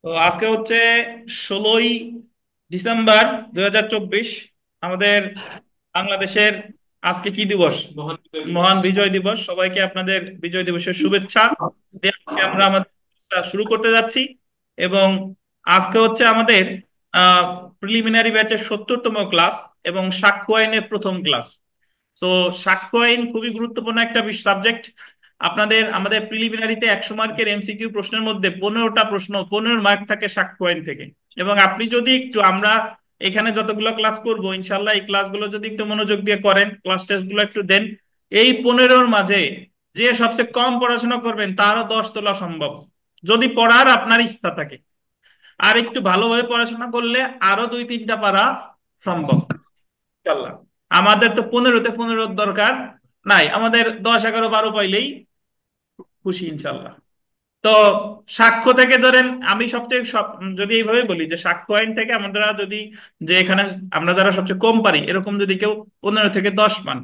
তো আজকে হচ্ছে 16ই ডিসেম্বর 2024। আমাদের বাংলাদেশের আজকে কি দিবস? মহান বিজয় দিবস। সবাইকে আপনাদের বিজয় দিবসের শুভেচ্ছা দিয়ে আজকে আমরা আমাদের ক্লাস শুরু করতে যাচ্ছি। এবং আজকে হচ্ছে আমাদের প্রিলিমিনারি ব্যাচের 70তম ক্লাস এবং সাক্ষ্য আইনের প্রথম ক্লাস। তো সাক্ষ্য আইন খুবই গুরুত্বপূর্ণ একটা সাবজেক্ট। আমাদের প্রিলিমিনারিতে 100 মার্কের এমসিকিউ প্রশ্নের মধ্যে 15টা প্রশ্ন, 15 মার্ক থাকে সাক্ষ্য আইন থেকে। এবং আপনি যদি একটু, আমরা এখানে যতগুলো ক্লাস করব ইনশাল্লাহ এই ক্লাসগুলো যদি একটু মনোযোগ দিয়ে করেন, ক্লাস টেস্ট গুলো একটু দেন, এই 15-র মাঝে যে সবচেয়ে কম পড়াশোনা করবেন তারও 10 তোলা সম্ভব, যদি পড়ার আপনার ইচ্ছা থাকে। আর একটু ভালোভাবে পড়াশোনা করলে আরো 2-3টা পারা সম্ভব ইনশাল্লাহ। আমাদের তো 15-তে 15-র দরকার নাই, আমাদের 10, 11, 12 পাইলেই খুশি ইনশাল্লাহ। তো সাক্ষ্য থেকে ধরেন, আমি সবচেয়ে যদি এইভাবে বলি যে সাক্ষ্য আইন থেকে আমরা যদি, যে এখানে আমরা যারা সবচেয়ে কম পারি এরকম যদি কেউ 15 থেকে 10 পান,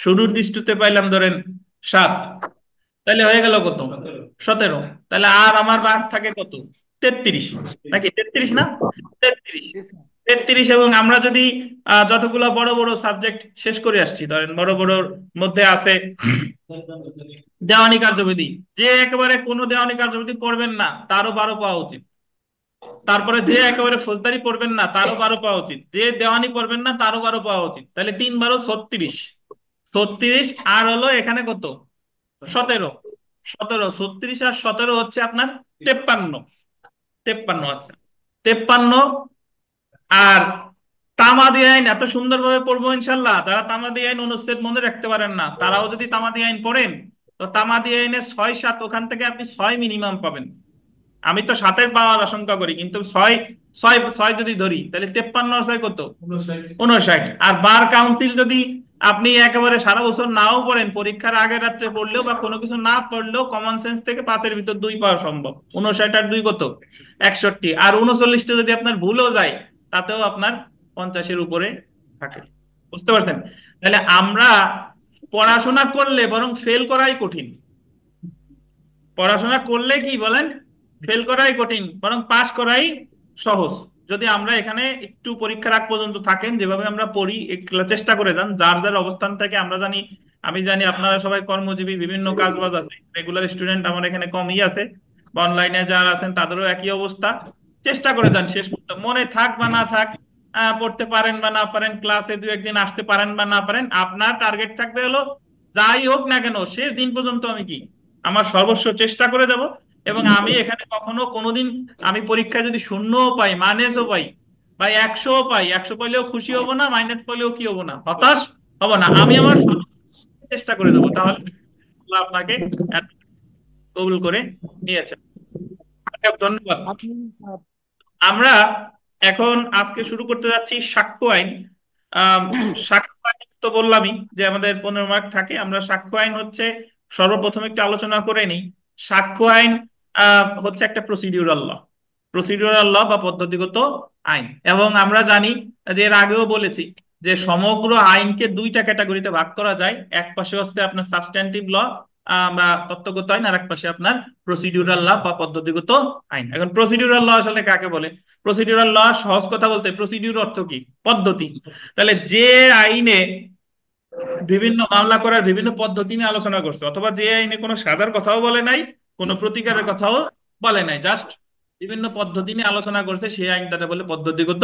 শুরুর দৃষ্টিতে পাইলাম ধরেন 7, তাহলে হয়ে গেল কত? 17। তাহলে আর আমার ভাগ থাকে কত? 33, নাকি 33 না? 33। জি স্যার। 33, এবং আমরা যদি যতগুলো বড় বড় সাবজেক্ট শেষ করে আসছি, ধরেন বড় বড় মধ্যে আছে দেওয়ানি কার্যবিধি। যে একেবারে কোনো দেওয়ানি কার্যবিধি পড়বেন না তারও 12 পাওয়া উচিত। তারপরে যে একেবারে ফৌজদারি পড়বেন না তারও 12 পাওয়া উচিত। যে দেওয়ানি পড়বেন না তারও 12 পাওয়া উচিত। তাহলে 3 × 12 = 36। 36 আর হলো এখানে কত? 17। 17, 36 আর 17 হচ্ছে আপনার 53। 53, আচ্ছা। 53। আর তামাদি আইন এত সুন্দরভাবে পড়বো ইনশাল্লাহ। যারা তামাদি আইন অনুচ্ছেদ মনে রাখতে পারেন না তারাও যদি তামাদি আইন পড়েন, তো তামাদি আইনে 6, 7, ওখান থেকে আপনি 6 মিনিমাম পাবেন। আমি তো 7-এর পাওয়ার আশঙ্কা করি, কিন্তু 6, 6, 6 যদি ধরি তাহলে 53 আর 6 কত? 59। আর বার কাউন্সিল যদি আপনি একেবারে সারা বছর নাও পড়েন, পরীক্ষার আগে রাত্রে পড়লেও বা কোনো কিছু না পড়লেও কমন সেন্স থেকে 5-এর ভিতর 2 পাওয়া সম্ভব। 59 আর 2 কত? 61। আর 39টা যদি আপনার ভুলও যায় তাতেও আপনার 50-এর উপরে থাকে। বুঝতে পারছেন? তাহলে আমরা পড়াশোনা করলে বরং ফেল করাই কঠিন। পড়াশোনা করলে কি বলেন, ফেল করাই কঠিন, বরং পাস করাই সহজ। যদি আমরা এখানে একটু পরীক্ষার আগ পর্যন্ত থাকেন, যেভাবে আমরা পড়ি চেষ্টা করে যান, যার যার অবস্থান থেকে আমরা জানি। আমি জানি আপনারা সবাই কর্মজীবী, বিভিন্ন কাজ বাজ আছে, রেগুলার স্টুডেন্ট আমার এখানে কমই আছে, বা অনলাইনে যারা আছেন তাদেরও একই অবস্থা। চেষ্টা করে যান শেষ পর্যন্ত, মনে থাক বা না থাক, পড়তে পারেন বা না পারেন, ক্লাসে 2-1 দিন আসতে পারেন বা না পারেন, আপনার টার্গেট থাকবে হলো যাই হোক না কেন শেষ দিন পর্যন্ত আমি কি আমার সর্বস্ব চেষ্টা করে যাব। এবং আমি এখানে কখনো কোনোদিন, আমি পরীক্ষায় যদি শূন্যও পাই, মাইনাসও পাই, বা 100ও পাই, 100 পাইলেও খুশি হব না, মাইনাস পাইলেও কি হব না, হতাশ হব না, আমি আমার চেষ্টা করে দেবো। তাহলে আল্লাহ আপনাকে কবুল করে নিয়েছেন। ধন্যবাদ। আপনি স্যার। আমরা এখন আজকে শুরু করতে যাচ্ছি সাক্ষ্য আইন। আম, সাক্ষ্য আইন তো বললামই যে আমাদের 15 মার্ক থাকে। আমরা সাক্ষ্য আইন হচ্ছে সর্বপ্রথম একটু আলোচনা করে নিই। সাক্ষ্য আইন হচ্ছে একটা প্রসিডিউরাল ল। প্রসিডিউরাল ল বা পদ্ধতিগত আইন। এবং আমরা জানি যে এর আগেও বলেছি যে সমগ্র আইনকে 2টা ক্যাটাগরিতে ভাগ করা যায়। এক পাশে হচ্ছে আপনার সাবস্ট্যান্টিভ ল বা তত্ত্বগত আইন, আর এক পাশে আপনার প্রসিডিউরাল ল বা পদ্ধতিগত আইন। এখন প্রসিডিউরাল ল আসলে কাকে বলে? প্রসিডিউরাল ল সহজ কথা বলতে, প্রসিডিউর অর্থ কি? পদ্ধতি। তাহলে যে আইনে বিভিন্ন মামলা করার বিভিন্ন পদ্ধতি নিয়ে আলোচনা করছে, অথবা যে আইনে কোনো সাজার কথাও বলে নাই, কোনো প্রতিকারের কথাও বলে নাই, জাস্ট বিভিন্ন পদ্ধতি নিয়ে আলোচনা করছে, সেই আইনটাকে বলে পদ্ধতিগত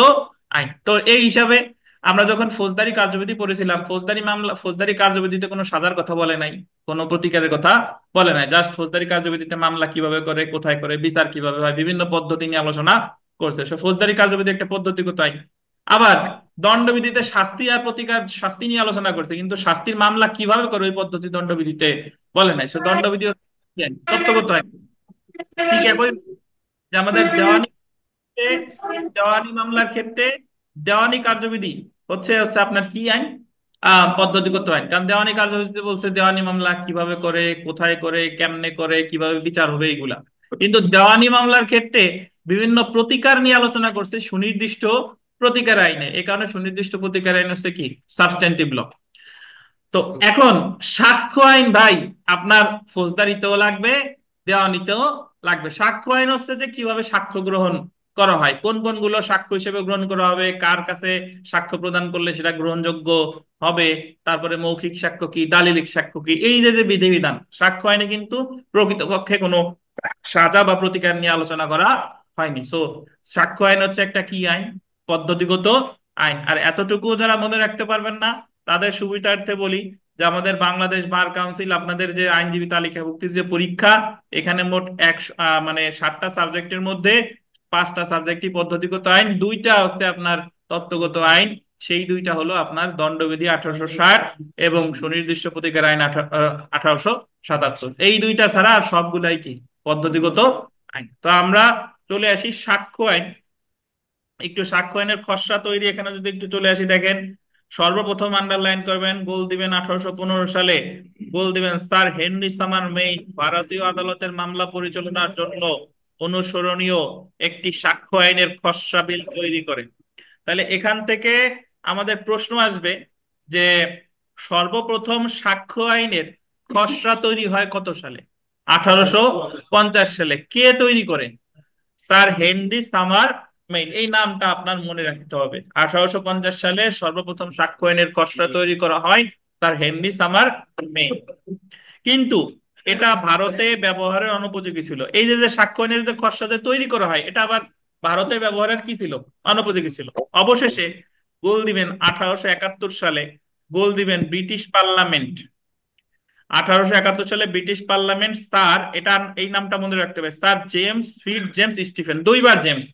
আইন। তো এই হিসাবে আমরা যখন ফৌজদারি কার্যবিধি পড়েছিলাম, ফৌজদারি মামলা, ফৌজদারি কার্যবিধিতে কোনো সাজার কথা বলে নাই, কোনো প্রতিকারের কথা বলে নাই, জাস্ট ফৌজদারি কার্যবিধিতে মামলা কিভাবে করে, কোথায় করে, বিচার কিভাবে হয়, বিভিন্ন পদ্ধতি নিয়ে আলোচনা করছে। ফৌজদারি কার্যবিধি একটা পদ্ধতিগত আইন। আবার দণ্ডবিধিতে শাস্তি আর প্রতিকার, শাস্তি নিয়ে আলোচনা করছে, কিন্তু শাস্তির মামলা কিভাবে করে ওই পদ্ধতি দণ্ডবিধিতে বলে নাই। সে দণ্ডবিধি হচ্ছে কি আইন? তত্ত্বগত আইন। ঠিক একই যে আমাদের দেওয়ানি, দেওয়ানি মামলার ক্ষেত্রে দেওয়ানি কার্যবিধি হচ্ছে হচ্ছে আপনার কি আইন? পদ্ধতিগত আইন। কারণ দেওয়ানি কার্যবিধিতে বলছে দেওয়ানি মামলা কিভাবে করে, কোথায় করে, কেমনে করে, কিভাবে বিচার হবে, এইগুলা। কিন্তু দেওয়ানি মামলার ক্ষেত্রে বিভিন্ন প্রতিকার নিয়ে আলোচনা করছে সুনির্দিষ্ট প্রতিকার আইনে। এই কারণে সুনির্দিষ্ট প্রতিকার আইন হচ্ছে কি সাবস্ট্যান্টিভ ল। তো এখন সাক্ষ্য আইন ভাই আপনার ফৌজদারিতেও লাগবে, দেওয়ানিতেও লাগবে। সাক্ষ্য আইন হচ্ছে যে কিভাবে সাক্ষ্য গ্রহণ করা হয়, কোন কোনগুলো সাক্ষ্য হিসেবে গ্রহণ করা হবে, কার কাছে সাক্ষ্য প্রদান করলে সেটা গ্রহণযোগ্য হবে, তারপরে মৌখিক সাক্ষ্য কি, দালিলিক সাক্ষ্য কি, এই যে যে বিধিবিধান। সাক্ষ্য আইনে কিন্তু প্রকৃতপক্ষে কোনো সাজা বা প্রতিকার নিয়ে আলোচনা করা হয়নি। সো সাক্ষ্য আইন হচ্ছে একটা কি আইন? পদ্ধতিগত আইন। আর এতটুকু যারা মনে রাখতে পারবেন না, তাদের সুবিধার্থে বলি যে আমাদের বাংলাদেশ বার কাউন্সিল আপনাদের যে আইনজীবী তালিকাভুক্তির যে পরীক্ষা, এখানে মোট মানে 7টা সাবজেক্টের মধ্যে 5টা সাবজেক্টই পদ্ধতিগত আইন, 2টা হচ্ছে আপনার তত্ত্বগত আইন। সেই 2টা হলো আপনার দণ্ডবিধি 1860 এবং সুনির্দিষ্ট প্রতিকার আইন 1877। এই 2টা ছাড়া আর সবগুলাই কি পদ্ধতিগত আইন। তো আমরা চলে আসি সাক্ষ্য আইন। একটু সাক্ষ্য আইনের খসড়া তৈরি এখানে যদি একটু চলে আসি, দেখেন সর্বপ্রথম আন্ডারলাইন করবেন, গোল দিবেন 1815 সালে, গোল দিবেন স্যার হেনরি সামার মেইন ভারতীয় আদালতের মামলা পরিচালনার জন্য অনুসরণীয় একটি সাক্ষ্য আইনের খসড়া বিল তৈরি করে। তাহলে এখান থেকে আমাদের প্রশ্ন আসবে যে সর্বপ্রথম সাক্ষ্য আইনের খসড়া তৈরি হয় কত সালে? 1850 সালে। কে তৈরি করে? Sir Henry summer main. এই নামটা আপনার মনে রাখতে হবে। 1850 সালে সর্বপ্রথম সাক্ষ্য আইনের খসড়া তৈরি করা হয় স্যার হেনরি সামার মেইন। কিন্তু এটা ভারতে ব্যবহারের অনুপযোগী ছিল। এই যে যে সাক্ষ্য আইনের যে খসড়া তৈরি করা হয়, এটা আবার ভারতে ব্যবহারের কি ছিল? অনুপযোগী ছিল। অবশেষে গোল দিবেন 1871 সালে, গোল দিবেন ব্রিটিশ পার্লামেন্ট। 1871 সালে ব্রিটিশ পার্লামেন্ট স্যার, এটা এই নামটা মনে রাখতে হবে, sir James Fitzjames Stephen, দুইবার জেমস,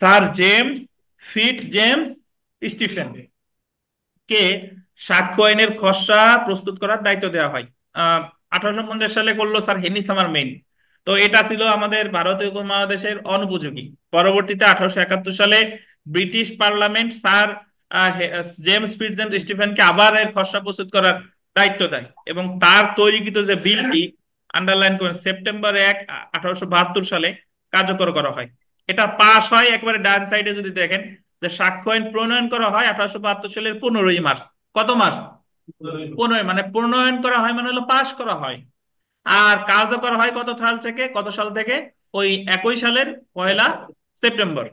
sir James Fitzjames Stephen কে সাক্ষ্য আইনের খসড়া প্রস্তুত করার দায়িত্ব দেওয়া হয়। 1850 সালে করলো স্যার হেনরি সামার মেইন। তো এটা ছিল আমাদের ভারতীয় উপমহাদেশের অনুপযোগী। পরবর্তীতে 1871 সালে British parliament sir James Fitzjames স্টিফেনকে আবার এর খসড়া প্রস্তুত করার দায়িত্ব দেয়, এবং তার তৈরিকৃত যে বিলটি, আন্ডারলাইন করেন, সেপ্টেম্বর 1, 1872 সালে কার্যকর করা হয়। এটা পাশ হয় একেবারে ডান সাইডে যদি দেখেন, যে সাক্ষ্য আইন প্রণয়ন করা হয় 1872 সালের 15ই মার্চ। কত মার্চ? 15। মানে প্রণয়ন করা হয় মানে হলো পাশ করা হয়। আর কার্যকর হয় কত সাল থেকে? কত সাল থেকে? ওই একই সালের 1লা সেপ্টেম্বর।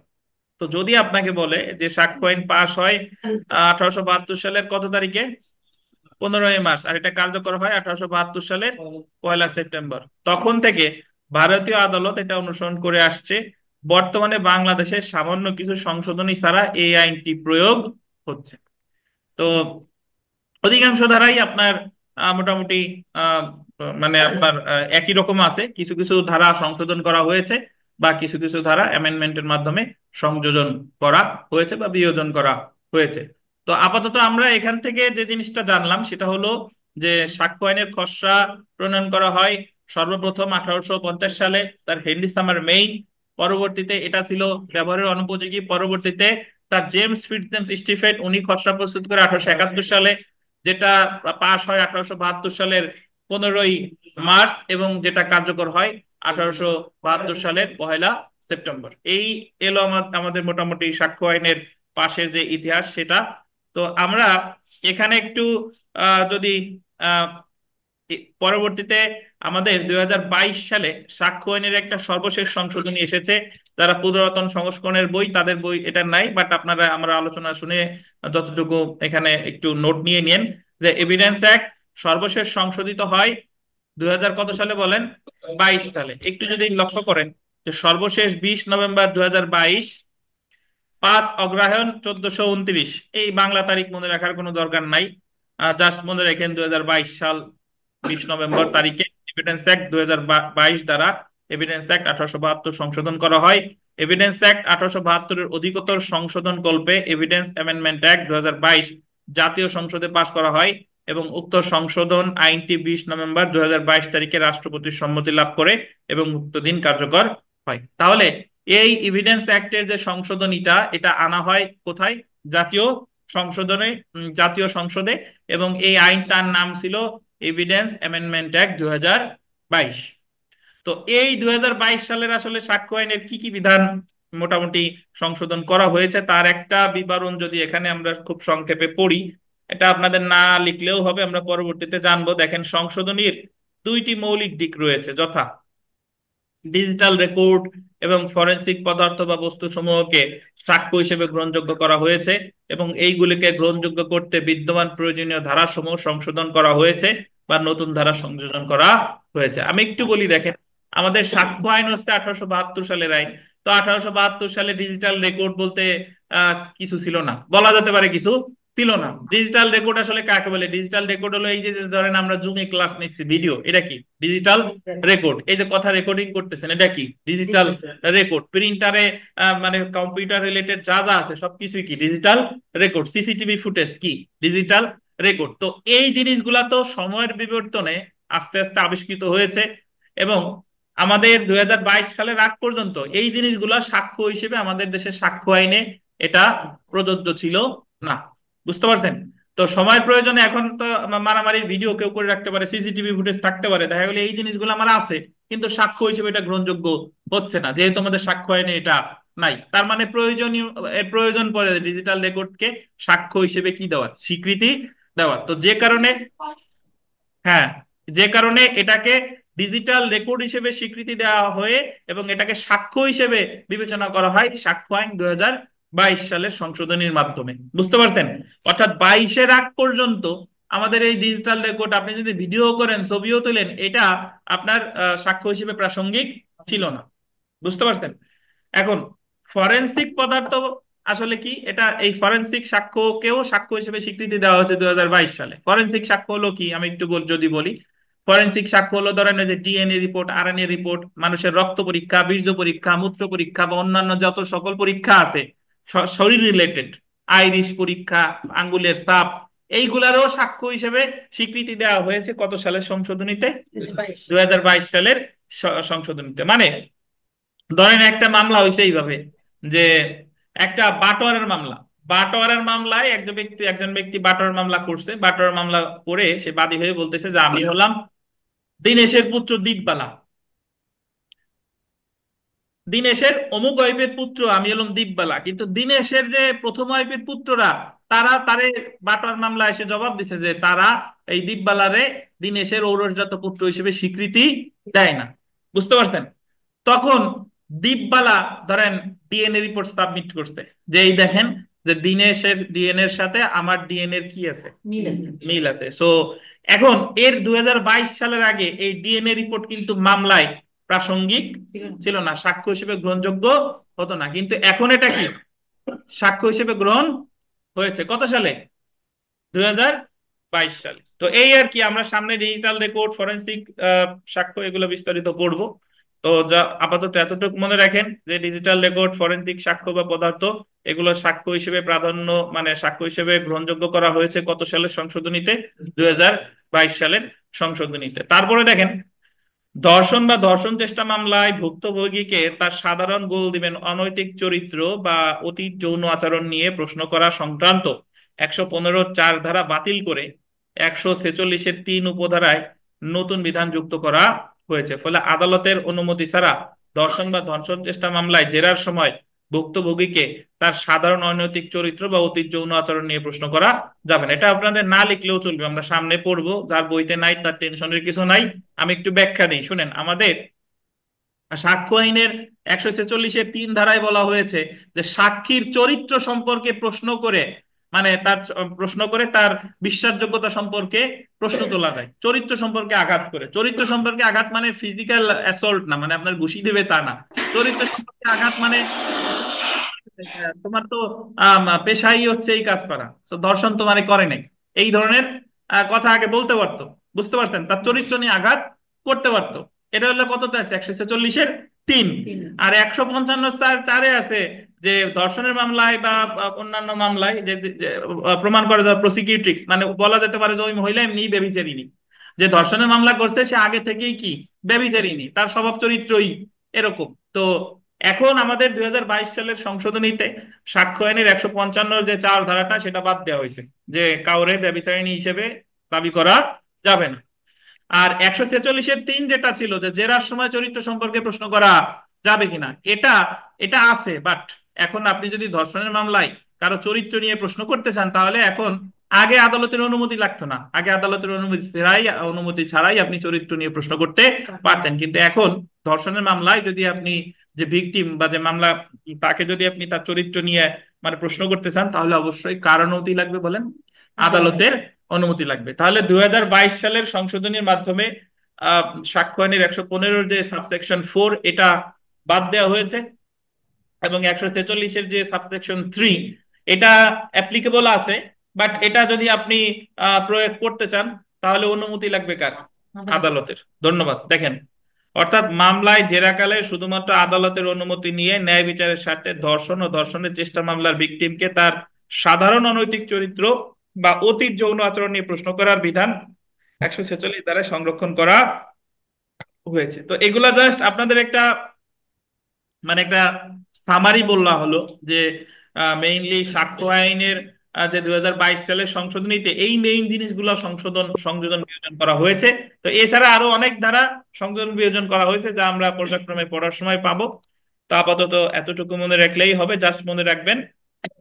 তো যদি আপনাকে বলে যে সাক্ষ্য আইন পাশ হয় 1872 সালের কত তারিখে? 15ই মার্চ, আর এটা কার্যকর হয় 1872 সালের 1লা সেপ্টেম্বর, তখন থেকে ভারতীয় আদালত এটা অনুসরণ করে আসছে। বর্তমানে বাংলাদেশের সামান্য কিছু সংশোধনী ছাড়া এই আইনটি প্রয়োগ হচ্ছে। তো অধিকাংশ ধারাই আপনার মোটামুটি আহ, মানে আপনার একই রকম আছে। কিছু কিছু ধারা সংশোধন করা হয়েছে, বা কিছু কিছু ধারা অ্যামেন্ডমেন্টের মাধ্যমে সংযোজন করা হয়েছে বা বিয়োজন করা হয়েছে। তো আপাতত আমরা এখান থেকে যে জিনিসটা জানলাম সেটা হলো যে সাক্ষ্য আইনের খসড়া প্রণয়ন করা হয় সর্বপ্রথম 1850 সালে তার হেনরি সামার মেইন। পরবর্তীতে এটা ছিল ব্যবহারের অনুপযোগী। পরবর্তীতে তার জেমস ফিটজেমস স্টিফেন উনি খসড়া প্রস্তুত করে 1871 সালে, যেটা পাশ হয় 1872 সালের 15ই মার্চ, এবং যেটা কার্যকর হয় 1872 সালের 1লা সেপ্টেম্বর। এই এলো আমাদের মোটামুটি সাক্ষ্য আইনের পাশের যে ইতিহাস সেটা। তো আমরা এখানে একটু যদি আহ পরবর্তীতে আমাদের 2022 সালে সাক্ষ্য আইনের একটা সর্বশেষ সংশোধনী এসেছে। যারা পুনরাতন সংস্করণের বই, তাদের বই এটা নাই, বাট আপনারা আমরা আলোচনা শুনে যতটুকু এখানে একটু নোট নিয়ে নিন, যে এভিডেন্স অ্যাক্ট সর্বশেষ সংশোধিত হয় কত সালে বলেন? 22 সালে। একটু যদি লক্ষ্য করেন যে সর্বশেষ 20 নভেম্বর 2022, 5 অগ্রহায়ণ 1429, এই বাংলা তারিখ মনে রাখার কোনো দরকার নাই, জাস্ট মনে রাখেন 2022 সাল 20 নভেম্বর তারিখে এভিডেন্স অ্যাক্ট 2022 দ্বারা এভিডেন্স অ্যাক্ট 1872 সংশোধন করা হয়। এভিডেন্স অ্যাক্ট 1872-এর অধিকতর সংশোধন কল্পে এভিডেন্স অ্যামেন্ডমেন্ট অ্যাক্ট 2022 জাতীয় সংসদে পাশ করা হয়, এবং উক্ত সংশোধন আইনটি 20 নভেম্বর 2022 তারিখে রাষ্ট্রপতির সম্মতি লাভ করে এবং উক্ত দিন কার্যকর হয়। তাহলে এই এভিডেন্স অ্যাক্টের যে সংশোধনীটা, এটা আনা হয় কোথায়? জাতীয় সংশোধনে, জাতীয় সংসদে। এবং এই আইনটার নাম ছিল এভিডেন্স অ্যামেন্ডমেন্ট অ্যাক্ট 2022। তো এই 2022 সালের আসলে সাক্ষ্য আইনের কি কি বিধান মোটামুটি সংশোধন করা হয়েছে তার একটা বিবরণ যদি এখানে আমরা খুব সংক্ষেপে পড়ি, এটা আপনাদের না লিখলেও হবে, আমরা পরবর্তীতে জানবো। দেখেন, সংশোধনীর 2টি মৌলিক দিক রয়েছে, যথা ডিজিটাল রেকর্ড এবং ফরেনসিক পদার্থ বা বস্তুসমূহকে সাক্ষ্য হিসেবে গ্রহণযোগ্য করা হয়েছে এবং এইগুলিকে গ্রহণযোগ্য করতে বিদ্যমান প্রয়োজনীয় ধারাসমূহ সংশোধন করা হয়েছে বা নতুন ধারা সংযোজন করা হয়েছে। আমি একটু বলি, দেখেন, আমাদের সাক্ষ্য আইন হচ্ছে 1872 সালের আইন। তো 1872 সালে ডিজিটাল রেকর্ড বলতে কিছু ছিল না, বলা যেতে পারে কিছু ছিল না। ডিজিটাল রেকর্ড আসলে কাকে বলে? ডিজিটাল রেকর্ড হলো এই যে যে ধরেন আমরা জুমে ক্লাস নিচ্ছি ভিডিও, এটা কি ডিজিটাল রেকর্ড? এই যে কথা রেকর্ডিং করতেছেন, এটা কি ডিজিটাল রেকর্ড? প্রিন্টারে মানে কম্পিউটার রিলেটেড যা যা আছে সবকিছুই কি ডিজিটাল রেকর্ড? সিসিটিভি ফুটেজ কি ডিজিটাল রেকর্ড? তো এই জিনিসগুলা তো সময়ের বিবর্তনে আস্তে আস্তে আবিষ্কৃত হয়েছে এবং আমাদের 2022 সালের আগ পর্যন্ত এই জিনিসগুলা সাক্ষ্য হিসেবে আমাদের দেশের সাক্ষ্য আইনে এটা প্রযোজ্য ছিল না। বুঝতে পারছেন? তো সময়ের প্রয়োজনে এখন তো মারামারির ভিডিও কেউ করে রাখতে পারে, সিসিটিভি ফুটেজ থাকতে পারে, দেখা গেলে এই জিনিসগুলো আমার আছে কিন্তু সাক্ষ্য হিসেবে এটা গ্রহণযোগ্য হচ্ছে না, যেহেতু আমাদের সাক্ষ্য আইনে এটা নাই। তার মানে প্রয়োজনীয় এর প্রয়োজন পড়ে ডিজিটাল রেকর্ডকে সাক্ষ্য হিসেবে কি দেওয়ার, স্বীকৃতি দেওয়ার। তো যে কারণে, হ্যাঁ, যে কারণে এটাকে ডিজিটাল রেকর্ড হিসেবে স্বীকৃতি দেওয়া হয়ে এবং এটাকে সাক্ষ্য হিসেবে বিবেচনা করা হয় সাক্ষ্য আইন 2022 সালের সংশোধনীর মাধ্যমে। বুঝতে পারছেন? অর্থাৎ 22-এর আগ পর্যন্ত আমাদের এই ডিজিটাল রেকর্ড, আপনি যদি ভিডিও করেন, ছবিও তোলেন, এটা আপনার সাক্ষ্য হিসেবে প্রাসঙ্গিক ছিল না। বুঝতে পারছেন? এখন ফরেনসিক পদার্থ আসলে কি? এটা এই ফরেনসিক সাক্ষ্যকেও সাক্ষ্য হিসেবে স্বীকৃতি দেওয়া হয়েছে 2022 সালে। ফরেনসিক সাক্ষ্য হলো কি আমি একটু যদি বলি, ফরেনসিক সাক্ষ্য হলো ধরেন যে ডিএনএ রিপোর্ট, আরএনএ রিপোর্ট, মানুষের রক্ত পরীক্ষা, বীর্য পরীক্ষা, মূত্র পরীক্ষা বা অন্যান্য যত সকল পরীক্ষা আছে শরীর রিলেটেড, আইরিশ পরীক্ষা, আঙ্গুলের ছাপ, এইগুলারও সাক্ষ্য হিসেবে স্বীকৃতি দেওয়া হয়েছে কত সালের সংশোধনীতে? 2022 সালের সংশোধনীতে। মানে ধরেন একটা মামলা হয়েছে এইভাবে যে একটা বাটোয়ারের মামলা, বাটোয়ারের মামলায় একজন ব্যক্তি বাটোয়ার মামলা করছে, বাটোয়ার মামলা করে সে বাদী হয়ে বলতেছে যে আমি হলাম দীনেশের পুত্র দীপবালা, দীনেশের অমুক ওয়াইফের পুত্র আমি হলাম দীপবালা। কিন্তু দীনেশের যে প্রথম ওয়াইফের পুত্ররা, তারা তারে বাটোয়ার মামলা এসে জবাব দিছে যে তারা এই দীপবালারে দীনেশের ঔরসজাত পুত্র হিসেবে স্বীকৃতি দেয় না। বুঝতে পারছেন? তখন দীপবালা ধরেন ডিএনএ রিপোর্ট সাবমিট করছে যে এই দেখেন যে দীনেশের ডিএনএ এর সাথে আমার ডিএনএ এর কি আছে, মিল আছে। সো এখন এর 2022 সালের আগে এই ডিএনএ রিপোর্ট কিন্তু মামলায় প্রাসঙ্গিক ছিল না, সাক্ষ্য হিসেবে গ্রহণযোগ্য হতো না। কিন্তু এখন এটা কি সাক্ষ্য হিসেবে গ্রহণ হয়েছে কত সালে? 2022 সালে। তো এই আর কি, আমরা সামনে ডিজিটাল রেকর্ড, ফরেনসিক সাক্ষ্য এগুলো বিস্তারিত পড়বো। তো যা আপাতত এতটুকু মনে রাখেন যে ডিজিটাল রেকর্ড, ফরেনসিক সাক্ষ্য বা পদার্থ, এগুলো সাক্ষ্য হিসেবে প্রাধান্য মানে সাক্ষ্য হিসেবে গ্রহণযোগ্য করা হয়েছে কত সালের সংশোধনীতে? 2022 সালের সংশোধনীতে। তারপরে দেখেন, ধর্ষণ বা ধর্ষণ চেষ্টা মামলায় ভুক্তভোগীকে তার সাধারণ গোল দিবেন অনৈতিক চরিত্র বা অতীত যৌন আচরণ নিয়ে প্রশ্ন করা সংক্রান্ত 115(4) ধারা বাতিল করে 146-3 উপধারায় নতুন বিধান যুক্ত করা হয়েছে। ফলে আদালতের অনুমতি ছাড়া ধর্ষণ বা ধর্ষণ চেষ্টা মামলায় জেরার সময় ভুক্তভোগীকে তার সাধারণ অনৈতিক চরিত্র বা অতীত যৌন আচরণ নিয়ে প্রশ্ন করা যাবে না। এটা আপনাদের না লিখলেও চলবে, আমরা সামনে পড়বো, যার বইতে নাই তার টেনশনের কিছু নাই। আমি একটু ব্যাখ্যা দিই, শুনেন। আমাদের সাক্ষ্য আইনের 146-3 ধারায় বলা হয়েছে যে সাক্ষীর চরিত্র সম্পর্কে প্রশ্ন করে, মানে তার প্রশ্ন করে তার বিশ্বাসযোগ্যতা সম্পর্কে প্রশ্ন তোলা যায়, চরিত্র সম্পর্কে আঘাত করে। চরিত্র সম্পর্কে আঘাত মানে ফিজিক্যাল অ্যাসল্ট না, মানে আপনার ঘুষি দেবে তা না। চরিত্র সম্পর্কে আঘাত মানে তোমার তো পেশাই হচ্ছে এই কাজ করা, তো ধর্ষণ তোমারে করে নাই, এই ধরনের কথা আগে বলতে পারতো। বুঝতে পারছেন? তার চরিত্র নিয়ে আঘাত করতে পারতো। এটা হলো কততে আছে? 146-3। আর 155(4) আছে যে ধর্ষণের মামলায় বা অন্যান্য মামলায় যে প্রমাণ করা যায় প্রসিকিউট্রিক্স, মানে বলা যেতে পারে যে ওই মহিলা এমনি ব্যভিচারিণী, যে ধর্ষণের মামলা করছে সে আগে থেকেই কি ব্যভিচারিণী, তার স্বভাব চরিত্রই এরকম। তো এখন আমাদের 2022 সালের সংশোধনীতে সাক্ষ্য আইনের 155 ধারাটা সেটা বাদ দেওয়া হয়েছে, যে কাউরে ব্যভিচারিণী হিসেবে দাবি করা যাবে না। আর 146-3 যেটা ছিল যে জেরার সময় চরিত্র সম্পর্কে প্রশ্ন করা যাবে কিনা, এটা এটা আছে। বাট এখন আপনি যদি ধর্ষণের মামলায় কারো চরিত্র নিয়ে প্রশ্ন করতে চান, তাহলে এখন আগে আদালতের অনুমতি লাগতো না, আগে আদালতের অনুমতি ছাড়াই আপনি চরিত্র নিয়ে প্রশ্ন করতে পারতেন। কিন্তু এখন ধর্ষণের মামলায় যদি আপনি যে ভিকটিম বা যে মামলা, তাকে যদি আপনি তার চরিত্র নিয়ে মানে প্রশ্ন করতে চান, তাহলে অবশ্যই কার অনুমতি লাগবে বলেন? আদালতের অনুমতি লাগবে। তাহলে 2022 সালের সংশোধনীর মাধ্যমে আহ সাক্ষ্য আইনের 115 যে সাবসেকশন 4 এটা বাদ দেওয়া হয়েছে, এবং 146-এর যে সাবসেকশন 3 এটা অ্যাপ্লিকেবল আছে। বাট এটা যদি আপনি প্রয়োগ করতে চান, তাহলে অনুমতি লাগবে কার? আদালতের। ধন্যবাদ। দেখেন, অর্থাৎ মামলায় জেরাকালে শুধুমাত্র আদালতের অনুমতি নিয়ে ন্যায় বিচারের স্বার্থে ধর্ষণ ও ধর্ষণের চেষ্টা মামলার ভিকটিমকে তার সাধারণ অনৈতিক চরিত্র বা অতীত যৌন আচরণ নিয়ে প্রশ্ন করার বিধান 146 দ্বারা সংরক্ষণ করা হয়েছে। তো এগুলা জাস্ট আপনাদের একটা মানে একটা সামারি বললা হলো যে মেইনলি সাক্ষ্য আইনের যে 2022 সালের সংশোধনীতে এই মেইন জিনিসগুলো সংযোজন বিয়োজন করা হয়েছে। তো এছাড়া আরো অনেক ধারা সংযোজন বিয়োজন করা হয়েছে, যা আমরা পর্যায়ক্রমে পড়ার সময় পাবো। তো আপাতত এতটুকু মনে রাখলেই হবে। জাস্ট মনে রাখবেন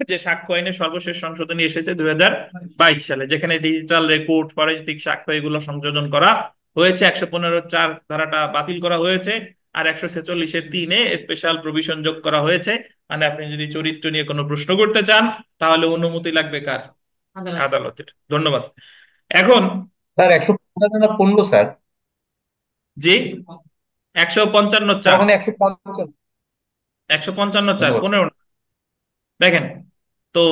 যে সাক্ষ্য আইনের সর্বশেষ সংশোধনী এসেছে 2022 সালে, যেখানে ডিজিটাল রেকর্ড, ফরেনসিক সাক্ষ্য এগুলো সংযোজন করা হয়েছে। 115-4 ধারাটা বাতিল করা হয়েছে, আর 146-3-এ স্পেশাল প্রভিশন যোগ করা হয়েছে। মানে আপনি যদি চরিত্র নিয়ে কোনো প্রশ্ন করতে চান, তাহলে অনুমতি লাগবে কার? আদালতের। ধন্যবাদ। এখন স্যার 155 না 15 স্যার? জি, 155-4। স্যার ওখানে 155। 155-4, ধন্যবাদ স্যার। 15। দেখেন, তো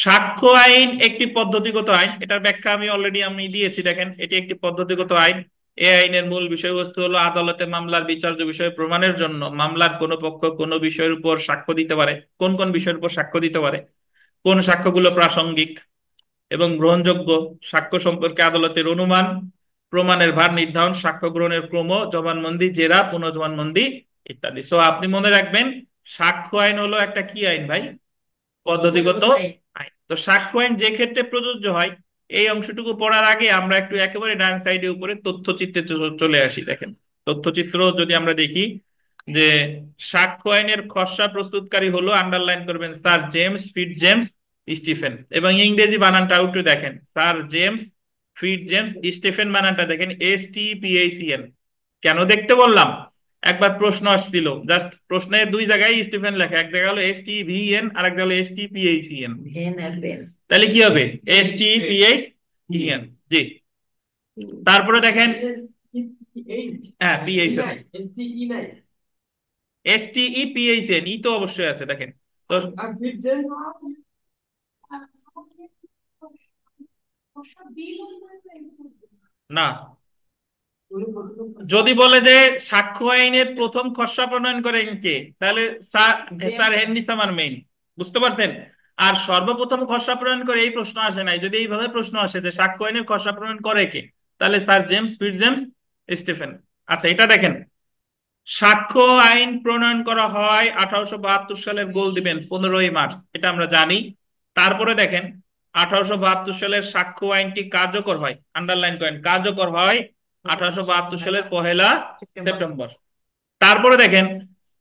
সাক্ষ্য আইন একটি পদ্ধতিগত আইন, এটার ব্যাখ্যা আমি অলরেডি দিয়েছি। দেখেন, এটি একটি পদ্ধতিগত আইন। এই আইনের মূল বিষয়বস্তু হলো আদালতে মামলার বিচার্য বিষয় প্রমাণের জন্য মামলার কোনো পক্ষ কোনো বিষয়ের উপর সাক্ষ্য দিতে পারে। কোন কোন বিষয়ের উপর সাক্ষ্য দিতে পারে, কোন সাক্ষ্যগুলো প্রাসঙ্গিক এবং গ্রহণযোগ্য, সাক্ষ্য সম্পর্কে আদালতের অনুমান, প্রমাণের ভার নির্ধারণ, সাক্ষ্য গ্রহণের ক্রম, জবানবন্দি, জেরা, পুনঃজবানবন্দি ইত্যাদি। সো আপনি মনে রাখবেন, সাক্ষ্য আইন হলো একটা কি আইন ভাই? পদ্ধতিগত আইন। তো সাক্ষ্য আইন যে ক্ষেত্রে প্রযোজ্য হয়, এই অংশটুকু পড়ার আগে আমরা একটু একেবারে ডান সাইডে উপরে তথ্যচিত্রে চলে আসি। দেখেন, তথ্যচিত্র যদি আমরা দেখি যে সাক্ষ্য আইনের খসড়া প্রস্তুতকারী হলো, আন্ডারলাইন করবেন, sir James Fitzjames Stephen. এবং ইংরেজি বানানটা একটু দেখেন, sir James Fitzjames Stephen, বানানটা দেখেন STPHEN। কেন দেখতে বললাম? একবার প্রশ্ন আসছিল, জাস্ট প্রশ্নে দুই জায়গায় স্টিফেন লেখা, এক জায়গা হলো STVEN আর এক জায়গা হলো STPHEN। তাহলে কি হবে? STPHEN। জি। তারপরে দেখেন, হ্যাঁ PH, STEPHN, ই তো অবশ্যই আছে। দেখেন তো, না, যদি বলে যে সাক্ষ্য আইনের প্রথম খসড়া প্রণয়ন করেন কে, তাহলে স্যার স্যার হেনরি সামারমেইন। বুঝতে পারছেন? আর সর্বপ্রথম খসড়া প্রণয়ন করে এই প্রশ্ন আসে নাই। যদি এইভাবে প্রশ্ন আসে যে সাক্ষ্য আইনের খসড়া প্রণয়ন করে কে, তাহলে sir James Fitzjames Stephen. আচ্ছা, এটা দেখেন, সাক্ষ্য আইন প্রণয়ন করা হয় 1872 সালের গোল দিবেন 15ই মার্চ, এটা আমরা জানি। তারপরে দেখেন, 1872 সালের সাক্ষ্য আইনটি কার্যকর হয়, আন্ডারলাইন করেন, কার্যকর হয় 1872 সালের 1 সেপ্টেম্বর। তারপরে দেখেন,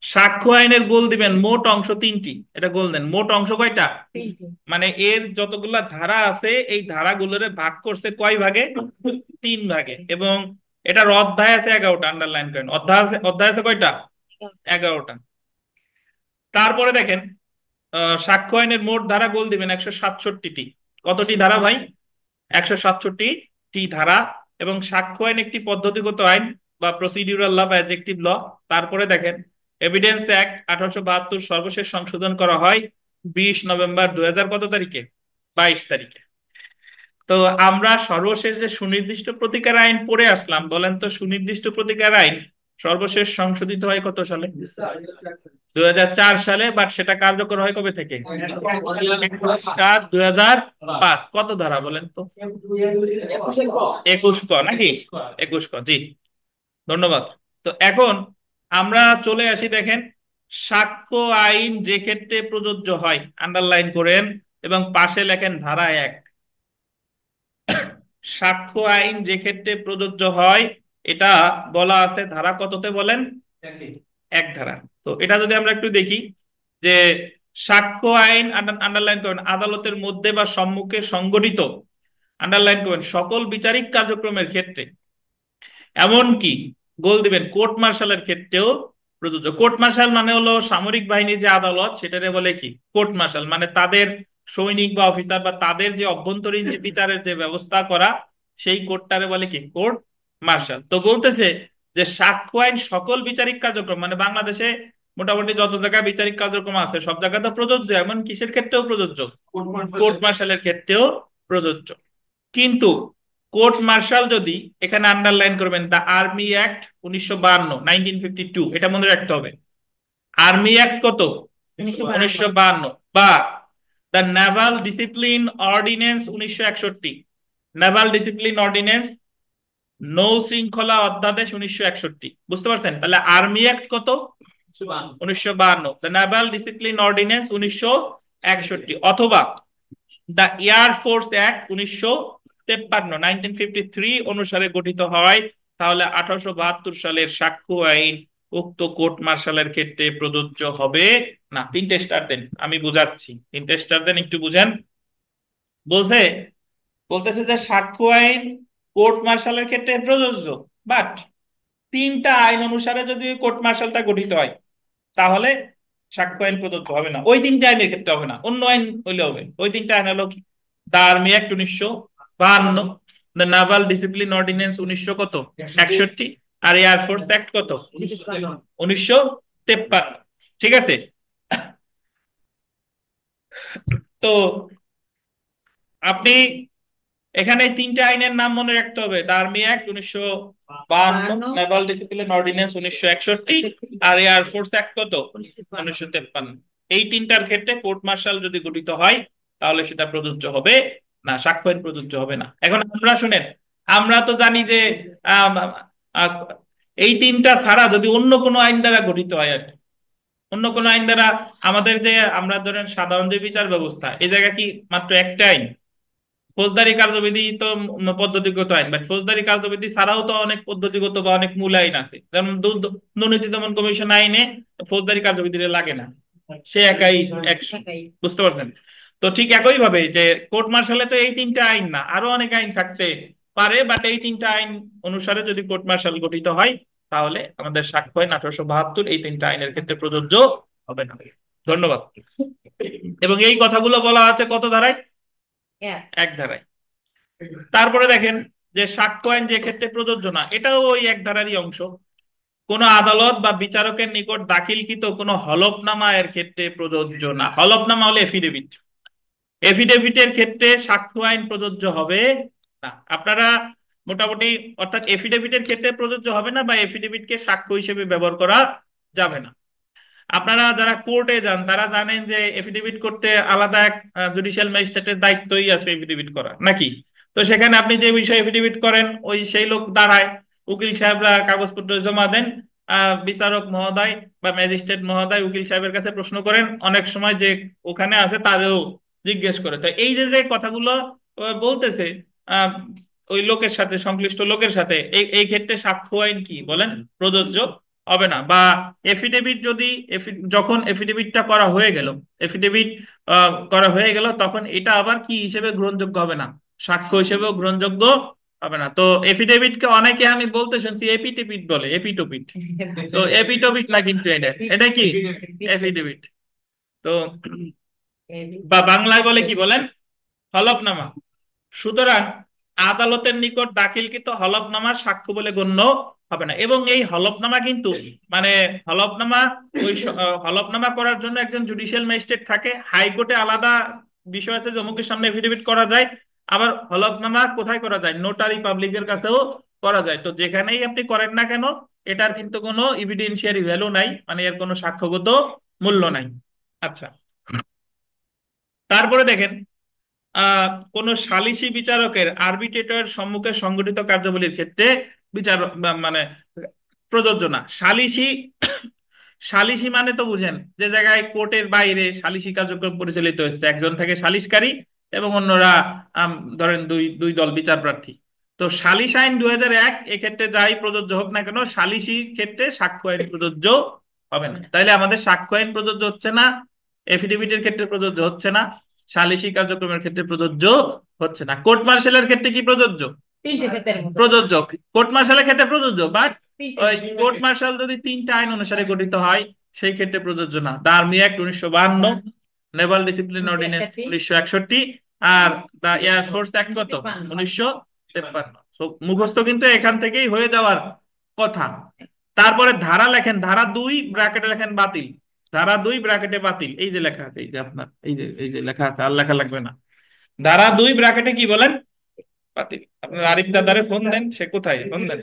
সাক্ষ্য আইনের গোল দিবেন মোট অংশ 3টি। এটা গোল দেন, মোট অংশ কয়টা? মানে এর যতগুলা ধারা আছে, এই ধারাগুলোরে ভাগ করছে কয় ভাগে? 3 ভাগে। এবং এটার অধ্যায় আছে 11টা, আন্ডারলাইন করেন, অধ্যায় আছে কয়টা? 11টা। তারপরে দেখেন, সাক্ষ্য আইনের মোট ধারা গোল দিবেন 167টি। কতটি ধারা ভাই? 167টি ধারা। এবং সাক্ষ্য আইন একটি পদ্ধতিগত আইন বা প্রসিডিউরাল ল বা অ্যাডজেক্টিভ ল। তারপরে দেখেন, এভিডেন্স অ্যাক্ট 1872 সর্বশেষ সংশোধন করা হয় 20 নভেম্বর 2000 কত তারিখে? 22 তারিখে। তো আমরা সর্বশেষ যে সুনির্দিষ্ট প্রতিকার আইন পড়ে আসলাম, বলেন তো সুনির্দিষ্ট প্রতিকার আইন সর্বশেষ সংশোধিত হয় কত সালে? 2004 সালে। বাট সেটা কার্যকর হয় কবে থেকে? 21/7/2005। কত ধারা বলেন তো? 21 ক নাকি? 21 ক, জি। ধন্যবাদ। তো এখন আমরা চলে আসি, দেখেন, সাক্ষ্য আইন যে ক্ষেত্রে প্রযোজ্য হয়, আন্ডারলাইন করেন এবং পাশে লেখেন ধারা 1। সাক্ষ্য আইন যে ক্ষেত্রে প্রযোজ্য হয়, এটা বলা আছে ধারা কততে বলেন? 1 ধারা। তো এটা যদি আমরা একটু দেখি যে সাক্ষ্য আইন, আন্ডারলাইন করেন, আদালতের মধ্যে বা সম্মুখে সংগঠিত, আন্ডারলাইন করেন, সকল বিচারিক কার্যক্রমের ক্ষেত্রে, এমনকি গোল দিবেন কোর্ট মার্শালের ক্ষেত্রেও প্রযোজ্য। কোর্ট মার্শাল মানে হলো সামরিক বাহিনীর যে আদালত, সেটারে বলে কি কোর্ট মার্শাল, মানে তাদের সৈনিক বা অফিসার বা তাদের যে অভ্যন্তরীণ যে বিচারের যে ব্যবস্থা করা, সেই কোর্টটারে বলে কি কোর্ট মার্শাল। তো বলতেছে যে সাক্ষ্য আইন সকল বিচারিক কার্যক্রম, মানে বাংলাদেশে মোটামুটি যত জায়গায় বিচারিক কার্যক্রম আছে সব জায়গাতে প্রযোজ্য, এমন কিসের ক্ষেত্রেও প্রযোজ্য, কোর্ট মার্শালের ক্ষেত্রেও প্রযোজ্য। কিন্তু কোর্ট মার্শাল যদি, এখানে আন্ডারলাইন করবেন দ্য আর্মি অ্যাক্ট 1952, 1952, এটা মনে রাখতে হবে। আর্মি অ্যাক্ট কত? 1952। বা the Naval discipline ordinance 1961, Naval discipline ordinance, নৌ শৃঙ্খলা অধ্যাদেশ 1961। বুঝতে পারছেন? তাহলে আর্মি অ্যাক্ট কত? 1952। দ্য নেভাল ডিসিপ্লিন অর্ডিন্যান্স 1961, অথবা দ্য এয়ার ফোর্স অ্যাক্ট 1953, 1953 অনুসারে গঠিত হয়, তাহলে 1872 সালের সাক্ষ্য আইন উক্ত কোর্ট মার্শালের ক্ষেত্রে প্রযোজ্য হবে না। তিনটে স্টার দেন, আমি বুঝাচ্ছি, তিনটে স্টার দেন, একটু বুঝেন। বলছে, বলতেছে যে সাক্ষ্য আইন কোর্ট মার্শালের ক্ষেত্রে প্রযোজ্য, বাট তিনটা আইন অনুসারে যদি কোর্ট মার্শালটা গঠিত হয়, তাহলে সাক্ষ্য আইন প্রযোজ্য হবে না। ওই তিনটা আইনের ক্ষেত্রে হবে না, অন্য আইন হইলে হবে। ওই তিনটা আইন হলো কি, the army act 1952, the naval discipline ordinance 1961, আর এয়ার ফোর্স অ্যাক্ট কত, 1953। ঠিক আছে? তো আপনি এখানে তিনটা আইনের নাম মনে রাখতে হবে, the army act 1952, naval discipline ordinance 1961, আর এয়ার ফোর্স অ্যাক্ট কত, 1953। এই তিনটার ক্ষেত্রে কোর্ট মার্শাল যদি গঠিত হয়, তাহলে সেটা প্রযোজ্য হবে না, সাক্ষ্য আইন প্রযোজ্য হবে না। এখন আমরা শুনেন, আমরা তো জানি যে আম, আহ, এই তিনটা ছাড়া যদি অন্য কোনো আইন দ্বারা গঠিত হয় আর কি, অন্য কোনো আইন দ্বারা, আমাদের যে আমরা ধরেন সাধারণ যে বিচার ব্যবস্থা, এই জায়গা কি মাত্র একটা আইন, ফৌজদারি কার্যবিধি তো পদ্ধতিগত আইন, বাট ফৌজদারি কার্যবিধি ছাড়াও তো অনেক পদ্ধতিগত বা অনেক মূল আইন আছে, যেমন দুর্নীতি দমন কমিশন আইনে ফৌজদারি কার্যবিধি লাগে না, সে একাই বুঝতে পারছেন? তো ঠিক একই ভাবে যে কোর্ট মার্শালে তো এই তিনটা আইন না, আরো অনেক আইন থাকতে পারে, বাট এই তিনটা আইন অনুসারে যদি কোর্ট মার্শাল গঠিত হয়, তাহলে আমাদের সাক্ষ্য আইন 1872 এই তিনটা আইনের ক্ষেত্রে প্রযোজ্য হবে না। ধন্যবাদ। এবং এই কথাগুলো বলা আছে কত ধারায়? এক ধারায়। তারপরে দেখেন যে সাক্ষ্য আইন যে ক্ষেত্রে প্রযোজ্য না, এটাও ওই এক ধারারই অংশ। কোন আদালত বা বিচারকের নিকট দাখিলকৃত কোন হলফনামা এর ক্ষেত্রে প্রযোজ্য না। হলফনামা হলে এফিডেভিট, এফিডেভিটের ক্ষেত্রে সাক্ষ্য আইন প্রযোজ্য হবে না। আপনারা মোটামুটি, অর্থাৎ এফিডেভিটের ক্ষেত্রে প্রযোজ্য হবে না, বা এফিডেভিটকে সাক্ষ্য হিসেবে ব্যবহার করা যাবে না। আপনারা যারা কোর্টে যান তারা জানেন যে এফিডেভিট করতে আলাদা এক জুডিশিয়াল ম্যাজিস্ট্রেটের দায়িত্বই আছে এফিডেভিট করা, নাকি? তো সেখানে আপনি যে বিষয়ে এফিডেভিট করেন, ওই সেই লোক দাঁড়ায়, উকিল সাহেবরা কাগজপত্র জমা দেন, বিচারক মহোদয় বা ম্যাজিস্ট্রেট মহোদয় উকিল সাহেবের কাছে প্রশ্ন করেন, অনেক সময় যে ওখানে আছে তারেও জিজ্ঞেস করে। তো এই যে যে কথাগুলো বলতেছে আহ ওই লোকের সাথে, সংশ্লিষ্ট লোকের সাথে, এই এই ক্ষেত্রে সাক্ষ্য আইন কি বলেন প্রযোজ্য হবে না। বা এফিডেভিট যদি, যখন এফিডেভিটটা করা হয়ে গেল, এফিডেভিট করা হয়ে গেল, তখন এটা আবার কি হিসেবে গ্রহণযোগ্য হবে না, সাক্ষ্য হিসেবেও গ্রহণযোগ্য হবে না। তো এফিডেভিটকে অনেকে আমি বলতে শুনছি এপিটেপিট বলে, এপিটোপিট। তো এপিটোপিট না, কিন্তু এটা এটা কি এফিডেভিট। তো বা বাংলায় বলে কি বলেন, হলফনামা। সুতরাং আদালতের নিকট দাখিলকৃত হলফনামা সাক্ষ্য বলে গণ্য হবে না। এবং এই হলফনামা কিন্তু, মানে হলফনামা, ওই হলফনামা করার জন্য একজন জুডিশিয়াল ম্যাজিস্ট্রেট থাকে, হাইকোর্টে আলাদা বিষয় আছে, জমুকের সামনে এফিডেভিট করা যায়, আবার হলফনামা কোথায় করা যায়, নোটারি পাবলিকের কাছেও করা যায়। তো যেখানেই আপনি করেন না কেন, এটার কিন্তু কোনো ইভিডেন্সিয়ারি ভ্যালু নাই, মানে এর কোনো সাক্ষ্যগত মূল্য নাই। আচ্ছা, তারপরে দেখেন কোন সালিসি বিচারকের আরবিট্রেটরের সম্মুখে সংগঠিত কার্যাবলীর ক্ষেত্রে বিচার মানে প্রযোজ্য না। সালিসি, সালিসি মানে তো বুঝেন যে জায়গায় কোর্টের বাইরে সালিসি কার্যক্রম পরিচালিত হচ্ছে, একজন থাকে সালিসকারী এবং অন্যরা ধরেন দুই দুই দল বিচার প্রার্থী। তো সালিস আইন 2001 এক্ষেত্রে যাই প্রযোজ্য হোক না কেন, সালিসি ক্ষেত্রে সাক্ষ্য আইন প্রযোজ্য হবে না। তাইলে আমাদের সাক্ষ্য আইন প্রযোজ্য হচ্ছে না, এফিডেভিটের ক্ষেত্রে প্রযোজ্য হচ্ছে না, সালিসি কার্যক্রমের ক্ষেত্রে প্রযোজ্য হচ্ছে না। কোর্ট মার্শালের ক্ষেত্রে কি প্রযোজ্য? প্রযোজ্য। কোর্ট মার্শালের ক্ষেত্রে প্রযোজ্য, বাট ওই কোর্ট মার্শাল যদি তিনটা আইন অনুসারে গঠিত হয় সেই ক্ষেত্রে প্রযোজ্য না। The army act 1952, naval discipline ordinance 1961, are the air force act কত, 1953। মুখস্থ কিন্তু এখান থেকেই হয়ে যাওয়ার কথা। তারপরে ধারা লেখেন, ধারা 2 ব্র্যাকেটে লেখেন বাতিল। ধারা 2 ব্র্যাকেটে বাতিল, এই যে লেখা আছে, এই যে আপনার এই যে লেখা আছে, আর লেখা লাগবে না। ধারা 2 ব্র্যাকেটে কি বলেন, বাতিল। আপনার আরিফ দাদারে ফোন দেন, সে কোথায়, ফোন দেন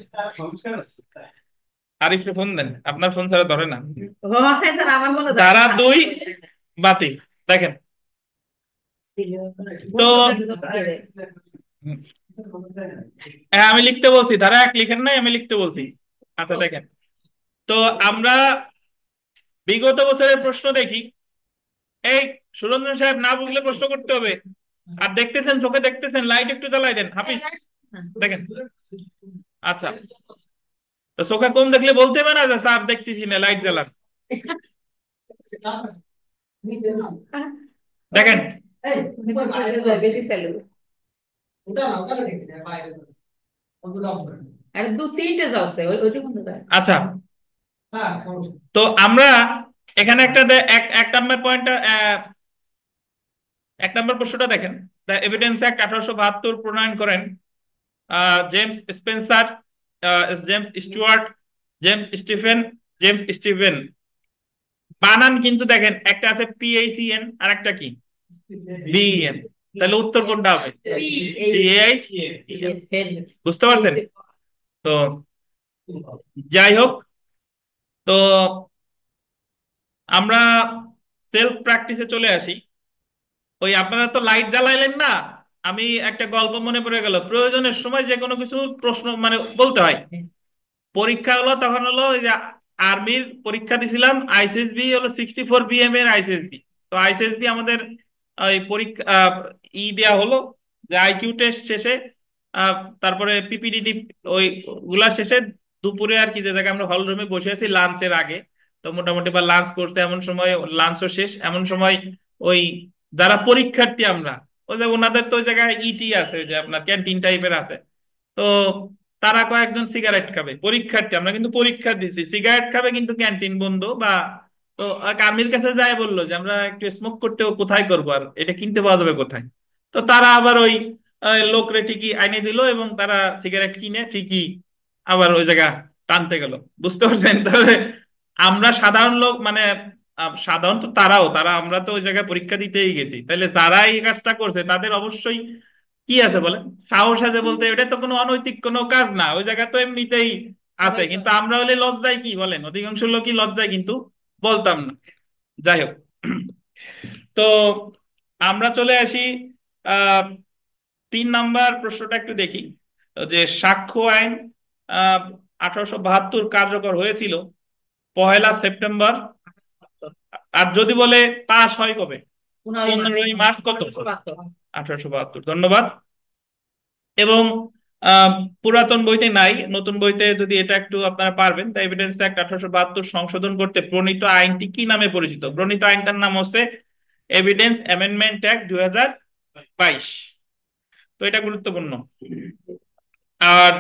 আরিফে, ফোন দেন, আপনার ফোন ছাড়া ধরে না। ধারা 2 বাতিল। দেখেন তো, হ্যাঁ আমি লিখতে বলছি, ধারা 1 লিখেন নাই, আমি লিখতে বলছি। আচ্ছা দেখেন তো, আমরা বিগত বছরের প্রশ্ন দেখি। এই সুরঞ্জন সাহেব, না বুঝলে প্রশ্ন করতে হবে। আর দেখতেছেন, চোখে দেখতেছেন, লাইট একটু জ্বালাই দেন হাফিজ। দেখেন, আচ্ছা, তো চোখে কম দেখলে বলতে হবে না যে স্যার দেখতেছি না, লাইট জ্বালান। দেখেন, আচ্ছা, তো আমরা এখানে একটা এক নাম্বার পয়েন্টটা, 1 নম্বর প্রশ্নটা দেখেন। দ্য এভিডেন্স অ্যাক্ট 1872 প্রণয়ন করেন James Spencer, James Stuart, James Stephen, James Steven. বানান কিন্তু দেখেন, একটা আছে PACN আর একটা কি BEN। তাহলে উত্তর কোনটা হবে, PACN। বুঝতে পারছেন তো? যাই হোক, তো আমরা সেলফ প্র্যাকটিসে চলে আসি। ওই আপনারা তো লাইট জ্বালাইলেন না, আমি একটা গল্প মনে পড়ে গেল। প্রয়োজনের সময় যে কোনো কিছু প্রশ্ন মানে বলতে হয়। পরীক্ষা হলো তখন, হলো ওই যে আর্মির পরীক্ষা দিছিলাম, আইসিএসবি হলো 64 BM এর আইসিএসবি। তো আইসিএসবি আমাদের ওই পরীক্ষা দেয়া হলো, যে IQ টেস্ট শেষে, তারপরে PPDD ওই গুলা শেষে, দুপুরে আর কি, যে জায়গায় আমরা হল রুমে বসে আছি লাঞ্চের আগে। তো মোটামুটি বা লাঞ্চ করতে এমন সময়, লাঞ্চও শেষ এমন সময়, ওই যারা পরীক্ষার্থী আমরা, ওই যে ওনাদের তো ওই জায়গায় আছে, ওই যে আপনার ক্যান্টিন টাইপের আছে। তো তারা কয়েকজন সিগারেট খাবে, পরীক্ষার্থী আমরা কিন্তু পরীক্ষা দিছি, সিগারেট খাবে কিন্তু ক্যান্টিন বন্ধ বা। তো আমির কাছে যায়, বললো যে আমরা একটু স্মোক করতে কোথায় করবো, আর এটা কিনতে পাওয়া যাবে কোথায়। তো তারা আবার ওই লোকরে ঠিকই আইনে দিল, এবং তারা সিগারেট কিনে ঠিকই আবার ওই জায়গা টানতে গেল। বুঝতে পারছেন? তাহলে আমরা সাধারণ লোক মানে, সাধারণত তারা আমরা তো ওই জায়গায় পরীক্ষা দিতেই গেছি, তাহলে যারা এই কাজটা করছে তাদের অবশ্যই কি আছে বলেন, সাহস আছে বলতে। এটা তো কোনো অনৈতিক কোনো কাজ না, ওই জায়গা তো এমনিতেই আছে। কিন্তু আমরা হলে লজ্জায় কি বলেন, অধিকাংশ লোকই লজ্জায় কিন্তু বলতাম না। যাই হোক, তো আমরা চলে আসি আহ 3 নাম্বার প্রশ্নটা একটু দেখি। যে সাক্ষ্য আইন আহ 1872 কার্যকর হয়েছিল 1লা সেপ্টেম্বর। আর যদি বলে পাস হয় কবে, 15ই মার্চ কত, 1872। ধন্যবাদ। এবং আহ, পুরাতন বইতে নাই, নতুন বইতে যদি এটা একটু আপনারা পারবেন। দ্য এভিডেন্স অ্যাক্ট 1872 সংশোধন করতে প্রণীত আইনটি কি নামে পরিচিত? প্রণীত আইনটার নাম হচ্ছে এভিডেন্স অ্যামেন্ডমেন্ট অ্যাক্ট 2022। তো এটা গুরুত্বপূর্ণ। আর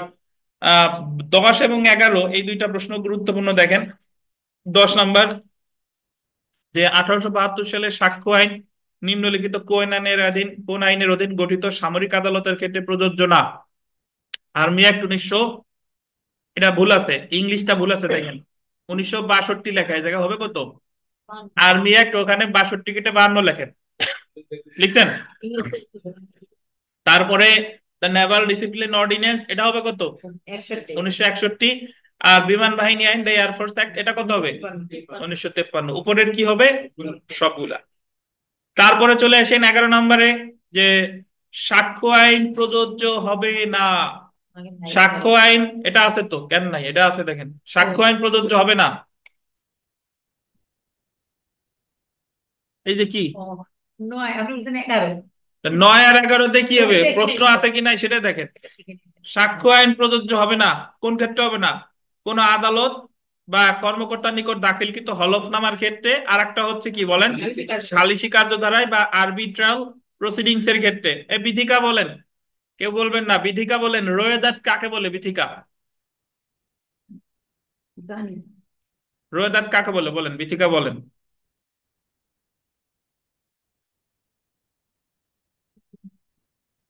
আহ 10 এবং 11 এই দুইটা প্রশ্ন গুরুত্বপূর্ণ। দেখেন 10 নাম্বার, যে 1872 সালে সাক্ষ্য আইন নিম্নলিখিত কোন আইনের অধীন গঠিত সামরিক আদালতের ক্ষেত্রে প্রযোজ্য না? আর্মি অ্যাক্ট 1900, এটা ভুল আছে, ইংলিশটা ভুল আছে, দেখেন 1962 লেখা, এই জায়গা হবে কত, আর্মি অ্যাক্ট, ওখানে 62 কেটে 52 লেখেন, লিখছেন। তারপরে দ্য নেভাল ডিসিপ্লিন অর্ডিন্যান্স, এটা হবে কত, 1961। আর বিমান বাহিনী আইন, দ্য এয়ারফোর্স অ্যাক্ট, এটা কত হবে, 1953। উপরের কি হবে, সবগুলা। তারপরে চলে আসেন 11 নম্বরে, যে সাক্ষ্য আইন প্রযোজ্য হবে না। সাক্ষ্য আইন, এটা আছে তো, কেন নাই, এটা আছে, দেখেন সাক্ষ্য আইন প্রযোজ্য হবে না। এই যে কি, 9 আর 11-তে কি হবে, প্রশ্ন আছে কি নাই সেটা দেখেন। সাক্ষ্য আইন প্রযোজ্য হবে না, কোন ক্ষেত্রে হবে না, কোন আদালত বা কর্মকর্তার নিকট দাখিলকৃত হলফনামার ক্ষেত্রে। আর একটা হচ্ছে কি বলেন, সালিসি কার্যধারায় বা আরবিট্রাল প্রসিডিংস এর ক্ষেত্রে। এই বিধিকা বলেন, কেউ বলবেন না, বিধিকা বলেন। রোয়েদাদ কাকে বলে, বিধিকা? জানি। রোয়েদাদ কাকে বলে বলেন, বিথিকা বলেন।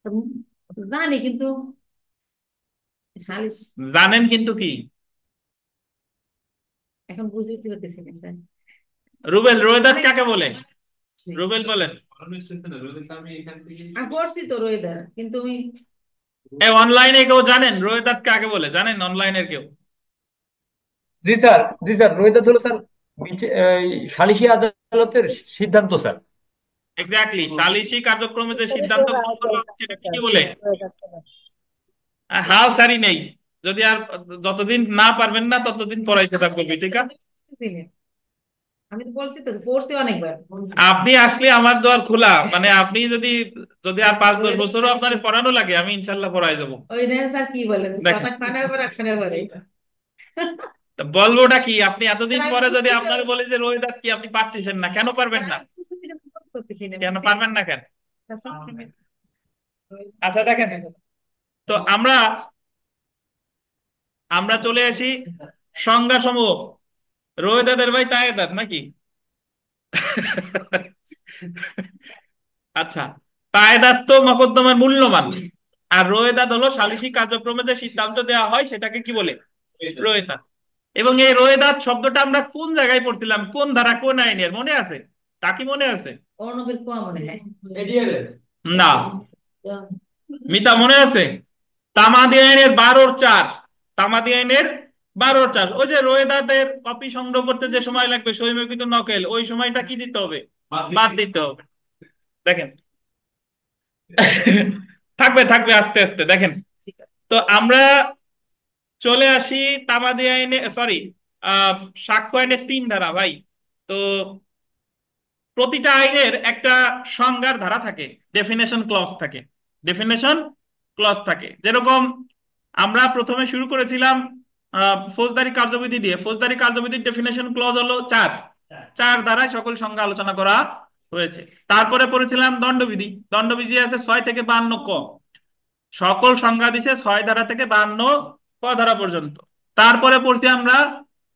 উম, জানি কিন্তু সালিশ জানেন কিন্তু কি? এখন বুঝতে পারতেছি না স্যার। রুবেল, রোয়েদাদ মানে কাকে বলে? রুবেল বলেন। আমি পড়ছি তো রোয়েদার, কিন্তু আমি এই অনলাইনে কেউ জানেন রোয়েদাদ কাকে বলে? জানেন অনলাইনের কেউ? জি স্যার, জি স্যার, রোয়েদাদ হলো স্যার এই সালিসি আদালতের সিদ্ধান্ত স্যার। এক্স্যাক্টলি, সালিসি কার্যক্রমে যে সিদ্ধান্ত গ্রহণ করা হয় সেটাকে কি বলে? হাল ছাড়ি নেই। যদি আর যতদিন না পারবেন না ততদিন পড়াইতে থাকবো, ঠিক আছে? আমি তো বলছি তো পড়ছি অনেকবার। আপনি আসলে আমার দোয়ার খোলা, মানে আপনি যদি যদি আর 5-10 বছরও আপনার রোয়েদাদ পড়ানো লাগে, আমি ইনশাল্লাহ পড়াই দেবো। ওই দেখেন স্যার কি বলেন, দেখেন, কথা কানের পর একখানের পরে। তা বলবোটা কি, আপনি এতদিন স্যার আমি পরে যদি বুঝতেছি আপনার বলে যে রোহিদাত কি, আপনি পারতেছেন না, কেন পারবেন স্যার না? আমি বুঝতেছি না, আমি করতেছি না, কেন বুঝছি। পারবেন না কেন? স্যার, সবসময় আচ্ছা দেখেন, তো আমরা আমরা চলে আসি সংজ্ঞা সমূহ। রোহিদাদের ভাই তায়েদাদ নাকি? আচ্ছা, তায়েদাত তো মকদ্দমার মূল্যমান, আর রোয়েদাদ হলো সালিসি কার্যক্রমে যে সিদ্ধান্ত দেওয়া হয় সেটাকে কি বলে? রোয়েদাদ। এবং এই রোয়েদাদ শব্দটা আমরা কোন জায়গায় পড়ছিলাম, কোন ধারা কোন আইনের, মনে আছে? তা কি মনে আছে? অর্ণবের কোয়া মনে হয়। না। মিতা মনে আছে? তামাদি আইনের 12-4। তামাদি আইনের 12-4, ওই যে রোয়েদাদের কপি সংগ্রহ করতে যে সময় লাগবে সহিমুখিত নকেল, ওই সময়টা কি দিতে হবে? বাদ দিতে হবে। দেখেন, থাকবে থাকবে আস্তে আস্তে দেখেন। ঠিক আছে। তো আমরা চলে আসি তামাদি আইনে, সরি, আহ সাক্ষ্য আইনের 3 ধারা ভাই। তো প্রতিটা আইনের একটা সংজ্ঞার ধারা থাকে, ডেফিনেশন ক্লজ থাকে। ডেফিনেশন ক্লজ থাকে, যেরকম আমরা প্রথমে শুরু করেছিলাম ফৌজদারি কার্যবিধি দিয়ে। ফৌজদারি কার্যবিধির ডেফিনেশন ক্লজ হলো 4। 4 ধারায় সকল সংজ্ঞা আলোচনা করা হয়েছে। তারপরে পড়েছিলাম দণ্ডবিধি। দণ্ডবিধি আছে 6 থেকে 52 ক। সকল সংজ্ঞা দিছে 6 ধারা থেকে 52 ক ধারা পর্যন্ত। তারপরে পড়ছি আমরা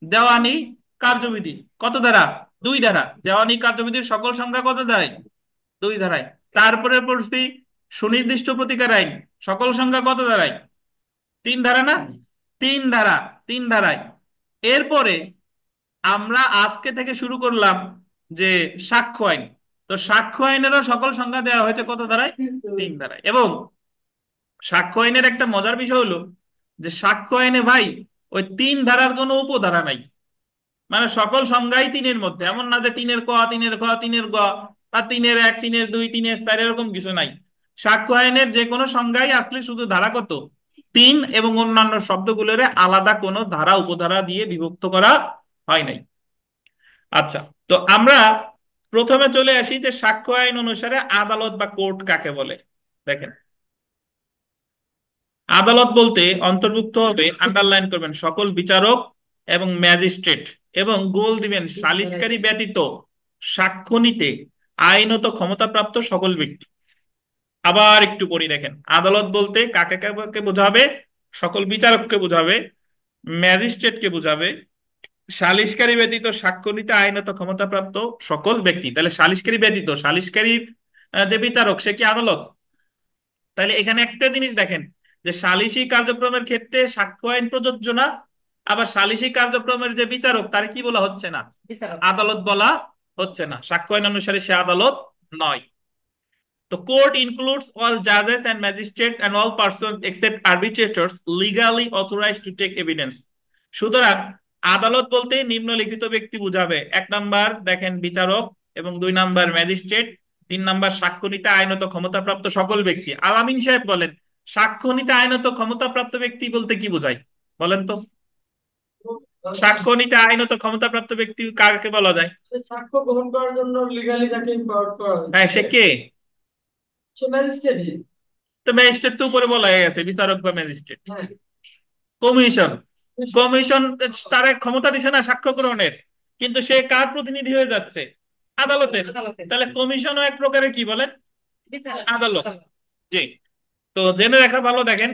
দেওয়ানি কার্যবিধি। কত ধারা? 2 ধারা। দেওয়ানি কার্যবিধির সকল সংজ্ঞা কত ধারায়? 2 ধারায়। তারপরে পড়ছি সুনির্দিষ্ট প্রতিকার আইন, সকল সংজ্ঞা কত ধারায়? 3 ধারা না? 3 ধারা, 3 ধারায়। এরপরে আমরা আজকে থেকে শুরু করলাম যে সাক্ষ্য আইন। তো সাক্ষ্য আইনেরও সকল সংজ্ঞা দেওয়া হয়েছে কত ধারায়? 3 ধারায়। এবং সাক্ষ্য আইনের একটা মজার বিষয় হলো যে সাক্ষ্য আইনে ভাই ওই 3 ধারার কোনো উপধারা নাই। মানে সকল সংজ্ঞাই 3-এর মধ্যে, এমন না যে 3-এর ক, 3-এর খ, 3-এর গ, বা 3-এর 1, 3-এর 2, 3-এর 4, এরকম কিছু নাই। সাক্ষ্য আইনের যে কোনো সংজ্ঞাই আসলে শুধু ধারা কত? 3, এবং অন্যান্য শব্দগুলোর আলাদা কোনো ধারা উপধারা দিয়ে বিভক্ত করা হয় নাই। আচ্ছা, তো আমরা প্রথমে চলে আসি যে সাক্ষ্য আইন অনুসারে আদালত বা কোর্ট কাকে বলে। দেখেন, আদালত বলতে অন্তর্ভুক্ত হবে, আন্ডারলাইন করবেন, সকল বিচারক এবং ম্যাজিস্ট্রেট, এবং গোল দিবেন সালিসকারী ব্যতীত সাক্ষ্য নিতে আইনত ক্ষমতাপ্রাপ্ত সকল ব্যক্তি। আবার একটু পড়ি দেখেন, আদালত বলতে কাকে কাকে বোঝাবে? সকল বিচারককে বোঝাবে, ম্যাজিস্ট্রেটকে বোঝাবে, সালিসকারী ব্যতীত সাক্ষ্য নিতে আইনত ক্ষমতাপ্রাপ্ত সকল ব্যক্তি। তাহলে সালিসকারী ব্যতীত, সালিসকারী যে বিচারক সে কি আদালত? তাহলে এখানে একটা জিনিস দেখেন, যে সালিসি কার্যক্রমের ক্ষেত্রে সাক্ষ্য আইন প্রযোজ্য না, আবার সালিসি কার্যক্রমের যে বিচারক তার কি বলা হচ্ছে না? বিচারক। আদালত বলা হচ্ছে না। সাক্ষ্য আইন অনুসারে সে আদালত নয়। তো কোর্ট ইনক্লুডস অল জাজেস and magistrates and all persons except arbitrators legally authorized to take evidence. সুতরাং আদালত বলতে নিম্নলিখিত ব্যক্তি বুঝাবে: 1 নাম্বার দেখেন বিচারক, এবং 2 নাম্বার ম্যাজিস্ট্রেট, 3 নাম্বার সাক্ষ্য নিতে আইনত ক্ষমতাপ্রাপ্ত সকল ব্যক্তি। আলামিন সাহেব বলেন, সাক্ষ্য নিতে আইনত ক্ষমতাপ্রাপ্ত ব্যক্তি বলতে কি বোঝায় বলেন তো? সাক্ষ্য নিতে আইনত ক্ষমতাপ্রাপ্ত ব্যক্তি কাকে বলা যায়? সাক্ষ্য গ্রহণ করার জন্য লিগালি যাকে এম্পাওয়ার্ড করা হ্যাঁ, হয়েছে সে কে? সে ম্যাজিস্ট্রেটই। তো ম্যাজিস্ট্রেট তো উপরে বলা হয়ে গেছে, বিচারক বা ম্যাজিস্ট্রেট। হ্যাঁ, কমিশন, কমিশন তার এক ক্ষমতা দিছে না সাক্ষ্য গ্রহণের, কিন্তু সে কার প্রতিনিধি হয়ে যাচ্ছে? আদালতের। আদালতের। তাহলে কমিশনও এক প্রকারের কি বলেন? বিচারক। আদালত। আদালত। জি। তো জেনে রাখা ভালো, দেখেন,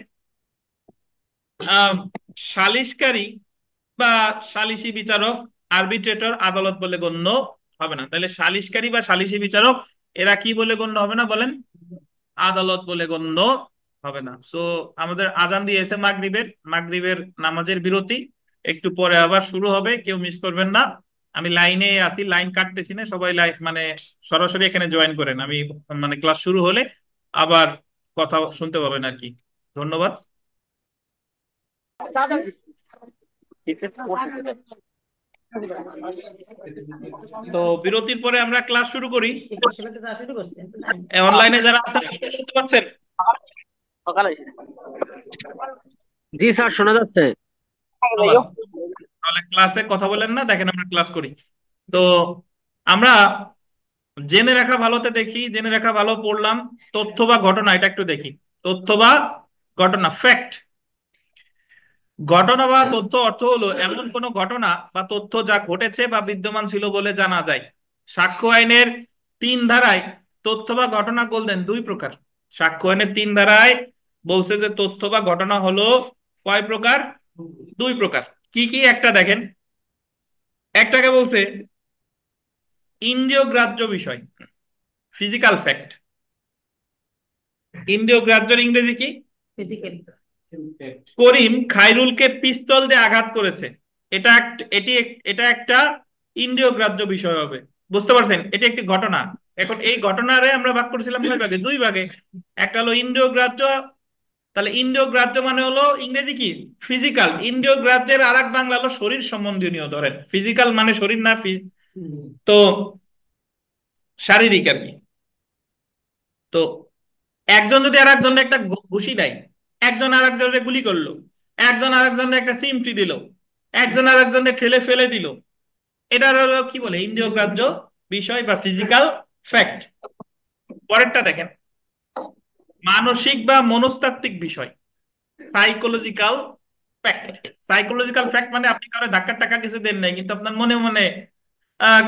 আহ সালিসকারী বা সালিসি বিচারক, আরবিট্রেটর আদালত বলে গণ্য হবে না। তাহলে সালিসকারী বা সালিসি বিচারক এরা কি বলে গণ্য হবে না বলেন? আদালত বলে গণ্য হবে না। সো আমাদের আজান দিয়েছে মাগরিবের, মাগরিবের নামাজের বিরতি, একটু পরে আবার শুরু হবে, কেউ মিস করবেন না। আমি লাইনে আছি, লাইন কাটতেছি না, সবাই লাইন মানে সরাসরি এখানে জয়েন করেন। আমি মানে ক্লাস শুরু হলে আবার কথা শুনতে পাবেন আর কি। ধন্যবাদ। তো বিরতির পরে আমরা ক্লাস শুরু করি। সেটা তো শুরু করছেন তো জানি। অনলাইনে যারা আছেন আপনারা শুনতে পাচ্ছেন? জি স্যার, শোনা যাচ্ছে। ধন্যবাদ। তাহলে ক্লাসে কথা বলেন না, দেখেন আমরা ক্লাস করি। তো আমরা জেনে রাখা ভালোতে দেখি, জেনে রাখা ভালো পড়লাম। তথ্য বা ঘটনা, এটা একটু দেখি। তথ্য বা ঘটনা, ফ্যাক্ট। ঘটনা বা তথ্য অর্থ হলো এমন কোন ঘটনা বা তথ্য যা ঘটেছে বা বিদ্যমান ছিল বলে জানা যায়। সাক্ষ্য আইনের 3 ধারায় তথ্য বা ঘটনা বলতেন 2 প্রকার। সাক্ষ্য আইনের 3 ধারায় বলছে যে তথ্য বা ঘটনা হলো কয় প্রকার? 2 প্রকার। কি কি একটা দেখেন। একটাকে বলছে ইন্দ্রিয় গ্রাহ্য বিষয়, ফিজিক্যাল ফ্যাক্ট। ইন্দ্রিয় গ্রাহ্যের ইংরেজি কি? ফিজিক্যাল। করিম খায়রুলকে পিস্তল দিয়ে আঘাত করেছে। এটা একটা ইন্দ্রিয় গ্রাহ্য বিষয় হবে। বুঝতে পারছেন? এটি একটি ঘটনা। এখন এই ঘটনারে আমরা ভাগ করেছিলাম কয় ভাগে? 2 ভাগে। একটা হলো ইন্দ্রিয় গ্রাহ্য। তাহলে ইন্দ্রিয় গ্রাহ্য মানে হলো ইংরেজি কি? ফিজিক্যাল। ইন্দ্রিয় গ্রাহ্যের আর এক বাংলা হলো শরীর সম্বন্ধীয়। ধরেন ফিজিক্যাল মানে শরীর না, তো শারীরিক আর কি। তো একজন যদি আর একজনের একটা ঘুষি দেয়, একজন আর একজনের গুলি করলো, একজন আর একজনের একটা সিমটি দিল, একজন আর একজনের ঠেলে ফেলে দিল, এটার হলো কি বলে? ইন্দ্রিয় গ্রাহ্য বিষয় বা ফিজিক্যাল ফ্যাক্ট। পরেরটা দেখেন, মানসিক বা মনস্তাত্ত্বিক বিষয়, সাইকোলজিক্যাল ফ্যাক্ট। সাইকোলজিক্যাল ফ্যাক্ট মানে আপনি কারো ধাক্কা টাকা কিছু দেন নাই, কিন্তু আপনার মনে মনে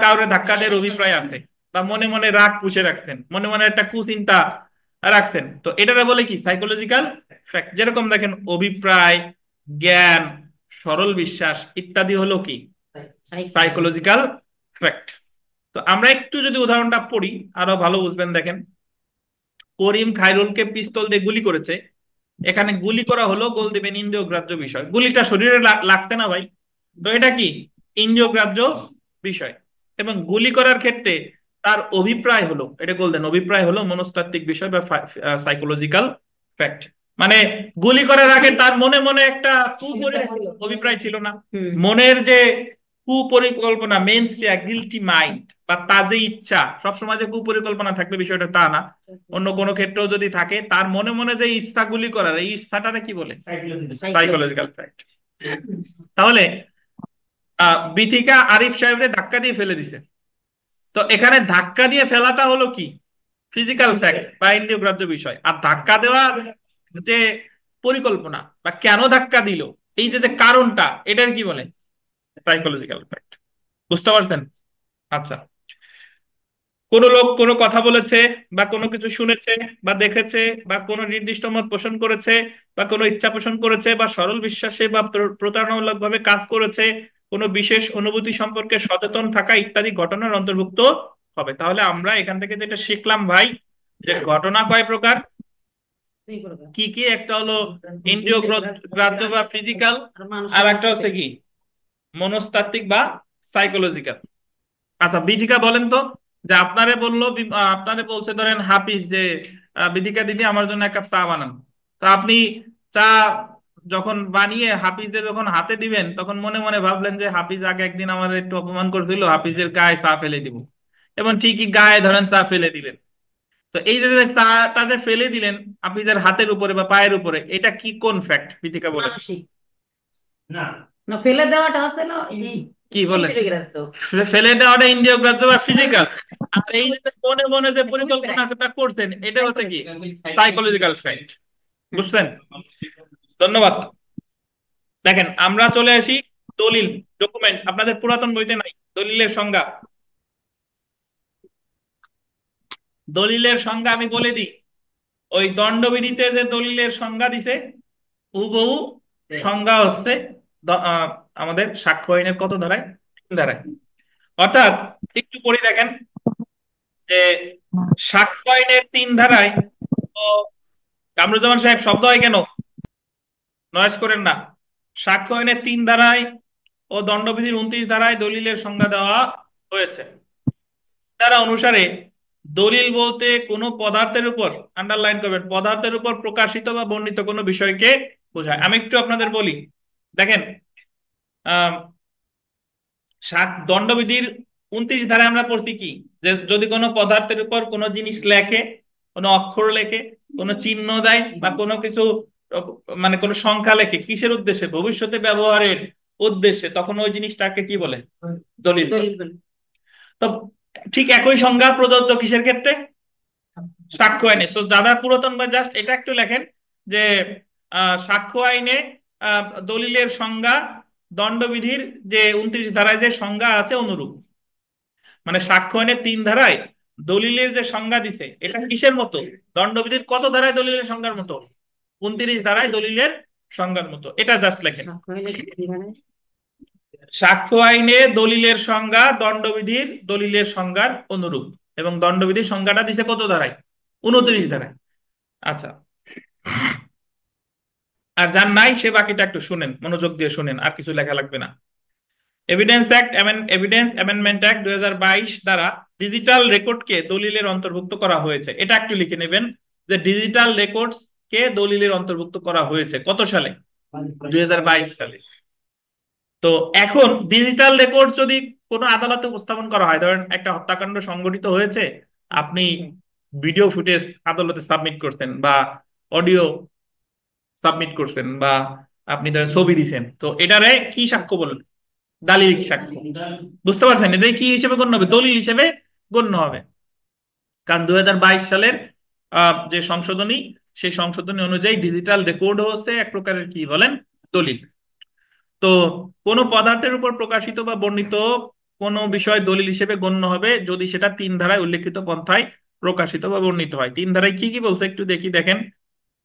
কাউরে ধাক্কা দেওয়ার অভিপ্রায় আছে, বা মনে মনে রাগ পুষে রাখছেন, মনে মনে একটা কুচিন্তা রাখছেন, তো এটারে বলে কি? Psychological fact. যেরকম দেখেন অভিপ্রায়, জ্ঞান, সরল বিশ্বাস ইত্যাদি হলো কি? Psychological fact. তো আমরা একটু যদি উদাহরণটা পড়ি আরো ভালো বুঝবেন। দেখেন, করিম খায়রুলকে পিস্তল দিয়ে গুলি করেছে। এখানে গুলি করা হলো, গোল দিবেন ইন্দ্রিয় গ্রাহ্য বিষয়। গুলিটা শরীরে লাগছে না ভাই, তো এটা কি? ইন্দ্রিয় গ্রাহ্য বিষয়। এবং গুলি করার ক্ষেত্রে তার অভিপ্রায় হলো, এটা গোল দেন, অভিপ্রায় হলো মনস্তাত্ত্বিক বিষয় বা সাইকোলজিক্যাল ফ্যাক্ট। মানে গুলি করার আগে তার মনে মনে একটা অভিপ্রায় ছিল না। মনের যে কুপরিকল্পনা, মেনস্ট্রিয়া গিলটি মাইন্ড, বা তার যে ইচ্ছা, সবসময় যে কুপরিকল্পনা থাকবে বিষয়টা তা না। অন্য কোনো ক্ষেত্রেও যদি থাকে, তার মনে মনে যে ইচ্ছাগুলি করার, এই ইচ্ছাটাকে কি বলে? Psychological fact. তাহলে বিথিকা আরিফ সাহেবদের ধাক্কা দিয়ে ফেলে দিছে। তো এখানে ধাক্কা দিয়ে ফেলাটা হলো কি? ফিজিক্যাল ফ্যাক্ট বা ইন্দ্রিয় গ্রাহ্য বিষয়। আর ধাক্কা দেওয়ার যে পরিকল্পনা বা কেন ধাক্কা দিল, এই যে যে কারণটা, এটার কি বলে? Psychological fact. বুঝতে পারছেন? আচ্ছা, কোন লোক কোনো কথা বলেছে, বা কোনো কিছু শুনেছে বা দেখেছে, বা কোনো নির্দিষ্ট মত পোষণ করেছে, বা কোনো ইচ্ছা পোষণ করেছে, বা সরল বিশ্বাসে বা প্রতারণামূলক ভাবে কাজ করেছে, কোনো বিশেষ অনুভূতি সম্পর্কে সচেতন থাকা ইত্যাদি ঘটনার অন্তর্ভুক্ত হবে। তাহলে আমরা এখান থেকে যেটা শিখলাম ভাই, যে ঘটনা কয় প্রকার, কি কি? একটা হলো ইন্দ্রিয় গ্রাহ্য বা ফিজিক্যাল, আর একটা হচ্ছে কি? মনস্তাত্ত্বিক বা সাইকোলজিক্যাল। আচ্ছা বিথিকা বলেন তো, যে আপনারে বললো, আপনারে বলছে ধরেন হাফিজ যে বিথিকা দিদি আমার জন্য 1 কাপ চা বানান। তো আপনি চা যখন বানিয়ে হাফিজে যখন হাতে দিবেন, তখন মনে মনে ভাবলেন যে হাফিজ আগে একদিন আমাদের একটু অপমান করেছিল, হাফিজের গায়ে চা ফেলে দিব। এবং ঠিকই গায়ে ধরেন চা ফেলে দিলেন। তো এই যে যে চাটা যে ফেলে দিলেন হাফিজের হাতের উপরে বা পায়ের উপরে, এটা কি, কোন ফ্যাক্ট বিথিকা বলেন? মানসিক। না, না ফেলে দেওয়াটা হচ্ছে না কি বলেন? ইন্দ্রিয় গ্রাহ্য। ফেলে দেওয়াটা ইন্দ্রিয় গ্রাহ্য বা ফিজিক্যাল। আর এই যে মনে মনে যে পরিকল্পনাটা করছেন, এটা হচ্ছে কি? Psychological fact. বুঝছেন? ধন্যবাদ। দেখেন আমরা চলে আসি দলিল, ডকুমেন্ট। আপনাদের পুরাতন বইতে নাই দলিলের সংজ্ঞা। দলিলের সংজ্ঞা আমি বলে দিই। ওই দণ্ডবিধিতে যে দলিলের সংজ্ঞা দিছে, হুবহু সংজ্ঞা হচ্ছে দ- আহ, আমাদের সাক্ষ্য আইনের কত ধারায়? 3 ধারায়। অর্থাৎ একটু পড়ে দেখেন যে সাক্ষ্য আইনের 3 ধারায়। তো কামরুজ্জামান সাহেব শব্দ হয় কেন? নয়েজ করেন না। সাক্ষ্য আইনের 3 ধারায় ও দণ্ডবিধির 29 ধারায় দলিলের সংজ্ঞা দেওয়া হয়েছে। ধারা অনুসারে দলিল বলতে কোনো পদার্থের উপর, আন্ডারলাইন করবেন, পদার্থের উপর প্রকাশিত বা বর্ণিত কোনো বিষয়কে বোঝায়। আমি একটু আপনাদের বলি, দেখেন, আহ দণ্ডবিধির 29 ধারায় আমরা পড়ছি কি, যে যদি কোনো পদার্থের উপর কোনো জিনিস লেখে, কোনো অক্ষর লেখে, কোনো চিহ্ন দেয় বা কোনো কিছু আহ, মানে কোনো সংখ্যা লেখে, কিসের উদ্দেশ্যে? ভবিষ্যতে ব্যবহারের উদ্দেশ্যে, তখন ওই জিনিসটাকে কি বলে? দলিল বলে। দলিল বলে। তো ঠিক একই সংজ্ঞা প্রযোজ্য কিসের ক্ষেত্রে? সাক্ষ্য আইনে। তো যারা পুরাতন বা জাস্ট এটা একটু লেখেন যে সাক্ষ্য আইনে দলিলের সংজ্ঞা দণ্ডবিধির যে 29 ধারায় যে সংজ্ঞা আছে অনুরূপ। মানে সাক্ষ্য আইনের 3 ধারায় দলিলের যে সংজ্ঞা দিছে এটা কিসের মতো? দণ্ডবিধির কত ধারায় দলিলের সংজ্ঞার মতো? 29 ধারায় দলিলের সংজ্ঞার মতো। এটা জাস্ট লেখেন। সাক্ষ্য আইনে কি মানে? সাক্ষ্য আইনে দলিলের সংজ্ঞা দণ্ডবিধির দলিলের সংজ্ঞার অনুরূপ, এবং দণ্ডবিধির সংজ্ঞাটা দিছে কত ধারায়? 29 ধারায়। আচ্ছা, আর যার নাই সে বাকিটা একটু শুনেন, মনোযোগ দিয়ে শুনেন, আর কিছু লেখা লাগবে না। এভিডেন্স অ্যামেন্ডমেন্ট অ্যাক্ট 2022 দ্বারা ডিজিটাল রেকর্ডকে দলিলের অন্তর্ভুক্ত করা হয়েছে। এটা একটু লিখে নেবেন যে ডিজিটাল রেকর্ডস কে দলিলের অন্তর্ভুক্ত করা হয়েছে কত সালে? 2022 সালে। তো এখন ডিজিটাল রেকর্ড যদি কোনো আদালতে উপস্থাপন করা হয়, ধরেন একটা হত্যাকাণ্ড সংঘটিত হয়েছে, আপনি ভিডিও ফুটেজ আদালতে সাবমিট করছেন বা অডিও সাবমিট করছেন বা আপনি ধরেন ছবি দিছেন, তো এটারে কি সাক্ষ্য বলেন? দালিলিক সাক্ষ্য। বুঝতে পারছেন? এটাই কি হিসেবে গণ্য হবে? দলিল হিসেবে গণ্য হবে। কারণ 2022 সালের যে সংশোধনী, সেই সংশোধনী অনুযায়ী ডিজিটাল রেকর্ড হচ্ছে এক প্রকারের কি বলেন? দলিল। তো কোনো পদার্থের উপর প্রকাশিত বা বর্ণিত কোনো বিষয় দলিল হিসেবে গণ্য হবে যদি সেটা 3 ধারায় উল্লেখিত পন্থায় প্রকাশিত বা বর্ণিত হয়। 3 ধারায় কি কি বলছে একটু দেখি, দেখেন।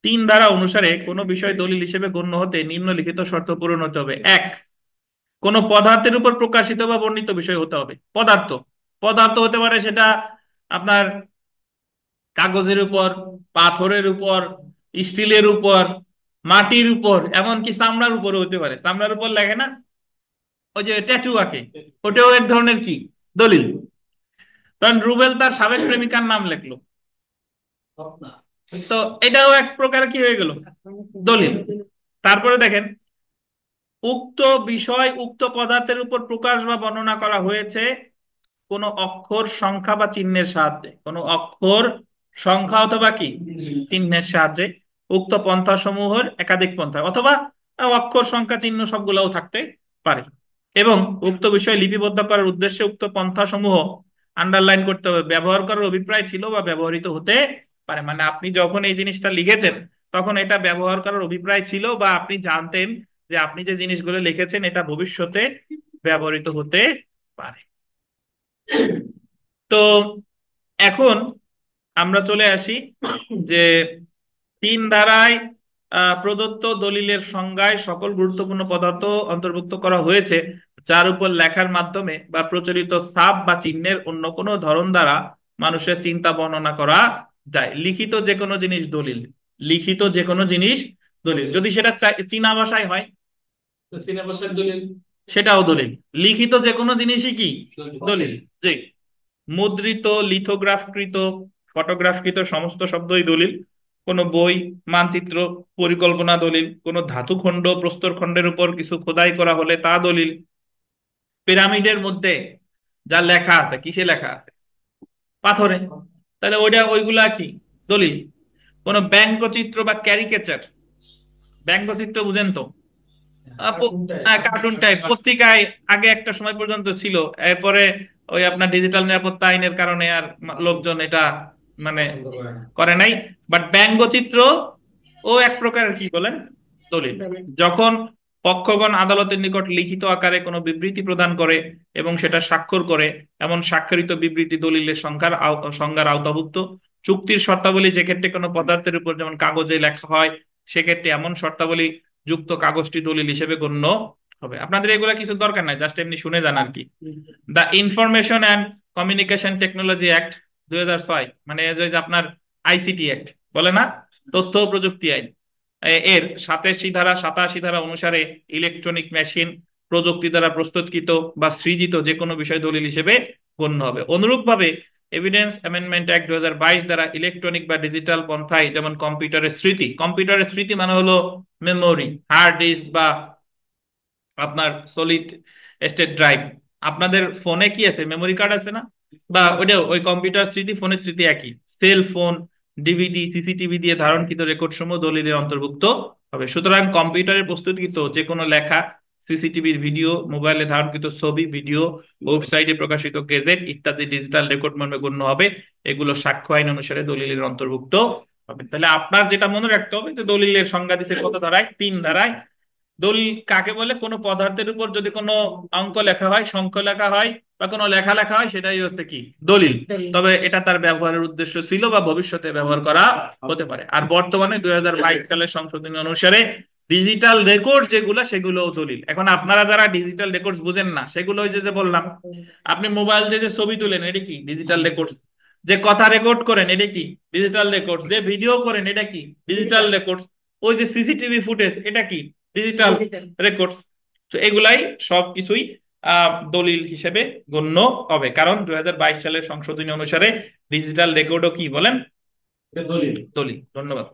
3 ধারা অনুসারে কোনো বিষয় দলিল হিসেবে গণ্য হতে নিম্নলিখিত শর্ত পূরণ হতে হবে। 1, কোনো পদার্থের উপর প্রকাশিত বা বর্ণিত বিষয় হতে হবে। পদার্থ, পদার্থ হতে পারে সেটা আপনার কাগজের উপর, পাথরের উপর, স্টিলের উপর, মাটির উপর, এমনকি চামড়ার উপরে হতে পারে। চামড়ার উপর লেখে না, ওই যে ট্যাটু আঁকে, ওটাও এক ধরনের কি? দলিল। কারণ রুবেল তার সাবেক প্রেমিকার নাম লিখলো, তো এটাও এক প্রকার কি হয়ে গেল? দলিল। তারপরে দেখেন, উক্ত বিষয় উক্ত পদার্থের উপর প্রকাশ বা বর্ণনা করা হয়েছে কোনো অক্ষর, সংখ্যা বা চিহ্নের সাহায্যে। কোনো অক্ষর, সংখ্যা অথবা কি চিহ্নের সাহায্যে, উক্ত পন্থা সমূহের একাধিক পন্থা, অথবা অক্ষর, সংখ্যা, চিহ্ন সবগুলোও থাকতে পারে। এবং উক্ত বিষয় লিপিবদ্ধ করার উদ্দেশ্যে উক্ত পন্থা সমূহ, আন্ডারলাইন করতে হবে, ব্যবহার করার অভিপ্রায় ছিল বা ব্যবহৃত হতে পারে। মানে আপনি যখন এই জিনিসটা লিখেছেন তখন এটা ব্যবহার করার অভিপ্রায় ছিল, বা আপনি জানতেন যে আপনি যে জিনিসগুলো লিখেছেন এটা ভবিষ্যতে ব্যবহৃত হতে পারে। তো এখন আমরা চলে আসি যে 3 ধারায় প্রদত্ত দলিলের সংজ্ঞায় সকল গুরুত্বপূর্ণ পদার্থ অন্তর্ভুক্ত করা হয়েছে যার উপর লেখার মাধ্যমে বা প্রচলিত ছাপ বা চিহ্নের অন্য কোনো ধরন দ্বারা মানুষের চিন্তা বর্ণনা করা যায়। লিখিত যে কোনো জিনিস দলিল। লিখিত যে কোনো জিনিস দলিল। যদি সেটা চীনা ভাষায় হয় তো চীনা ভাষার দলিল, সেটাও দলিল। লিখিত যে কোনো জিনিসই কি? দলিল। জি। মুদ্রিত, লিথোগ্রাফকৃত, ফটোগ্রাফকৃত সমস্ত শব্দই দলিল। কোনো বই, মানচিত্র, পরিকল্পনা দলিল। কোনো ধাতুখণ্ড, প্রস্তরখণ্ডের উপর কিছু খোদাই করা হলে তা দলিল। পিরামিডের মধ্যে যা লেখা আছে, কিসে লেখা আছে? পাথরে। তাহলে ওইগুলা কি? দলিল। কোনো ব্যঙ্গচিত্র বা ক্যারিকেচার, ব্যঙ্গচিত্র বুঝেন তো? কার্টুন টাইপ পত্রিকায় আগে একটা সময় পর্যন্ত ছিল, এরপরে ওই আপনার ডিজিটাল নিরাপত্তা আইনের কারণে আর লোকজন এটা মানে করে নাই। বাট ব্যঙ্গচিত্র ও এক প্রকারের কি বলেন? দলিল। যখন পক্ষগণ আদালতের নিকট লিখিত আকারে কোনো বিবৃতি প্রদান করে এবং সেটা স্বাক্ষর করে, এমন স্বাক্ষরিত বিবৃতি দলিলের সংজ্ঞার আওতাভুক্ত। চুক্তির শর্তাবলী, যে ক্ষেত্রে কোনো পদার্থের উপর যেমন কাগজে লেখা হয়, সেক্ষেত্রে এমন শর্তাবলী যুক্ত কাগজটি দলিল হিসেবে গণ্য হবে। আপনাদের এগুলা কিছু দরকার নাই, জাস্ট এমনি শুনে যান আর কি। The information and communication technology act 2006, মানে এই যে আপনার আইসিটি অ্যাক্ট বলে না, তথ্য ও প্রযুক্তি আইন, এর 87 ধারা অনুসারে ইলেকট্রনিক মেশিন প্রযুক্তি দ্বারা প্রস্তুতকৃত বা সৃজিত যে কোনো বিষয় দলিল হিসেবে গণ্য হবে। অনুরূপভাবে এভিডেন্স অ্যামেন্ডমেন্ট অ্যাক্ট 2022 দ্বারা ইলেকট্রনিক বা ডিজিটাল পন্থায়, যেমন কম্পিউটারের স্মৃতি মানে হলো মেমোরি, হার্ড ডিস্ক বা আপনার সলিড স্টেট ড্রাইভ। আপনাদের ফোনে কি আছে, মেমোরি কার্ড আছে না, বা ওইটা ওই কম্পিউটার স্মৃতি, ফোনের স্মৃতি একই। সেল ফোন, ডিভিডি, সিসিটিভি দিয়ে ধারণকৃত রেকর্ড সমূহ দলিলের অন্তর্ভুক্ত হবে। সুতরাং কম্পিউটারে প্রস্তুতকৃত যে কোনো লেখা, সিসিটিভির ভিডিও, মোবাইলে ধারণকৃত ছবি ভিডিও, ওয়েবসাইটে প্রকাশিত গেজেট ইত্যাদি ডিজিটাল রেকর্ড মর্মে গণ্য হবে। এগুলো সাক্ষ্য আইন অনুসারে দলিলের অন্তর্ভুক্ত হবে। তাহলে আপনার যেটা মনে রাখতে হবে যে দলিলের সংজ্ঞা দিছে কত ধারায়, 3 ধারায়। দলিল কাকে বলে? কোনো পদার্থের উপর যদি কোনো অঙ্ক লেখা হয়, সংখ্যা লেখা হয়, বা কোনো লেখা লেখা হয়, সেটাই হচ্ছে কি দলিল। দলিল। তবে এটা তার ব্যবহারের উদ্দেশ্য ছিল বা ভবিষ্যতে ব্যবহার করা হতে পারে। আর বর্তমানে 2022 সালের সংশোধনী অনুসারে ডিজিটাল রেকর্ড যেগুলো, সেগুলো দলিল। এখন আপনারা যারা ডিজিটাল রেকর্ডস বুঝেন না, সেগুলো ওই যে বললাম, আপনি মোবাইল দিয়ে যে ছবি তুলেন, এটা কি ডিজিটাল রেকর্ডস। যে কথা রেকর্ড করেন, এটা কি ডিজিটাল রেকর্ডস। যে ভিডিও করেন, এটা কি ডিজিটাল রেকর্ডস। ওই যে সিসিটিভি ফুটেজ, এটা কি ডিজিটাল ডিজিটাল। রেকর্ডস। তো এগুলাই সবকিছুই দলিল হিসেবে গণ্য হবে, কারণ 2022 সালের সংশোধনী অনুসারে ডিজিটাল রেকর্ডও কি বলেন, দলিল। ধন্যবাদ।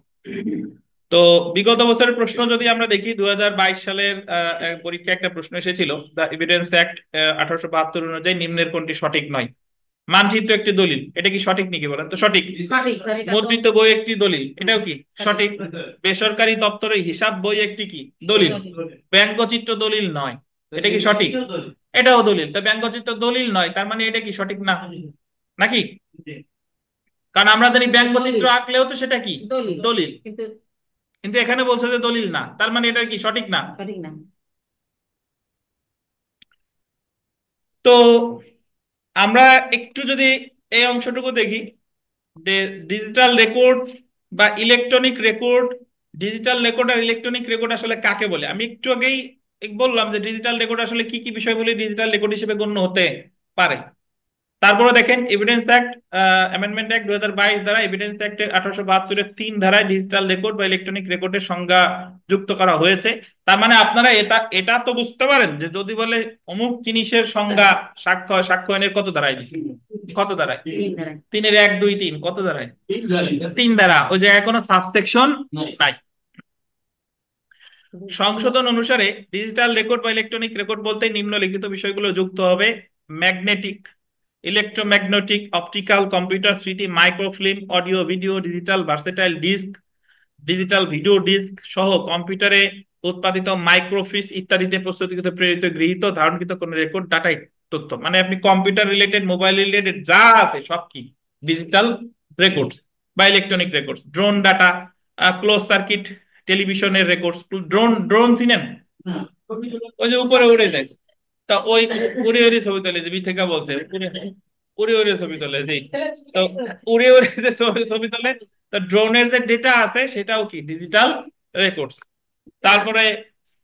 তো বিগত বছরের প্রশ্ন যদি আমরা দেখি, 2022 সালের পরীক্ষা একটা প্রশ্ন এসেছিল, দ্য এভিডেন্স অ্যাক্ট 1872 অনুযায়ী নিম্নের কোনটি সঠিক নয়? মানচিত্র একটি দলিল, এটা কি সঠিক নাকি বলেন তো? সঠিক। সঠিক স্যার, এটা তো মুদ্রিত বই একটি দলিল, এটাও কি সঠিক। বেসরকারি দপ্তরের হিসাব বই একটি কি দলিল। দলিল। ব্যঙ্গচিত্র দলিল নয়, এটা কি সঠিক? এটাও দলিল। তো ব্যঙ্গচিত্র দলিল নয়, তার মানে এটা কি সঠিক না নাকি? কারণ আমরা জানি ব্যঙ্গচিত্র দলিল। আঁকলেও তো সেটা কি দলিল। দলিল, কিন্তু কিন্তু এখানে বলছে যে দলিল না, তার মানে এটা কি সঠিক না? সঠিক না। তো আমরা একটু যদি এই অংশটুকু দেখি, ডিজিটাল রেকর্ড বা ইলেকট্রনিক রেকর্ড, ডিজিটাল রেকর্ড আর ইলেকট্রনিক রেকর্ড আসলে কাকে বলে। আমি একটু আগেই বললাম যে ডিজিটাল রেকর্ড আসলে কি কি বিষয়গুলি ডিজিটাল রেকর্ড হিসেবে গণ্য হতে পারে। তারপরে দেখেন এভিডেন্স অ্যাক্ট অ্যামেন্ডমেন্ট অ্যাক্ট 2022 দ্বারা এভিডেন্স অ্যাক্ট 1872-এর 3 ধারায় ডিজিটাল রেকর্ড বা ইলেকট্রনিক রেকর্ডের সংজ্ঞা যুক্ত করা হয়েছে। তার মানে আপনারা এটা এটা তো বুঝতে পারেন যে যদি বলে অমুক জিনিসের সংজ্ঞা সাক্ষ্য আইনের কত ধারায় দিচ্ছে, কত ধারায়? 3 ধারায়। 3-এর 1, 2, 3 কত ধারায়? 3 ধারা। ওই জায়গায় কোনো সাবসেকশন নাই। সংশোধন অনুসারে ডিজিটাল রেকর্ড বা ইলেকট্রনিক রেকর্ড বলতে নিম্নলিখিত বিষয়গুলো যুক্ত হবে: ম্যাগনেটিক, ইলেকট্রোম্যাগনেটিক, অপটিক্যাল, কম্পিউটার স্মৃতি, microfilm, audio video, digital versatile disc, digital video disc সহ কম্পিউটারে উৎপাদিত মাইক্রোফিস ইত্যাদিতে প্রস্তুতিকৃত, প্রেরিত, গৃহীত, ধারণকৃত কোন রেকর্ড ডাটাই তথ্য। মানে আপনি কম্পিউটার রিলেটেড, মোবাইল রিলেটেড যা আছে সব কি ডিজিটাল রেকর্ডস বা electronic records. Drone data, close circuit টেলিভিশনের রেকর্ডস। ড্রোন ড্রোন চিনেন? ওই যে উপরে উড়ে যায়, তা ওই উড়ে উড়ে ছবি তোলে, যে থেকে বলছে উড়ে উড়ে উড়ে ছবি তোলে, জি। তো উড়ে উড়ে যে ছবি তোলে, তো ড্রোনের যে ডেটা আছে সেটাও কি ডিজিটাল রেকর্ডস। তারপরে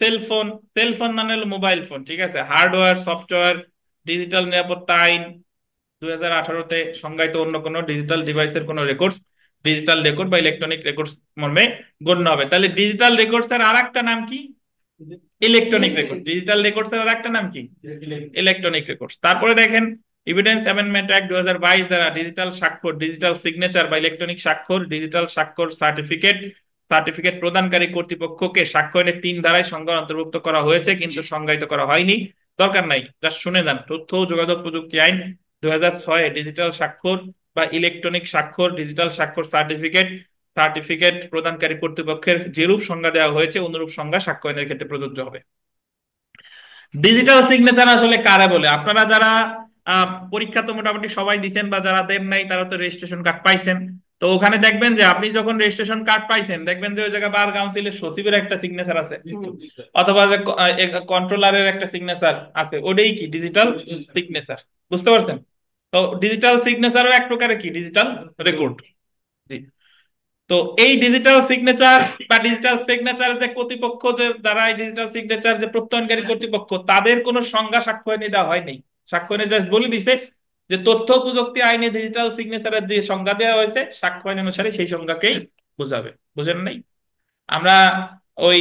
সেলফোন, সেলফোন মানে হলো মোবাইল ফোন, ঠিক আছে। হার্ডওয়্যার, সফটওয়্যার, ডিজিটাল নিরাপত্তা আইন 2018-তে সংজ্ঞায়িত অন্য কোনো ডিজিটাল ডিভাইসের কোনো রেকর্ডস ডিজিটাল রেকর্ড বা ইলেকট্রনিক রেকর্ডস মর্মে গণ্য হবে। তাহলে ডিজিটাল রেকর্ডস এর আরেকটা নাম কি? Electronic record. ডিজিটাল রেকর্ডস এর আরেকটা নাম কি? Electronic records. তারপরে দেখেন এভিডেন্স অ্যামেন্ডমেন্ট অ্যাক্ট 2022 দ্বারা ডিজিটাল স্বাক্ষর, ডিজিটাল সিগনেচার বা ইলেকট্রনিক স্বাক্ষর, ডিজিটাল স্বাক্ষর সার্টিফিকেট, সার্টিফিকেট প্রদানকারী কর্তৃপক্ষকে সাক্ষ্য আইনের 3 ধারায় সংজ্ঞা অন্তর্ভুক্ত করা হয়েছে, কিন্তু সংজ্ঞায়িত করা হয়নি। দরকার নাই, জাস্ট শুনে যান। তথ্য ও যোগাযোগ প্রযুক্তি আইন 2006 ডিজিটাল স্বাক্ষর বা ইলেকট্রনিক স্বাক্ষর, ডিজিটাল স্বাক্ষর সার্টিফিকেট, সার্টিফিকেট প্রদানকারী কর্তৃপক্ষের যেরূপ সংজ্ঞা দেওয়া হয়েছে অনুরূপ সংজ্ঞা সাক্ষ্য আইনের ক্ষেত্রে প্রযোজ্য হবে। ডিজিটাল সিগনেচার আসলে কারা বলে? আপনারা যারা পরীক্ষা তো মোটামুটি সবাই দিচ্ছেন, বা যারা দেন নাই তারা তো রেজিস্ট্রেশন কার্ড পাইছেন। তো ওখানে দেখবেন যে আপনি যখন রেজিস্ট্রেশন কার্ড পাইছেন, দেখবেন যে ওই জায়গায় বার কাউন্সিলের সচিবের একটা সিগনেচার আছে, অথবা যে কন্ট্রোলারের একটা সিগনেচার আছে, ওটাই কি ডিজিটাল সিগনেচার। বুঝতে পারছেন? তো ডিজিটাল সিগনেচারও এক প্রকারের কি ডিজিটাল রেকর্ড। জি। তো এই ডিজিটাল সিগনেচার বা ডিজিটাল সিগনেচার যে কর্তৃপক্ষ, যে যারা এই ডিজিটাল সিগনেচার যে প্রত্যয়নকারী কর্তৃপক্ষ, তাদের কোনো সংজ্ঞা সাক্ষ্য দেওয়া হয়নি। সাক্ষ্য জাস্ট বলে দিছে যে তথ্য প্রযুক্তি আইনে ডিজিটাল সিগনেচারের যে সংজ্ঞা দেওয়া হয়েছে সাক্ষ্য আইন অনুসারে সেই সংজ্ঞাকেই বোঝাবে। বুঝেন নাই? আমরা ওই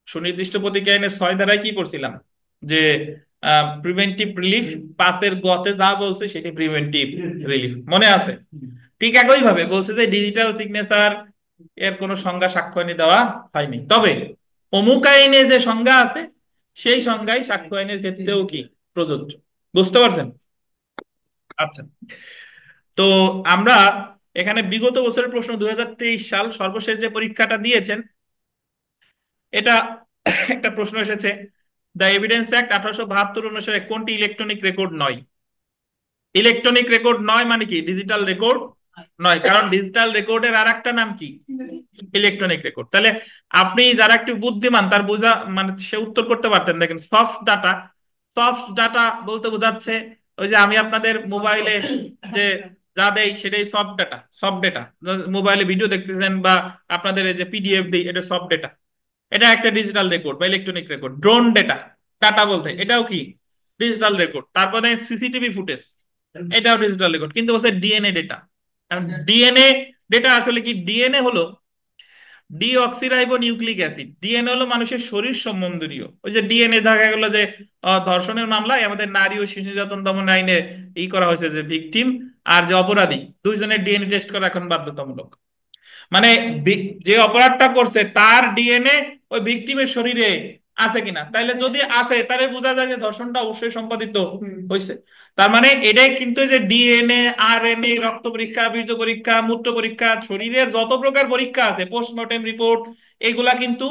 সুনির্দিষ্ট প্রতীকী আইনের 6 ধারায় কি করছিলাম, যে প্রিভেন্টিভ রিলিফ 5-এর গতে যা বলছে সেটি প্রিভেন্টিভ রিলিফ, মনে আছে? ঠিক একই ভাবে বলছে যে ডিজিটাল সিগনেচার এর কোনো সংজ্ঞা সাক্ষ্য আইনে দেওয়া হয়নি, তবে অমুক আইনে যে সংজ্ঞা আছে সেই সংজ্ঞাই সাক্ষ্য আইনের ক্ষেত্রেও কি প্রযোজ্য। বুঝতে পারছেন? আচ্ছা, তো আমরা এখানে বিগত বছরের প্রশ্ন 2023 সাল সর্বশেষ যে পরীক্ষাটা দিয়েছেন, এটা একটা প্রশ্ন এসেছে, দ্য এভিডেন্স অ্যাক্ট 1872 অনুসারে কোনটি ইলেকট্রনিক রেকর্ড নয়? ইলেকট্রনিক রেকর্ড নয় মানে কি ডিজিটাল রেকর্ড নয়, কারণ ডিজিটাল রেকর্ডের আর একটা নাম কি? Electronic record. তাহলে আপনি যারা একটু বুদ্ধিমান তার বোঝা মানে সে উত্তর করতে পারতেন। দেখেন সফট ডাটা, সফট ডাটা বলতে বোঝাচ্ছে ওই যে আমি আপনাদের মোবাইলে যে যা দেই সেটাই সফট ডাটা। সফট ডেটা, মোবাইলে ভিডিও দেখতেছেন বা আপনাদের এই যে পিডিএফ দিই, এটা সফট ডেটা। এটা একটা ডিজিটাল রেকর্ড বা electronic record. Drone data, data বলতে এটাও কি ডিজিটাল রেকর্ড। তারপরে সিসিটিভি ফুটেজ, এটাও ডিজিটাল রেকর্ড। কিন্তু বলছে ডিএনএ ডেটা। ডিএনএ ডেটা আসলে কি? ডিএনএ হলো ডিঅক্সিরাইবো নিউক্লিক অ্যাসিড। ডিএনএ হলো মানুষের শরীর সম্বন্ধীয়। ওই যে ডিএনএ দেখা গেল যে ধর্ষণের মামলায় আমাদের নারী ও শিশু নির্যাতন দমন আইনে করা হয়েছে যে ভিকটিম আর যে অপরাধী দুইজনের ডিএনএ টেস্ট করা এখন বাধ্যতামূলক। মানে যে অপরাধটা করছে তার ডিএনএ ওই ভিকটিমের শরীরে আছে কিনা, তাইলে যদি আছে তাহলে বোঝা যায় যে ধর্ষণটা অবশ্যই সম্পাদিত হয়েছে। তার মানে এটাই কিন্তু যে ডিএনএ, আরএনএ, রক্ত পরীক্ষা, বীর্য পরীক্ষা, মূত্র পরীক্ষা, শরীরের যত প্রকার পরীক্ষা আছে, পোস্টমর্টেম রিপোর্ট, এগুলা কিন্তু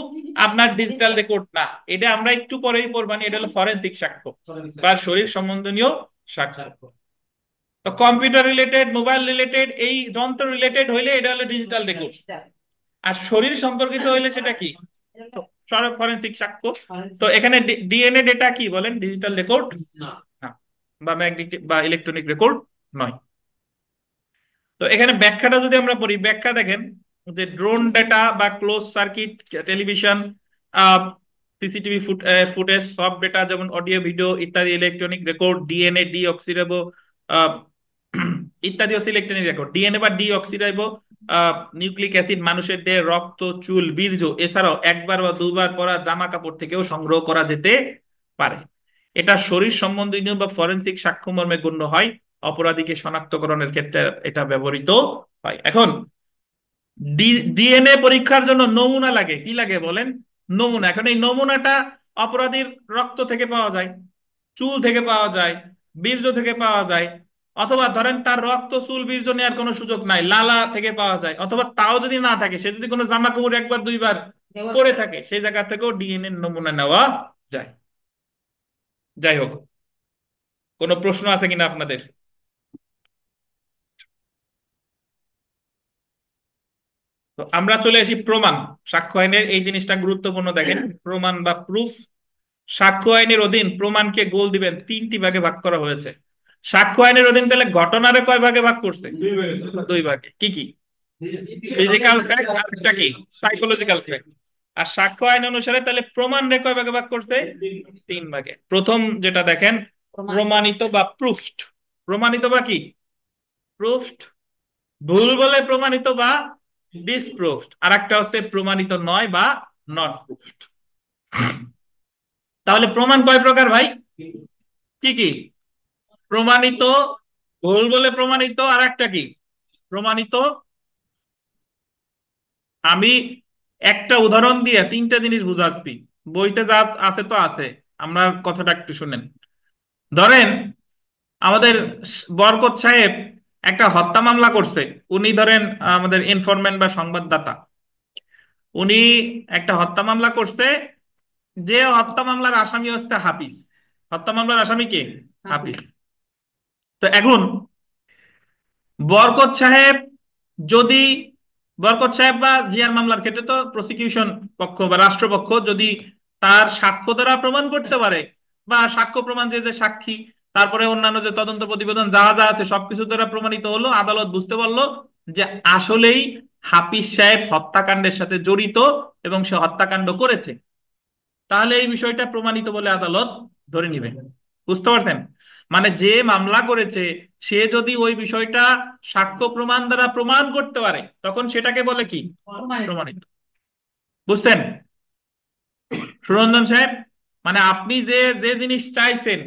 আপনার ডিজিটাল রেকর্ড না। এটা আমরা একটু পরেই পড়বানি, এটা হলো ফরেনসিক সাক্ষ্য বা শরীর সম্বন্ধীয় সাক্ষ্য। তো কম্পিউটার রিলেটেড, মোবাইল রিলেটেড, এই যন্ত্র রিলেটেড হইলে এটা হলো ডিজিটাল রেকর্ড। আর শরীর সম্পর্কিত হইলে সেটা কি? ফরেনসিক সাক্ষ্য। তো এখানে ডিএনএ ডেটা কি বলেন? ডিজিটাল রেকর্ড না, বা ম্যাগনেটিক বা ইলেকট্রনিক রেকর্ড নয়। তো এখানে ব্যাখ্যাটা যদি আমরা পড়ি, ব্যাখ্যা দেখেন যে ড্রোন ডেটা বা close circuit television, CCTV footage, সব ডেটা যেমন অডিও, ভিডিও ইত্যাদি ইলেকট্রনিক রেকর্ড। ডিএনএ, ডিঅক্সিরাইবো ইত্যাদি হচ্ছে ইলেকট্রনিক রেকর্ড। ডিএনএ বা ডিঅক্সিরাইবো নিউক্লিক অ্যাসিড মানুষের দেহে রক্ত, চুল, বীর্য এছাড়াও একবার বা দুবার পরা জামা কাপড় থেকেও সংগ্রহ করা যেতে পারে। এটা শরীর সম্বন্ধীয় বা ফরেনসিক সাক্ষ্য মর্মে গণ্য হয়। অপরাধীকে শনাক্তকরণের ক্ষেত্রে এটা ব্যবহৃত হয়। এখন ডিএনএ পরীক্ষার জন্য নমুনা লাগে। কি লাগে বলেন? নমুনা। এখন এই নমুনাটা অপরাধীর রক্ত থেকে পাওয়া যায়, চুল থেকে পাওয়া যায়, বীর্য থেকে পাওয়া যায়, অথবা ধরেন তার রক্ত, চুল, বীর্য নেওয়ার কোনো সুযোগ নাই, লালা থেকে পাওয়া যায়, অথবা তাও যদি না থাকে, সে যদি কোনো জামা কাপড় একবার দুইবার পরে থাকে, সেই জায়গা থেকেও ডিএনএ নমুনা নেওয়া যায়। যাই হোক, কোনো প্রশ্ন আছে কিনা আপনাদের? তো আমরা চলে আসি প্রমাণ। সাক্ষ্য আইনের এই জিনিসটা গুরুত্বপূর্ণ। দেখেন প্রমাণ বা প্রুফ। সাক্ষ্য আইনের অধীন প্রমাণকে গোল দিবেন 3টি ভাগে ভাগ করা হয়েছে। সাক্ষ্য আইনের অধীন তাহলে ঘটনারে কয় ভাগে ভাগ করছে? 2 ভাগে। কি কি? ফিজিক্যাল ফ্যাক্ট আর একটা কি? Psychological fact. আর সাক্ষ্য আইন অনুসারে তাহলে প্রমাণ রে কয় ভাগে ভাগ করছে? 3 ভাগে। প্রথম যেটা দেখেন প্রমাণিত বা প্রুফড। প্রমাণিত বা কি? প্রুফড। ভুল বলে প্রমাণিত বা ডিসপ্রুভড। আর একটা হচ্ছে প্রমাণিত নয় বা নট প্রুফড। তাহলে প্রমাণ কয় প্রকার ভাই? কি কি? প্রমাণিত, ভুল বলে প্রমাণিত, আর একটা কি? প্রমাণিত। আমি একটা উদাহরণ দিয়ে 3টা জিনিস বুঝাচ্ছি। বইতে যা আছে তো আছে, আমরা কথাটা একটু শুনেন। ধরেন আমাদের বরকত সাহেব একটা হত্যা মামলা করছে। উনি ধরেন আমাদের ইনফরমেন্ট বা সংবাদদাতা, উনি একটা হত্যা মামলা করছে। যে হত্যা মামলার আসামি হচ্ছে হাফিজ। হত্যা মামলার আসামি কে? হাফিজ। তো এখন বরকত সাহেব যদি, বরকত সাহেব বা জিয়ার মামলার ক্ষেত্রে তো প্রসিকিউশন পক্ষ বা রাষ্ট্রপক্ষ যদি তার সাক্ষ্য দ্বারা প্রমাণ করতে পারে, বা সাক্ষ্য প্রমাণ যে যে সাক্ষী, তারপরে অন্যান্য যে তদন্ত প্রতিবেদন যা যা আছে সবকিছু দ্বারা প্রমাণিত হলো, আদালত বুঝতে পারলো যে আসলেই হাফিজ সাহেব হত্যাকাণ্ডের সাথে জড়িত এবং সে হত্যাকাণ্ড করেছে, তাহলে এই বিষয়টা প্রমাণিত বলে আদালত ধরে নিবে। বুঝতে পারছেন? মানে যে মামলা করেছে সে যদি ওই বিষয়টা সাক্ষ্য প্রমাণ দ্বারা প্রমাণ করতে পারে তখন সেটাকে বলে কি? প্রমাণিত। প্রমাণিত। বুঝছেন সুরঞ্জন সাহেব? মানে আপনি যে যে জিনিস চাইছেন,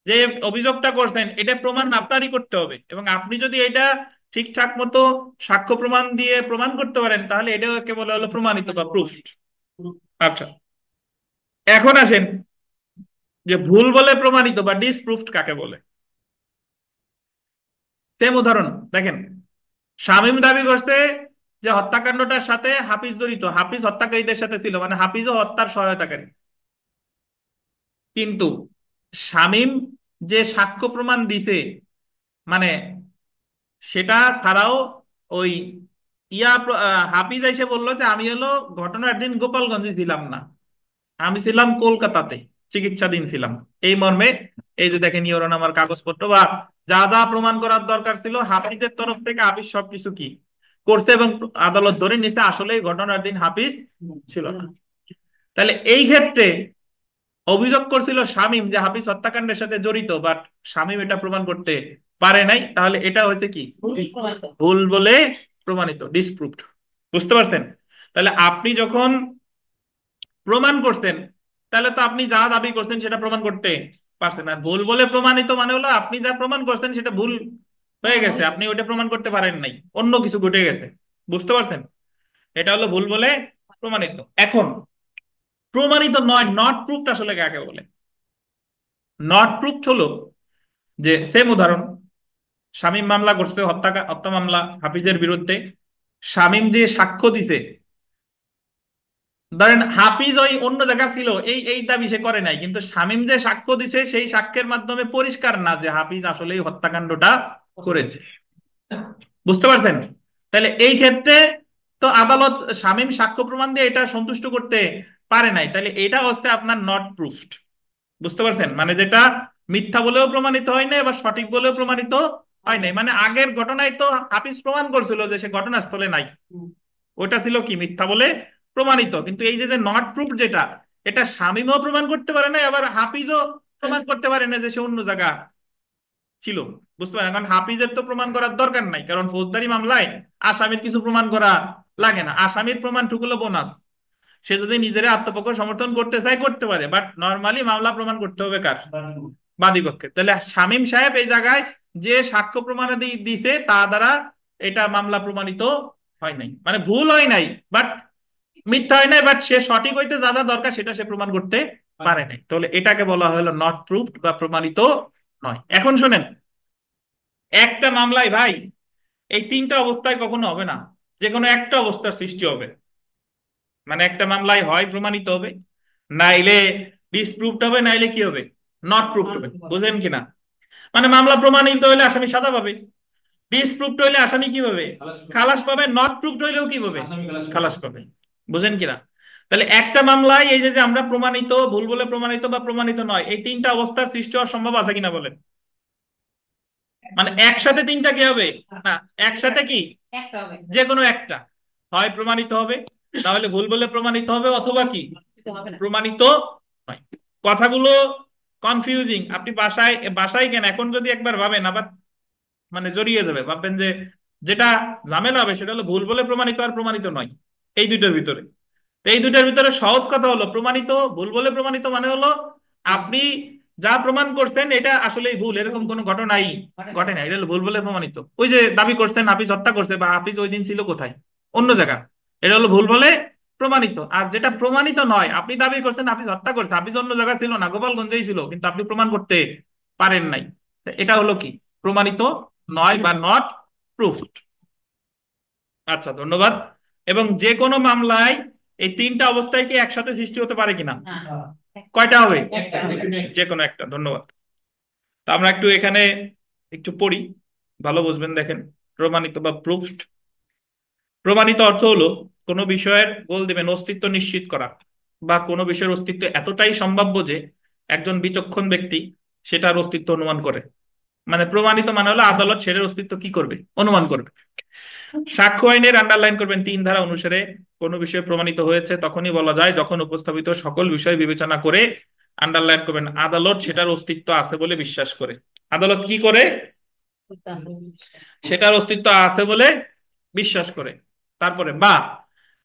যে অভিযোগটা করছেন, এটা প্রমাণ আপনারই করতে হবে, এবং আপনি যদি এটা ঠিকঠাক মতো সাক্ষ্য প্রমাণ দিয়ে প্রমাণ করতে পারেন তাহলে এটাকে বলা হলো প্রমাণিত বা প্রুফড। আচ্ছা, এখন আসেন যে ভুল বলে প্রমাণিত বা ডিসপ্রুভড কাকে বলে। সেম উদাহরণ দেখেন, শামীম দাবি করছে যে হত্যাকাণ্ডটার সাথে হাফিজ জড়িত, হাফিজ হত্যাকারীদের সাথে ছিল, মানে হাফিজও হত্যার সহায়তাকারী। কিন্তু শামীম যে সাক্ষ্য প্রমাণ দিছে, মানে সেটা ছাড়াও ওই হাফিজ এসে বললো যে আমি হলো ঘটনার দিন গোপালগঞ্জে ছিলাম না, আমি ছিলাম কলকাতাতে, চিকিৎসাধীন ছিলাম, এই মর্মে এই যে দেখেন ইওরনামার কাগজপত্র বা যা যা প্রমাণ করার দরকার ছিল হাফিজের তরফ থেকে হাফিজ সবকিছু কি করছে, এবং আদালত ধরে নিছে আসলে ঘটনার দিন হাফিজ ছিল না। তাহলে এই ক্ষেত্রে অভিযোগ করছিল শামীম যে হাফিজ হত্যাকাণ্ডের সাথে জড়িত, বাট শামীম এটা প্রমাণ করতে পারে নাই, তাহলে এটা হয়েছে কি? প্রমাণিত। ভুল বলে প্রমাণিত, ডিসপ্রুভড। বুঝতে পারছেন? তাহলে আপনি যখন প্রমাণ করছেন তাহলে তো আপনি যা দাবি করছেন সেটা প্রমাণ করতে পারছেন। আর ভুল বলে প্রমাণিত মানে হলো আপনি যা প্রমাণ করছেন সেটা ভুল হয়ে গেছে, আপনি ওটা প্রমাণ করতে পারেন নাই, অন্য কিছু ঘটে গেছে। বুঝতে পারছেন? এটা হলো ভুল বলে প্রমাণিত। এখন প্রমাণিত নয়, নট প্রুফড আসলে কাকে বলে? নট প্রুফড হলো যে সেম উদাহরণ, শামীম মামলা করছে, হত্যা মামলা হাফিজের বিরুদ্ধে। শামীম যে সাক্ষ্য দিছে, ধরেন হাফিজ ওই অন্য জায়গা ছিল, এই এই দাবি সে করে নাই, কিন্তু শামীম যে সাক্ষ্য দিছে সেই সাক্ষ্যের মাধ্যমে পরিষ্কার না যে হাফিজ আসলে এই হত্যাকাণ্ডটা করেছে। বুঝতে পারছেন? তাহলে এই ক্ষেত্রে তো আদালত শামীম সাক্ষ্য প্রমাণ দিয়ে এটা সন্তুষ্ট করতে পারে নাই, তাহলে এটা হচ্ছে আপনার নট প্রুফড। বুঝতে পারছেন? মানে যেটা মিথ্যা বলেও প্রমাণিত হয় নাই, আবার সঠিক বলেও প্রমাণিত হয় নাই। মানে আগের ঘটনায় তো হাফিজ প্রমাণ করছিল যে সে ঘটনাস্থলে নাই, ওটা ছিল কি? মিথ্যা বলে প্রমাণিত। কিন্তু এই যে যে নট প্রুফ যেটা, এটা শামীমও প্রমাণ করতে পারে না, আবার হাফিজও প্রমাণ করতে পারে না যে সে অন্য জায়গা ছিল। বুঝতে পারেন? কারণ হাফিজের তো প্রমাণ করার দরকার নাই, কারণ ফৌজদারি মামলায় আসামির কিছু প্রমাণ করা লাগে না, আসামির প্রমাণটুকু হলো বোনাস। সে যদি নিজের আত্মপক্ষ সমর্থন করতে চায় করতে পারে, বাট নর্মালি মামলা প্রমাণ করতে হবে কার? বাদীপক্ষে। তাহলে শামীম সাহেব এই জায়গায় যে সাক্ষ্য প্রমাণাদি দিছে তা দ্বারা এটা মামলা প্রমাণিত হয় নাই, মানে ভুল হয় নাই বাট মিথ্যা হয় নাই, বাট সে সঠিক হইতে যা যা দরকার সেটা সে প্রমাণ করতে পারে নাই, তাহলে এটাকে বলা হলো নট প্রুভড বা প্রমাণিত নয়। এখন শোনেন, একটা মামলায় ভাই এই তিনটা অবস্থায় কখনো হবে না, যে কোনো একটা অবস্থার সৃষ্টি হবে। মানে একটা মামলায় হয় প্রমাণিত হবে, নাইলে ডিসপ্রুভড হবে, নাইলে কি হবে? নট প্রুভড হবে। বুঝেন কিনা? মানে মামলা প্রমাণিত হইলে আসামি সাজা পাবে, ডিসপ্রুভড হইলে আসামি কি পাবে? খালাস পাবে। নট প্রুভড হইলেও কি পাবে? খালাস পাবে। বুঝেন কিনা? তাহলে একটা মামলায় এই যে যে আমরা প্রমাণিত, ভুল বলে প্রমাণিত বা প্রমাণিত নয়, এই তিনটা অবস্থার সৃষ্টি হওয়ার সম্ভব আছে কিনা বলেন? মানে একসাথে তিনটা কি হবে না, একসাথে কি একটা হবে, যে কোনো একটা হয় প্রমাণিত হবে, তাহলে ভুল বলে প্রমাণিত হবে, অথবা কি কিন্তু হবে না। প্রমাণিত নয়। কথাগুলো কনফিউজিং, আপনি বাসায় বাসায় কেন এখন যদি একবার ভাবেন আবার মানে জড়িয়ে যাবে, ভাববেন যে যেটা ঝামেলা হবে সেটা হলো ভুল বলে প্রমাণিত আর প্রমাণিত নয়, এই দুইটার ভিতরে। তো এই দুইটার ভিতরে সহজ কথা হলো প্রমাণিত, ভুল বলে প্রমাণিত মানে হলো আপনি যা প্রমাণ করছেন এটা আসলেই ভুল, এরকম কোনো ঘটনাই ঘটে না, এটা হলো ভুল বলে প্রমাণিত। ওই যে দাবি করছেন হাফিজ হত্যা করছে বা হাফিজ ওই দিন ছিল কোথায়? অন্য জায়গা, এটা হলো ভুল বলে প্রমাণিত। আর যেটা প্রমাণিত নয়, আপনি দাবি করছেন হাফিজ হত্যা করছে, হাফিজ অন্য জায়গা ছিল না, গোপালগঞ্জেই ছিল, কিন্তু আপনি প্রমাণ করতে পারেন নাই, তো এটা হলো কি? প্রমাণিত নয় বা নট প্রুফড। আচ্ছা, ধন্যবাদ। এবং যে কোনো মামলায় এই তিনটা অবস্থায় কি একসাথে সৃষ্টি হতে পারে কিনা? না, কয়টা হবে? একটা হবে। যে কোনো একটা। ধন্যবাদ। তো আমরা একটু এখানে একটু পড়ি, ভালো বুঝবেন। দেখেন, প্রমাণিত বা প্রুফড। প্রমাণিত অর্থ হলো কোনো বিষয়ের গোল দিবেন অস্তিত্ব নিশ্চিত করা, বা কোনো বিষয়ের অস্তিত্ব এতটাই সম্ভাব্য যে একজন বিচক্ষণ ব্যক্তি সেটার অস্তিত্ব অনুমান করে। মানে প্রমাণিত মানে হলো আদালত সেটার অস্তিত্ব কি করবে? অনুমান করবে। সাক্ষ্য আইনের আন্ডারলাইন করবেন 3 ধারা অনুসারে কোনো বিষয় প্রমাণিত হয়েছে তখনই বলা যায় যখন উপস্থাপিত সকল বিষয় বিবেচনা করে, আন্ডারলাইন করবেন, আদালত সেটার অস্তিত্ব আছে বলে বিশ্বাস করে। আদালত কি করে? সেটার অস্তিত্ব আছে বলে বিশ্বাস করে। তারপরে বা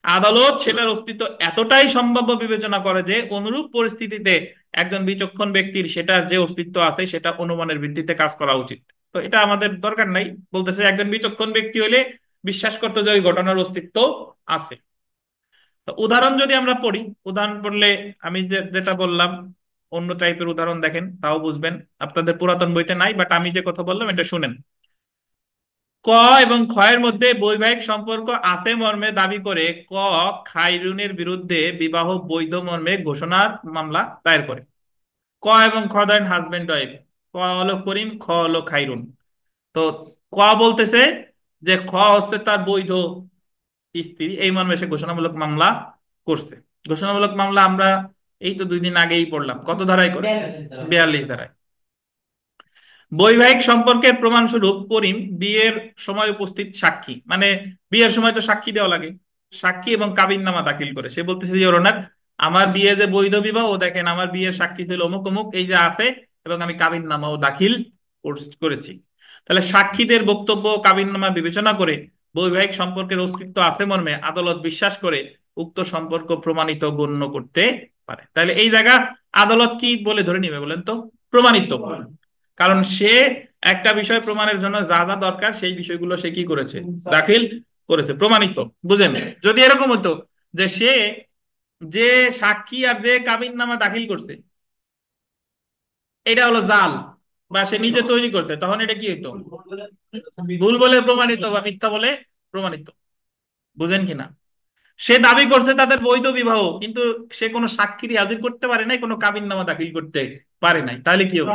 আদালত সেটার অস্তিত্ব এতটাই সম্ভাব্য বিবেচনা করে যে অনুরূপ পরিস্থিতিতে একজন বিচক্ষণ ব্যক্তির সেটার যে অস্তিত্ব আছে সেটা অনুমানের ভিত্তিতে কাজ করা উচিত। তো এটা আমাদের দরকার নাই, বলতেছে একজন বিচক্ষণ ব্যক্তি হলে বিশ্বাস করতে যে ওই ঘটনার অস্তিত্ব আছে। তো উদাহরণ যদি আমরা পড়ি, উদাহরণ পড়লে আমি যেটা বললাম অন্য টাইপের উদাহরণ দেখেন তাও বুঝবেন। আপনাদের পুরাতন বইতে নাই, বাট আমি যে কথা বললাম এটা শুনেন। ক এবং খ এর মধ্যে বৈবাহিক সম্পর্ক আছে মর্মে দাবি করে ক খায়রুনের বিরুদ্ধে বিবাহ বৈধ মর্মে ঘোষণার মামলা দায়ের করে। ক এবং খ ধরেন হাজবেন্ড ওয়াইফ, ক হলো করিম, খ হলো খায়রুন। তো ক বলতেছে যে খ হচ্ছে তার বৈধ স্ত্রী, এই মর্মে সে ঘোষণামূলক মামলা করছে। ঘোষণামূলক মামলা আমরা এই তো 2 দিন আগেই পড়লাম, কত ধারায় করে? 42 ধারায়। বৈবাহিক সম্পর্কের প্রমাণস্বরূপ করিম বিয়ের সময় উপস্থিত সাক্ষী, মানে বিয়ের সময় তো সাক্ষী দেওয়া লাগে, সাক্ষী এবং কাবিননামা দাখিল করে। সে বলতেছে যে ওনার আমার বিয়ে যে বৈধ বিবাহ, দেখেন আমার বিয়ের সাক্ষী ছিল অমুক অমুক, এই যে আছে, এবং আমি কাবিননামাও দাখিল করেছি। তাহলে সাক্ষীদের বক্তব্য কাবিননামা বিবেচনা করে বৈবাহিক সম্পর্কের অস্তিত্ব আছে মর্মে আদালত বিশ্বাস করে উক্ত সম্পর্ক প্রমাণিত গণ্য করতে পারে। তাহলে এই জায়গা আদালত কি বলে ধরে নিবে বলেন তো? প্রমাণিত। কারণ সে একটা বিষয় প্রমাণের জন্য যা যা দরকার সেই বিষয়গুলো সে কি করেছে? দাখিল করেছে, প্রমাণিত। বুঝেন? যদি এরকম হতো যে সে যে সাক্ষী আর যে কাবিননামা দাখিল করছে এটা হলো জাল, বা সে নিজে তৈরি করছে, তখন এটা কি হইতো? ভুল বলে প্রমাণিত বা মিথ্যা বলে প্রমাণিত। বুঝেন কিনা? সে দাবি করছে তাদের বৈধ বিবাহ, কিন্তু সে কোনো সাক্ষী হাজির করতে পারে নাই, কোনো কাবিননামা দাখিল করতে পারে নাই, তাহলে কি হবে?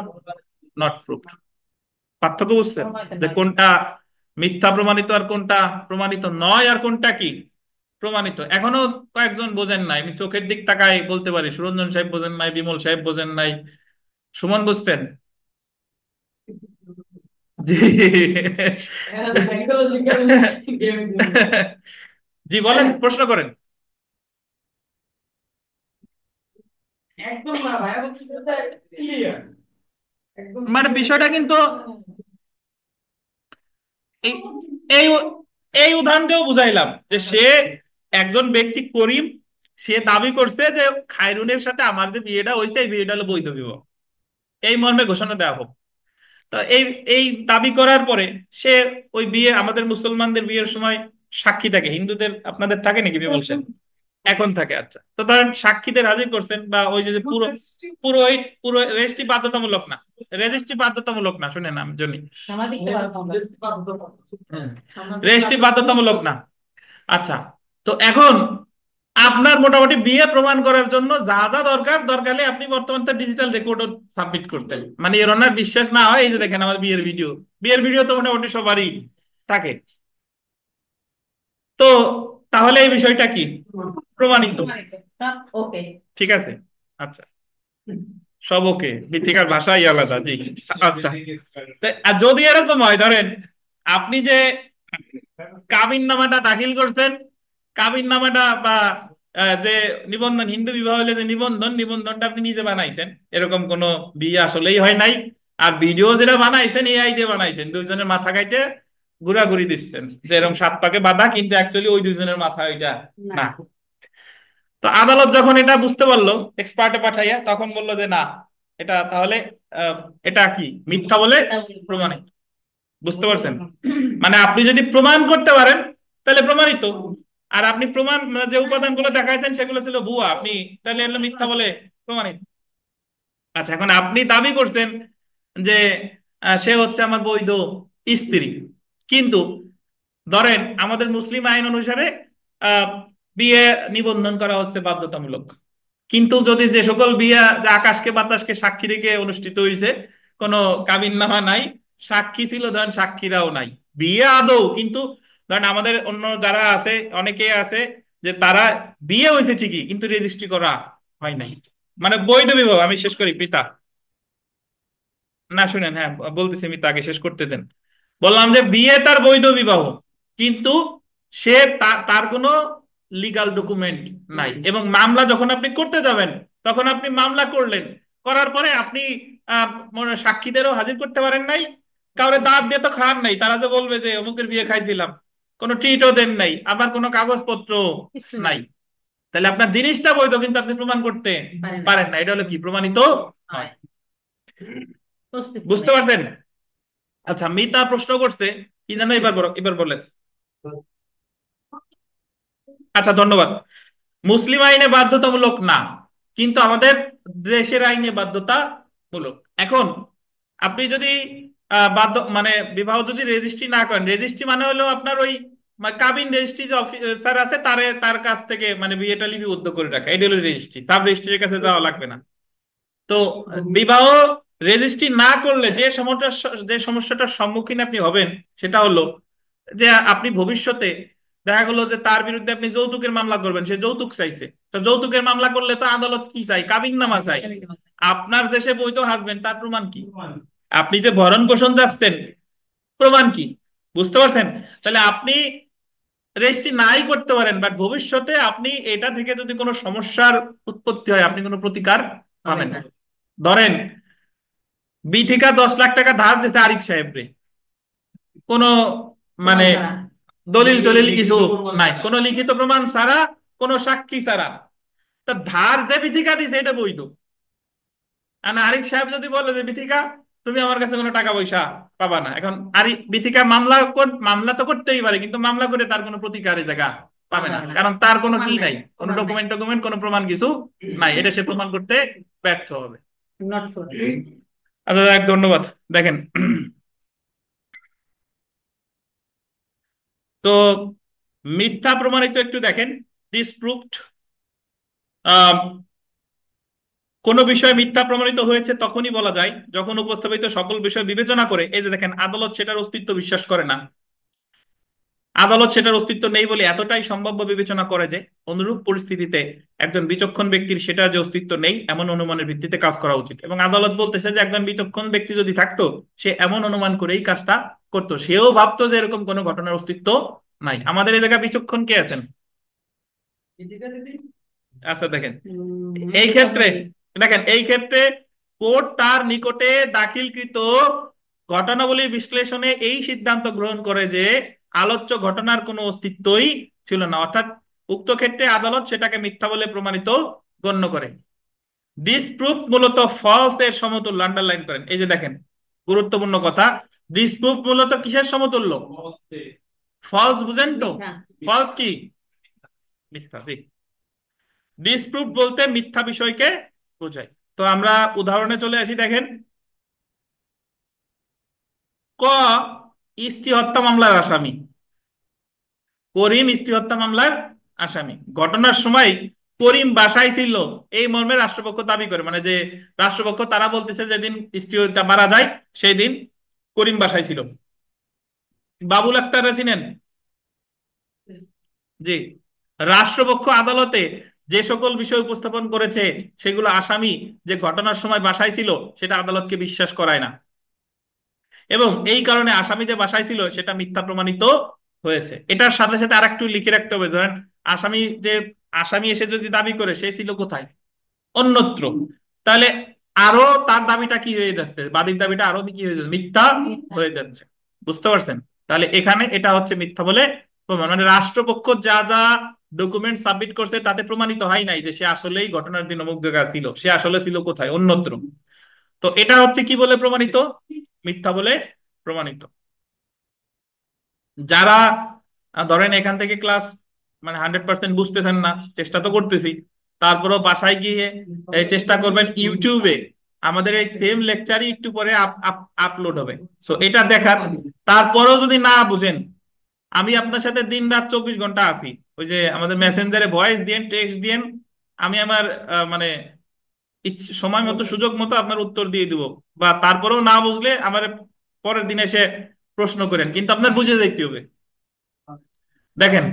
Not proof. পার্থক্য বুঝছেন যে কোনটা মিথ্যা প্রমাণিত আর কোনটা প্রমাণিত নয়, আর কোনটা কি প্রমাণিত? এখনো কয়েকজন বোঝেন নাই, আমি চোখের দিক তাকাই বলতে পারি সুরঞ্জন সাহেব বোঝেন নাই, বিমল সাহেব বোঝেন নাই। সুমন বুঝতেন? জি। Psychological game. জি বলেন, প্রশ্ন করেন। একদম না ভাইয়া, বলছি ক্লিয়ার একদম মানে বিষয়টা কিন্তু এই এই এই উদাহরণ দিয়েও বুঝাইলাম যে সে একজন ব্যক্তি করিম, সে দাবি করছে যে খায়রুনের সাথে আমার যে বিয়েটা হয়েছে এই বিয়েটা হলো বৈধ বিবাহ, এই মর্মে ঘোষণা দেওয়া হোক। তো এই এই দাবি করার পরে সে ওই বিয়ে, আমাদের মুসলমানদের বিয়ের সময় সাক্ষী থাকে, হিন্দুদের আপনাদের থাকে নাকি বিমল সাহেব? এখন থাকে। আচ্ছা, তো ধরেন সাক্ষীদের হাজির করছেন, বা ওই যে পুরো পুরোহিত, পুরো রেজিস্ট্রি বাধ্যতামূলক না, রেজিস্ট্রি বাধ্যতামূলক না, শুনেন আমি জন্য, সামাজিক রেজিস্ট্রি বাধ্যতামূলক না। আচ্ছা, তো এখন আপনার মোটামুটি বিয়ে প্রমাণ করার জন্য যা যা দরকার, দরকার হলে আপনি বর্তমানে ডিজিটাল রেকর্ডও সাবমিট করতেন, মানে এর ওনার বিশ্বাস না হয়, এই যে দেখেন আমার বিয়ের ভিডিও, বিয়ের ভিডিও তো মোটামুটি সবারই থাকে। তো তাহলে এই বিষয়টা কি প্রমাণিত? ওকে। ঠিক আছে। আচ্ছা, সব ওকে, মৃত্তিকার ভাষাই আলাদা। জি। আচ্ছা, আর যদি এরকম হয়, ধরেন আপনি যে কাবিন নামাটা দাখিল করছেন, কাবিন নামাটা বা যে নিবন্ধন, হিন্দু বিবাহ হলে যে নিবন্ধন, নিবন্ধনটা আপনি নিজে বানাইছেন, এরকম কোন বিয়ে আসলেই হয় নাই, আর ভিডিও যেটা বানাইছেন এআই দিয়ে বানাইছেন, 2 জনের মাথা কাইটে ঘুরাঘুরি দিচ্ছেন যে এরকম 7 পাকে বাঁধা, কিন্তু অ্যাকচুয়ালি ওই 2 জনের মাথা ওইটা না। তো আদালত যখন এটা বুঝতে পারলো, এক্সপার্টে পাঠাইয়া, তখন বললো যে না, এটা তাহলে এটা কি মিথ্যা বলে প্রমাণিত। বুঝতে পারছেন? মানে আপনি যদি প্রমাণ করতে পারেন তাহলে প্রমাণিত, আর আপনি প্রমাণ মানে যে উপাদানগুলো দেখাইছেন সেগুলো ছিল ভুয়া, আপনি তাহলে এগুলো মিথ্যা বলে প্রমাণিত। আচ্ছা, এখন আপনি দাবি করছেন যে সে হচ্ছে আমার বৈধ স্ত্রী, কিন্তু ধরেন আমাদের মুসলিম আইন অনুসারে আহ বিয়ে নিবন্ধন করা হচ্ছে বাধ্যতামূলক, কিন্তু যদি যে সকল বিয়ে যে আকাশকে বাতাসকে সাক্ষী রেখে অনুষ্ঠিত হয়েছে, কোনো কাবিননামা নাই, সাক্ষী ছিল ধরেন সাক্ষীরাও নাই, বিয়ে আদৌ, কিন্তু ধরেন আমাদের অন্য যারা আছে অনেকে আছে যে তারা বিয়ে হয়েছে ঠিকই কিন্তু রেজিস্ট্রি করা হয় নাই, মানে বৈধ বিবাহ। আমি শেষ করি পিতা, না শুনেন, হ্যাঁ বলতেছি, আমি তাকে শেষ করতে দেন। বললাম যে বিয়ে তার বৈধ বিবাহ, কিন্তু সে তার কোনো লিগাল ডকুমেন্ট নাই, এবং মামলা যখন আপনি করতে যাবেন তখন আপনি মামলা করলেন, করার পরে আপনি সাক্ষীদেরও হাজির করতে পারেন নাই, কাউরে দাঁত দিয়ে তো খান নাই, তারা যে বলবে যে অমুকের বিয়ে খাইছিলাম, কোনো ট্রিটও দেন নাই, আবার কোনো কাগজপত্র কিছু নাই, তাহলে আপনার জিনিসটা বৈধ কিন্তু আপনি প্রমাণ করতে পারেন না। এটা হলো কি প্রমাণিত হয়। বুঝতে পারছেন? আচ্ছা, মিতা প্রশ্ন করছে কি জানো, এবার বলেন। আচ্ছা, ধন্যবাদ। মুসলিম আইনে বাধ্যতামূলক না, কিন্তু আমাদের দেশের আইনে বাধ্যতামূলক। এখন আপনি যদি বাধ্য মানে বিবাহ যদি রেজিস্ট্রি না করেন, রেজিস্ট্রি মানে হলো আপনার ওই কাবিন রেজিস্ট্রি যে অফিসার আছে তার কাছ থেকে মানে বিয়েটা লিপিবদ্ধ করে রাখা, এটা হলো রেজিস্ট্রি, সাব রেজিস্ট্রির কাছে যাওয়া লাগবে না। তো বিবাহ রেজিস্ট্রি না করলে যে সমস্যাটার সম্মুখীন আপনি হবেন সেটা হলো যে আপনি ভবিষ্যতে দেখা গেলো যে তার বিরুদ্ধে আপনি যৌতুকের মামলা করবেন, সে যৌতুক চাইছে, তো যৌতুকের মামলা করলে তো আদালত কি চাই, কাবিননামা চাই। আপনার দেশে বৈধ হাজবেন্ড, তার প্রমাণ কি? আপনি যে ভরণ পোষণ যাচ্ছেন, প্রমাণ কি? বুঝতে পারছেন? তাহলে আপনি রেজিস্ট্রি নাই করতে পারেন, বাট ভবিষ্যতে আপনি এটা থেকে যদি কোনো সমস্যার উৎপত্তি হয় আপনি কোনো প্রতিকার পাবেন না। ধরেন বিথিকা 10 লাখ টাকা ধার দিছে আরিফ সাহেবরে, কোনো মানে দলিল টলিল কিছু নাই, কোনো লিখিত প্রমাণ ছাড়া, কোনো সাক্ষী ছাড়া, তা ধার যে বিথিকা দিছে এটা বৈধ। আর আরিফ সাহেব যদি বলে যে বিথিকা তুমি আমার কাছে কোনো টাকা পয়সা পাবা না, এখন আরিফ বিথিকা মামলা তো করতেই পারে, কিন্তু মামলা করে তার কোনো প্রতিকারের জায়গা পাবে না, কারণ তার কোনো কি নাই, কোনো ডকুমেন্ট কোনো প্রমাণ কিছু নাই, এটা সে প্রমাণ করতে ব্যর্থ হবে। আচ্ছা, ধন্যবাদ। দেখেন, তো মিথ্যা প্রমাণিত একটু দেখেন, ডিসপ্রুভড। কোন বিষয় মিথ্যা প্রমাণিত হয়েছে তখনই বলা যায় যখন উপস্থাপিত সকল বিষয় বিবেচনা করে, এই যে দেখেন, আদালত সেটার অস্তিত্ব বিশ্বাস করে না, আদালত সেটার অস্তিত্ব নেই বলে এতটাই সম্ভাব্য বিবেচনা করে যে অনুরূপ পরিস্থিতিতে একজন বিচক্ষণ ব্যক্তির সেটার যে অস্তিত্ব নেই এমন অনুমানের ভিত্তিতে কাজ করা উচিত। এবং আদালত বলতেছে যে একজন বিচক্ষণ ব্যক্তি যদি থাকতো সে এমন অনুমান করেই কাজটা করতো, সেও ভাবতো যে এরকম কোনো ঘটনার অস্তিত্ব নাই। আমাদের এই জায়গায় বিচক্ষণ কে আছেন? আচ্ছা, দেখেন এই ক্ষেত্রে কোর্ট তার নিকটে দাখিলকৃত ঘটনাবলীর বিশ্লেষণে এই সিদ্ধান্ত গ্রহণ করে যে আলোচ্য ঘটনার কোনো অস্তিত্বই ছিল না, অর্থাৎ উক্ত ক্ষেত্রে আদালত সেটাকে মিথ্যা বলে প্রমাণিত গণ্য করে। ডিসপ্রুভ মূলত ফলস এর সমতুল্য, আন্ডারলাইন করেন। এই যে দেখেন, গুরুত্বপূর্ণ কথা, ডিসপ্রুভ মূলত কিসের সমতুল্য? ফলস, বুঝেন তো? ফলস কি? মিথ্যা। ঠিক, ডিসপ্রুভ বলতে মিথ্যা বিষয়কে বোঝায়। তো আমরা উদাহরণে চলে আসি। দেখেন, ক স্ত্রী হত্যা মামলার আসামি, করিম স্ত্রী হত্যা মামলার আসামি। ঘটনার সময় করিম বাসায় ছিল এই মর্মে রাষ্ট্রপক্ষ দাবি করে, মানে যে রাষ্ট্রপক্ষ তারা বলতেছে যেদিন স্ত্রীটা মারা যায় সেই দিন করিম বাসায় ছিল। বাবুল আক্তার চিনেন? জি। রাষ্ট্রপক্ষ আদালতে যে সকল বিষয় উপস্থাপন করেছে সেগুলো আসামি যে ঘটনার সময় বাসায় ছিল সেটা আদালতকে বিশ্বাস করায় না, এবং এই কারণে আসামি যে বাসায় ছিল সেটা মিথ্যা প্রমাণিত হয়েছে। এটার সাথে সাথে আরেকটু লিখে রাখতে হবে, ধরেন আসামি এসে যদি দাবি করে সে ছিল কোথায়, অন্যত্র, তাহলে আরো তার দাবিটা কি হয়ে যাচ্ছে, বাদীর দাবিটা আরো কি হয়ে যাচ্ছে, মিথ্যা হয়ে যাচ্ছে। বুঝতে পারছেন? তাহলে এখানে এটা হচ্ছে মিথ্যা বলে প্রমাণ, মানে রাষ্ট্রপক্ষ যা যা ডকুমেন্ট সাবমিট করছে তাতে প্রমাণিত হয় নাই যে সে আসলেই ঘটনার দিন অমুক জায়গায় ছিল, সে আসলে ছিল কোথায়, অন্যত্র। তো এটা হচ্ছে কি বলে প্রমাণিত? মিথ্যা বলে প্রমাণিত। যারা ধরেন এখান থেকে ক্লাস মানে 100% বুঝতেছেন না, চেষ্টা তো করতেছি, তারপরেও বাসায় গিয়ে চেষ্টা করবেন, ইউটিউবে আমাদের এই সেম লেকচারই একটু পরে আপলোড হবে, সো এটা দেখার। তারপরেও যদি না বুঝেন, আমি আপনার সাথে দিন রাত 24 ঘন্টা আছি, ওই যে আমাদের মেসেঞ্জারে ভয়েস দিয়েন, টেক্সট দিয়েন, আমি আমার মানে সময় মতো সুযোগ মতো আপনার উত্তর দিয়ে দিব, বা তারপরেও না বুঝলে আমার পরের দিন এসে প্রশ্ন করেন, কিন্তু আপনার বুঝে দেখতে হবে। দেখেন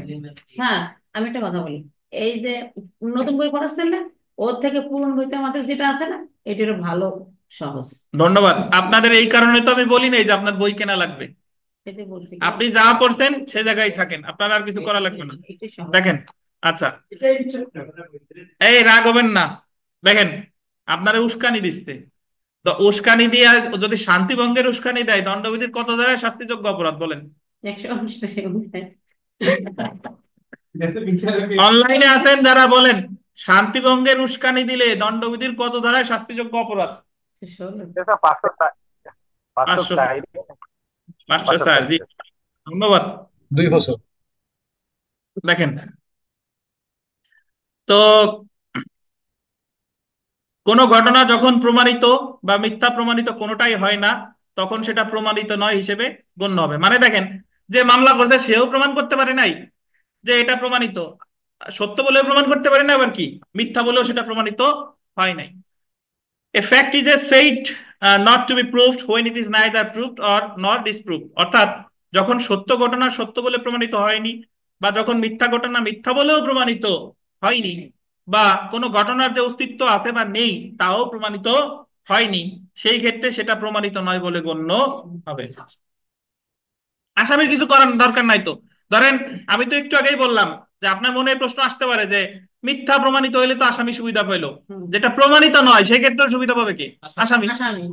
স্যার, আমি একটা কথা বলি, এই যে নতুন বই পড়াচ্ছেন না, ওর থেকে পুরনো বইতে আমাদের যেটা আছে না, এটারও ভালো সহজ। ধন্যবাদ। আপনাদের এই কারণে তো আমি বলি নাই যে আপনার বই কেনা লাগবে, সেটাই বলছি আপনি যা পড়ছেন সে জায়গায় থাকেন, আপনার আর কিছু করা লাগবে না। একটু সহজ। দেখেন, আচ্ছা, এটাই হচ্ছে এই রাগ হবেন না। দেখেন, আপনারা উস্কানি দিচ্ছে, তো উস্কানি দিয়ে যদি শান্তি ভঙ্গের উস্কানি দেয়, দণ্ডবিধির কত ধারায় শাস্তিযোগ্য অপরাধ বলেন? 188 বিচারকের অনলাইনে আছেন যারা, বলেন শান্তি ভঙ্গের উস্কানি দিলে দণ্ডবিধির কত ধারায় শাস্তিযোগ্য অপরাধ? 16। এটা 504 পাঁচশো 504 পাঁচশো স্যার, 504 জি, ধন্যবাদ। 2 বছর। দেখেন, তো কোনো ঘটনা যখন প্রমাণিত বা মিথ্যা প্রমাণিত কোনোটাই হয় না, তখন সেটা প্রমাণিত নয় হিসেবে গণ্য হবে। মানে দেখেন, যে মামলা করছে সেও প্রমাণ করতে পারে নাই যে এটা প্রমাণিত, সত্য বলেও প্রমাণ করতে পারে না, আবার কি মিথ্যা বলেও সেটা প্রমাণিত হয় নাই। A fact is a said not to be proved when it is neither proved or nor disproved, অর্থাৎ যখন সত্য ঘটনা সত্য বলে প্রমাণিত হয়নি, বা যখন মিথ্যা ঘটনা মিথ্যা বলেও প্রমাণিত হয়নি, বা কোনো ঘটনার যে অস্তিত্ব আছে বা নেই তাও প্রমাণিত হয়নি, সেই ক্ষেত্রে সেটা প্রমাণিত নয় বলে গণ্য হবে। আসামির কিছু করার দরকার নাই তো। ধরেন, আমি তো একটু আগেই বললাম যে আপনার মনে এই প্রশ্ন আসতে পারে যে মিথ্যা প্রমাণিত হইলে তো আসামি সুবিধা পেলো, হুম। যেটা প্রমাণিত নয় সেক্ষেত্রে সুবিধা পাবে কি? আসামি। আসামি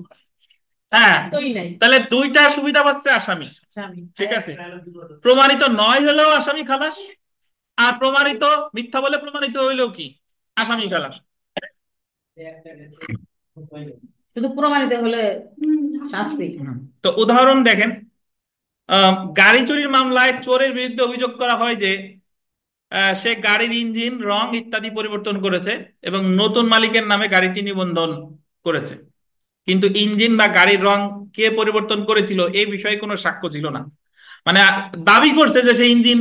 হ্যাঁ, তোই নাই। তাহলে দুইটা সুবিধা পাচ্ছে আসামি, আসামি ঠিক আছে। প্রমাণিত নয় হলেও আসামি খালাস, আর প্রমাণিত মিথ্যা বলে প্রমাণিত হইলেও কি আসামি খালাস। শুধু প্রমাণিত হলে শাস্তি। তো উদাহরণ দেখেন, গাড়ি চুরির মামলায় চোরের বিরুদ্ধে অভিযোগ করা হয় যে সে গাড়ির ইঞ্জিন রং ইত্যাদি পরিবর্তন করেছে এবং নতুন মালিকের নামে গাড়িটি নিবন্ধন করেছে, কিন্তু ইঞ্জিন বা গাড়ির রং কে পরিবর্তন করেছিল এই বিষয়ে কোনো সাক্ষ্য ছিল না। মানে দাবি করছে যে সে ইঞ্জিন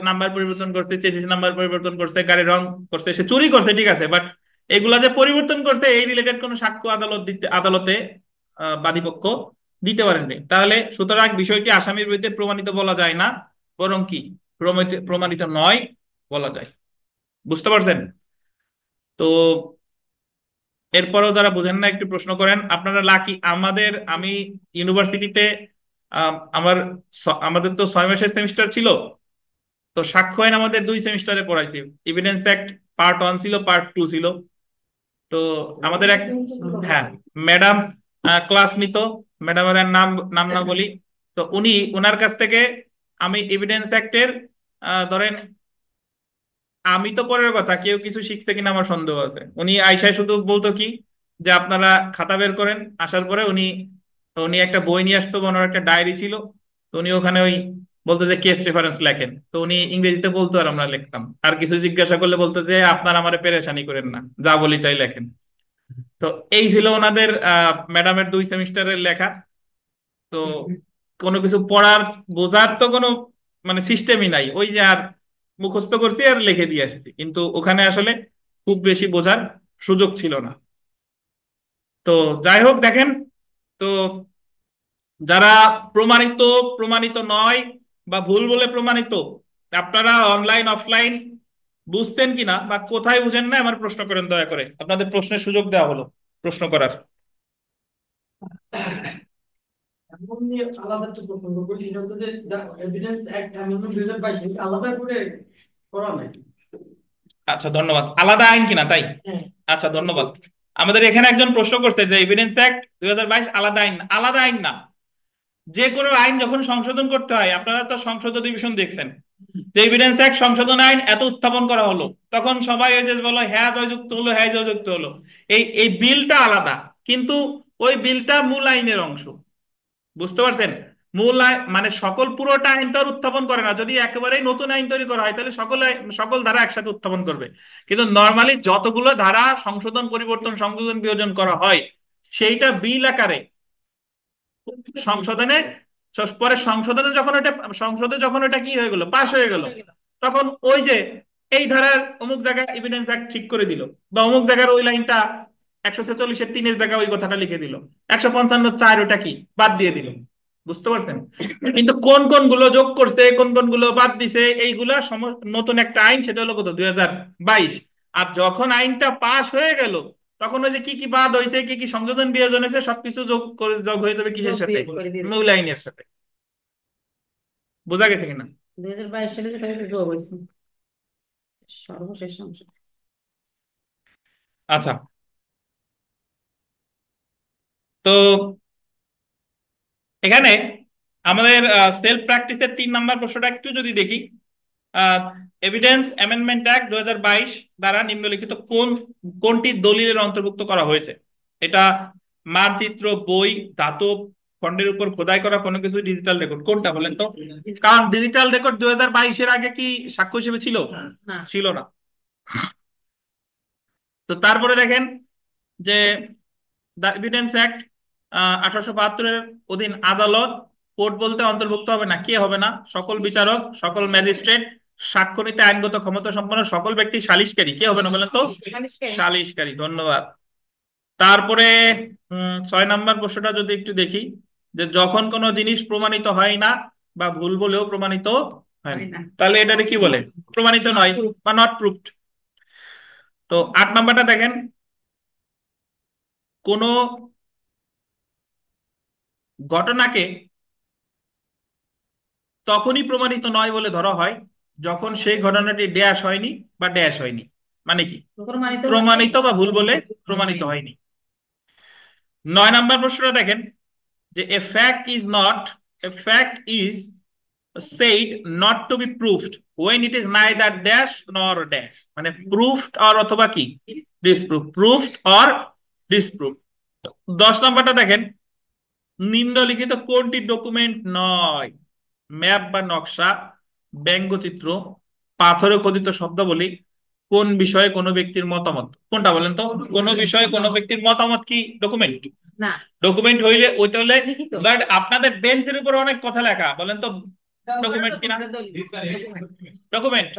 নাম্বার পরিবর্তন করছে, চেসিস নাম্বার পরিবর্তন করছে, গাড়ির রং করছে, সে চুরি করছে, ঠিক আছে, বাট এগুলা যে পরিবর্তন করছে এই রিলেটেড কোনো সাক্ষ্য আদালতে বাদীপক্ষ দিতে পারেননি। তাহলে সুতরাং বিষয়টি আসামির বিরুদ্ধে প্রমাণিত বলা যায় না, বরং কি প্রমাণিত নয় বলা যায়। বুঝতে পারছেন? তো এরপরেও যারা বুঝেন না একটু প্রশ্ন করেন। আপনারা লাকি, আমি ইউনিভার্সিটিতে আমাদের তো 6 মাসের সেমিস্টার ছিল, তো সাক্ষ্য আইন আমাদের 2 সেমিস্টারে পড়াইছি। এভিডেন্স অ্যাক্ট পার্ট 1 ছিল, পার্ট 2 ছিল। তো আমাদের এক, হ্যাঁ, ম্যাডাম ক্লাস নিত, ম্যাডামের নাম নাম না বলি, তো উনি ওনার কাছ থেকে আমি এভিডেন্স অ্যাক্টের, ধরেন, আমি তো পরের কথা, কেউ কিছু শিখছে কিনা আমার সন্দেহ আছে, উনি আইসায় শুধু বলতো কি যে আপনারা খাতা বের করেন, আসার পরে উনি উনি একটা বই নিয়ে আসতো, বা ওনার একটা ডায়েরি ছিল, তো উনি ওখানে ওই বলতো যে কেস রেফারেন্স লেখেন, তো উনি ইংরেজিতে বলতো আর আমরা লিখতাম, আর কিছু জিজ্ঞাসা করলে বলতো যে আপনারা আমারে পেরেশানি করেন না, যা বলি তাই লেখেন। তো এই ছিল ওনাদের ম্যাডামের 2 সেমিস্টারের লেখা। তো কোনো কিছু পড়ার বোঝার তো কোনো মানে সিস্টেমই নাই, ওই যে আর মুখস্থ করছি আর লিখে দিয়ে আসছি, কিন্তু ওখানে আসলে খুব বেশি বোঝার সুযোগ ছিল না। তো যাই হোক, দেখেন, তো যারা প্রমাণিত, প্রমাণিত নয় বা ভুল বলে প্রমাণিত, আপনারা অনলাইন অফলাইন বুঝতেন কিনা বা কোথায় বুঝেন না আমার প্রশ্ন করেন, দয়া করে আপনাদের প্রশ্নের সুযোগ দেওয়া হলো প্রশ্ন করার। এমন নিয়ে আলাদা একটা প্রসঙ্গ করি, সেটা হচ্ছে যে এভিডেন্স অ্যাক্ট অ্যামেন্ডমেন্ট 2022 আলাদা করে করা নাই। আচ্ছা, ধন্যবাদ। আলাদা আইন কিনা তাই? হ্যাঁ। আচ্ছা, ধন্যবাদ। আমাদের এখানে একজন প্রশ্ন করতে যে এভিডেন্স অ্যাক্ট 2022 আলাদা আইন। আলাদা আইন না, যে কোনো আইন যখন সংশোধন করতে হয়, আপনারা তো সংসদ অধিবেশন দেখছেন, যে এভিডেন্স অ্যাক্ট সংশোধন আইন এত উত্থাপন করা হলো, তখন সবাই এই যে বলো হ্যাঁ জয়যুক্ত হলো, হ্যাঁ জয়যুক্ত হলো, এই এই বিলটা আলাদা, কিন্তু ওই বিলটা মূল আইনের অংশ। বুঝতে পারছেন? মূল আইন মানে সকল পুরোটা আইন তো আর উত্থাপন করে না। যদি একেবারেই নতুন আইন তৈরি করা হয় তাহলে সকল ধারা একসাথে উত্থাপন করবে, কিন্তু নর্মালি যতগুলো ধারা সংশোধন পরিবর্তন সংযোজন বিয়োজন করা হয় সেইটা বিল আকারে সংশোধনে, পরে সংশোধনে যখন এটা সংসদে যখন এটা কি হয়ে গেল, পাশ হয়ে গেল, তখন ওই যে এই ধারার অমুক জায়গায় এভিডেন্স অ্যাক্ট ঠিক করে দিল, বা অমুক জায়গার ওই লাইনটা 146-3 জায়গায় ওই কথাটা লিখে দিল, 155-4 ওটা কি বাদ দিয়ে দিল। বুঝতে পারছেন? কিন্তু কোন কোন গুলো যোগ করছে, কোন কোন গুলো বাদ দিছে, এইগুলা নতুন একটা আইন, সেটা হলো কত, 2022। আর যখন আইনটা পাশ হয়ে গেল, তখন ওই যে কি কি বাদ হয়েছে, কি কি সংযোজন বিয়োজন হয়েছে, সবকিছু যোগ হয়ে যাবে কিসের যোগ সাথে? বিয়োগ করে দিয়ে দিবে। মূল আইনের সাথে। বোঝা গেছে কিনা? 2022 সালে যেটা যোগ হয়েছে সর্বশেষ অংশ। আচ্ছা, তো এখানে আমাদের সেলফ প্র্যাকটিসের 3 নম্বর প্রশ্নটা একটু যদি দেখি, এভিডেন্স অ্যামেন্ডমেন্ট অ্যাক্ট 2022 দ্বারা নিম্নলিখিত কোনটি দলিলের অন্তর্ভুক্ত করা হয়েছে? এটা মানচিত্র, বই, ধাতব খণ্ডের উপর খোদাই করা কোনো কিছু, ডিজিটাল রেকর্ড, কোনটা বলেন তো? কারণ ডিজিটাল রেকর্ড 2022-এর আগে কি সাক্ষ্য হিসেবে ছিল? না, ছিল না। তো তারপরে দেখেন যে দ্য এভিডেন্স অ্যাক্ট 1872-এর অধীন আদালত, কোর্ট বলতে অন্তর্ভুক্ত হবে না, কে হবে না? সকল বিচারক, সকল ম্যাজিস্ট্রেট, সাক্ষ্য নিতে আইনগত ক্ষমতা সম্পন্ন সকল ব্যক্তি, সালিসকারী, কে হবে না বলেন তো? সালিসকারী। সালিসকারী, ধন্যবাদ। তারপরে 6 নম্বর প্রশ্নটা যদি একটু দেখি, যে যখন কোনো জিনিস প্রমাণিত হয় না বা ভুল বলেও প্রমাণিত হয় হয় না, না। তাহলে এটাকে কি বলে? প্রমাণিত নয় বা নট প্রুফড। তো 8 নম্বরটা দেখেন, কোন ঘটনাকে তখনই প্রমাণিত নয় বলে ধরা হয় যখন সেই ঘটনাটি ড্যাশ হয়নি বা ড্যাশ হয়নি। মানে কি? প্রমাণিত প্রমাণিত বা ভুল বলে প্রমাণিত হয়নি। 9 নম্বর প্রশ্নটা দেখেন, যে এ fact is said not to be proved when it is neither dash nor dash, মানে proved or অথবা কি disproved, proved or disproved। 10 নম্বরটা দেখেন, নিম্নলিখিত কোনটি ডকুমেন্ট নয়? ম্যাপ বা নকশা, ব্যঙ্গচিত্র, পাথরে খোদিত শব্দাবলী, কোন বিষয়ে কোনো ব্যক্তির মতামত, কোনটা বলেন তো? কোন বিষয়ে কোনো ব্যক্তির মতামত কি ডকুমেন্ট? না, ডকুমেন্ট হইলে ওইটা হলে, লিখিত। বাট আপনাদের বেঞ্চের উপর অনেক কথা লেখা, বলেন তো ডকুমেন্ট কিনা? ডকুমেন্ট।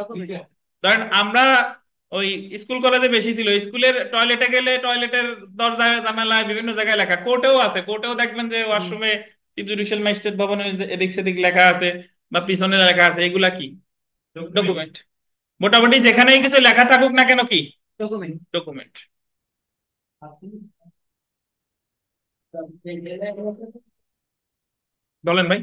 ধরেন আমরা ওই স্কুল কলেজে বেশি ছিল, স্কুলের টয়লেটে গেলে টয়লেটের দরজায় জানালায় বিভিন্ন জায়গায় লেখা, কোর্টেও আছে, কোর্টেও দেখবেন যে ওয়াশরুমে চিফ জুডিশিয়াল ম্যাজিস্ট্রেট ভবনে এদিক সেদিক লেখা আছে বা পিছনে লেখা আছে, এগুলা কি? ডকুমেন্ট। মোটামুটি যেখানেই কিছু লেখা থাকুক না কেন, কি ডকুমেন্ট। ডকুমেন্ট। বলেন ভাই।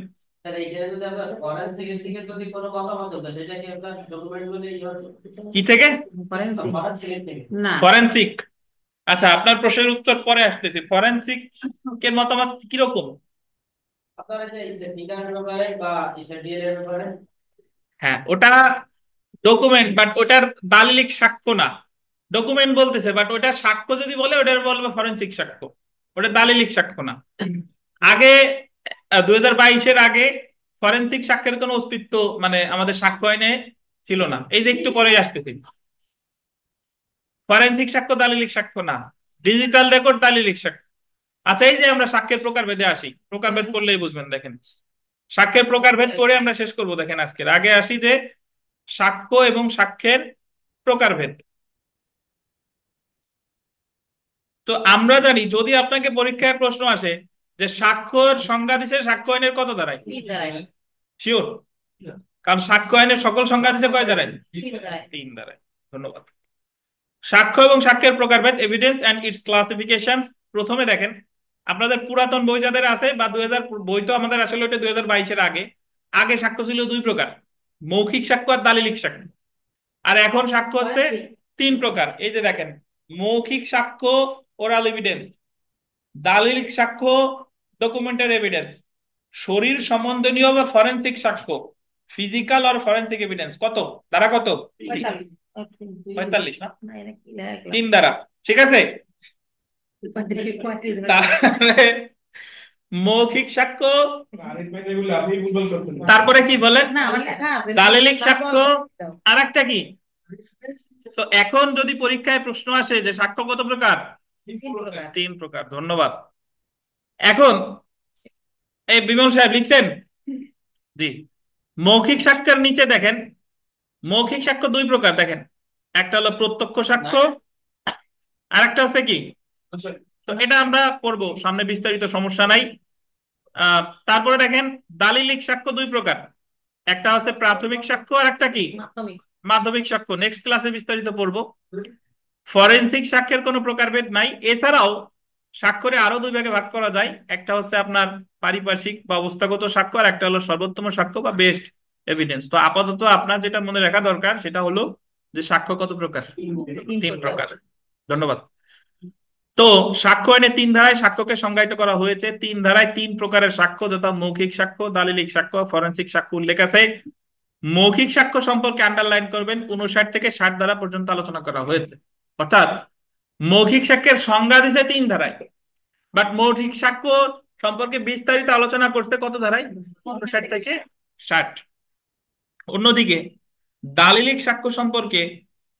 কি থেকে? না, ফরেনসিক। আচ্ছা, আপনার প্রশ্নের উত্তর পরে আসতেছে। ফরেনসিক এর মতামত কিরকম? হ্যাঁ, ওটা ডকুমেন্ট, বাট ওটার দালিলিক সাক্ষ্য না। ডকুমেন্ট বলতেছে, বাট ওটা সাক্ষ্য যদি বলে ওটার বলবে ফরেনসিক সাক্ষ্য, ওটা দালিলিক সাক্ষ্য না। আগে 2022-এর আগে ফরেনসিক সাক্ষ্যের কোনো অস্তিত্ব মানে আমাদের সাক্ষ্য আইনে ছিল না। এই যে একটু পরে আসতেছি, ফরেনসিক সাক্ষ্য দালিলিক সাক্ষ্য না, ডিজিটাল রেকর্ড দালিলিক সাক্ষ্য। আচ্ছা, এই যে আমরা সাক্ষ্যের প্রকারভেদে আসি, প্রকারভেদ করলেই বুঝবেন। দেখেন, সাক্ষ্যের প্রকারভেদ করে আমরা শেষ করব। দেখেন, আজকের আগে আসি যে সাক্ষ্য এবং সাক্ষ্যের প্রকারভেদ। তো আমরা জানি, যদি আপনাকে পরীক্ষায় প্রশ্ন আসে যে সাক্ষ্যর সংজ্ঞা দিছে সাক্ষ্য আইনের কত দাঁড়ায়, শিওর? কারণ সাক্ষ্য আইনের সকল সংজ্ঞা দিছে কয় দাঁড়ায়? 3 দাঁড়ায়। ধন্যবাদ। সাক্ষ্য এবং সাক্ষ্যের প্রকারভেদ, এভিডেন্স এন্ড ইটস ক্লাসিফিকেশনস। প্রথমে দেখেন, আপনাদের পুরাতন বই যাদের আছে বা 2000 বই, তো আমাদের আসলে ওটা 2022-এর আগে। আগে সাক্ষ্য ছিল 2 প্রকার, মৌখিক সাক্ষ্য আর দালিলিক সাক্ষ্য। আর এখন সাক্ষ্য হচ্ছে 3 প্রকার। এই যে দেখেন, মৌখিক সাক্ষ্য ওরাল এভিডেন্স, দালিলিক সাক্ষ্য ডকুমেন্টারি এভিডেন্স, শরীর সম্বন্ধনীয় বা ফরেনসিক সাক্ষ্য ফিজিক্যাল আর ফরেনসিক এভিডেন্স। কত দ্বারা? কত? 45 না, 3 দ্বারা। ঠিক আছে। তারপরে মৌখিক সাক্ষ্য, তারপরে কি বলেন দালিলিক সাক্ষ্য, আর একটা কি? তো এখন যদি পরীক্ষায় প্রশ্ন আসে যে সাক্ষ্য কত প্রকার? 3 প্রকার। ধন্যবাদ। এখন এই বিমল সাহেব লিখছেন? জি। মৌখিক সাক্ষ্যের নিচে দেখেন, মৌখিক সাক্ষ্য 2 প্রকার। দেখেন, একটা হলো প্রত্যক্ষ সাক্ষ্য, আর একটা হচ্ছে কি? তো এটা আমরা পড়বো সামনে, বিস্তারিত, সমস্যা নাই। তারপরে দেখেন, দালিলিক সাক্ষ্য 2 প্রকার, একটা হচ্ছে প্রাথমিক সাক্ষ্য আর একটা কি? মাধ্যমিক সাক্ষ্য। নেক্সট ক্লাসে বিস্তারিত পড়বো। ফরেনসিক সাক্ষ্যের কোনো প্রকারভেদ নাই। এছাড়াও স্বাক্ষরে আরো দুই ভাগে ভাগ করা যায়, একটা হচ্ছে আপনার পারিপার্শ্বিক বা অবস্থাগত সাক্ষ্য, আর একটা হলো সর্বোত্তম সাক্ষ্য বা বেস্ট এভিডেন্স। তো আপাতত আপনার যেটা মনে রাখা দরকার সেটা হলো যে সাক্ষ্য কত প্রকার? তিন তিন প্রকার। প্রকার। ধন্যবাদ। তো সাক্ষ্য আইনে তিন ধারায় সাক্ষ্যকে সংজ্ঞায়িত করা হয়েছে। তিন ধারায় তিন প্রকারের সাক্ষ্য, যথা মৌখিক সাক্ষ্য, দালিলিক সাক্ষ্য, ফরেনসিক সাক্ষ্য উল্লেখ আছে। মৌখিক সাক্ষ্য সম্পর্কে আন্ডারলাইন করবেন, 59 থেকে 60 ধারা পর্যন্ত আলোচনা করা হয়েছে। অর্থাৎ মৌখিক সাক্ষ্যের সংজ্ঞা দিছে তিন ধারায়, বাট মৌখিক সাক্ষ্য সম্পর্কে বিস্তারিত আলোচনা করতে কত ধারায়? 59 থেকে 60। অন্যদিকে দালিলিক সাক্ষ্য সম্পর্কে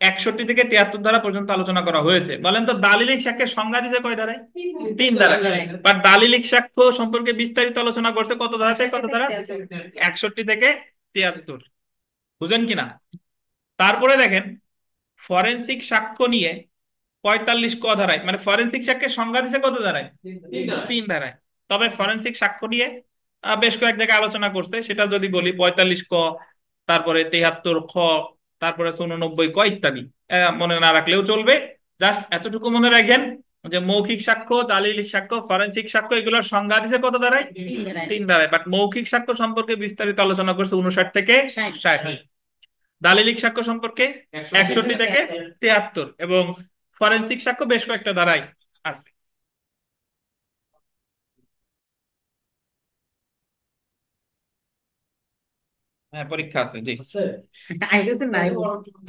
61 থেকে 73 ধারা পর্যন্ত আলোচনা করা হয়েছে। বলেন তো দালিলিক সাক্ষ্যের সংজ্ঞা দিছে কয় ধারায়? তিন ধারায়। বাট দালিলিক সাক্ষ্য সম্পর্কে বিস্তারিত আলোচনা করতে কত ধারা থেকে কত ধারা? 61 থেকে 73। বুঝেন কিনা? তারপরে দেখেন ফরেনসিক সাক্ষ্য নিয়ে 45 ক ধারায়, মানে ফরেনসিক সাক্ষ্যের সংজ্ঞা দিছে কত ধারায়? তিন ধারায়। তবে ফরেনসিক সাক্ষ্য নিয়ে বেশ কয়েক জায়গায় আলোচনা করছে, সেটা যদি বলি 45 ক, তারপরে 73 খ, তারপরে 89 ক ইত্যাদি। মনে না রাখলেও চলবে, জাস্ট এতটুকু মনে রাখেন যে মৌখিক সাক্ষ্য, দালিলিক সাক্ষ্য, ফরেনসিক সাক্ষ্য এগুলোর সংজ্ঞা দিছে কত ধারায়? তিন ধারায়। বাট মৌখিক সাক্ষ্য সম্পর্কে বিস্তারিত আলোচনা করছে 59 থেকে 60। দালিলিক সাক্ষ্য সম্পর্কে 61 থেকে 73, এবং ফরেনসিক সাক্ষ্য বেশ কয়েকটা ধারায় আছে। হ্যাঁ, পরীক্ষা আছে, জি। আইতেছে নাই।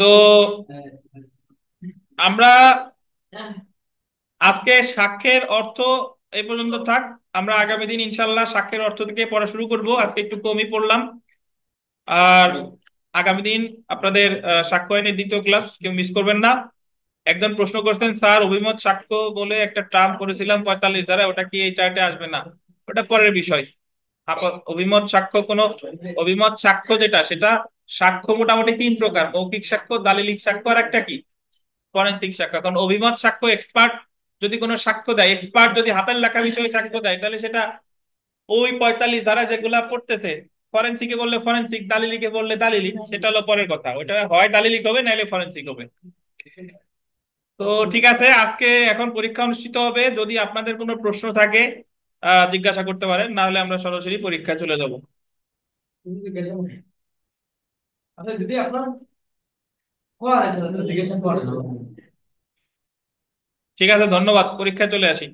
তো আমরা আজকে সাক্ষ্যের অর্থ এই পর্যন্ত থাক। আমরা আগামী দিন ইনশাল্লাহ সাক্ষ্যের অর্থ থেকে পড়া শুরু করব। আজকে একটু কমই পড়লাম। আর আগামী দিন আপনাদের সাক্ষ্য আইনের দ্বিতীয় ক্লাস কেউ মিস করবেন না। একজন প্রশ্ন করছেন, স্যার অভিমত সাক্ষ্য বলে একটা টার্ম করেছিলাম 45 ধারা, ওটা কি এই চার্টে আসবে না? ওটা পরের বিষয়। অভিমত সাক্ষ্য, কোন অভিমত সাক্ষ্য যেটা, সেটা সাক্ষ্য মোটামুটি তিন প্রকার: মৌখিক সাক্ষ্য, দালিলিক সাক্ষ্য, আর একটা কি? ফরেনসিক সাক্ষ্য। কারণ অভিমত সাক্ষ্য এক্সপার্ট যদি কোনো সাক্ষ্য দেয়, এক্সপার্ট যদি হাতের লেখা বিষয়ে সাক্ষ্য দেয়, তাহলে সেটা ওই 45 ধারা যেগুলা পড়তেছে, ফরেনসিকে বললে ফরেনসিক, দালিলিকে বললে দালিলিক, সেটা হলো পরের কথা। ওটা হয় দালিলিক হবে, নাইলে ফরেনসিক হবে। তো ঠিক আছে, আজকে এখন পরীক্ষা অনুষ্ঠিত হবে। যদি আপনাদের কোনো প্রশ্ন থাকে জিজ্ঞাসা করতে পারেন, না হলে আমরা সরাসরি পরীক্ষায় চলে যাব। আচ্ছা দিদি আপনার কোয়া জিজ্ঞাসা করেন। ঠিক আছে, ধন্যবাদ। পরীক্ষায় চলে আসি।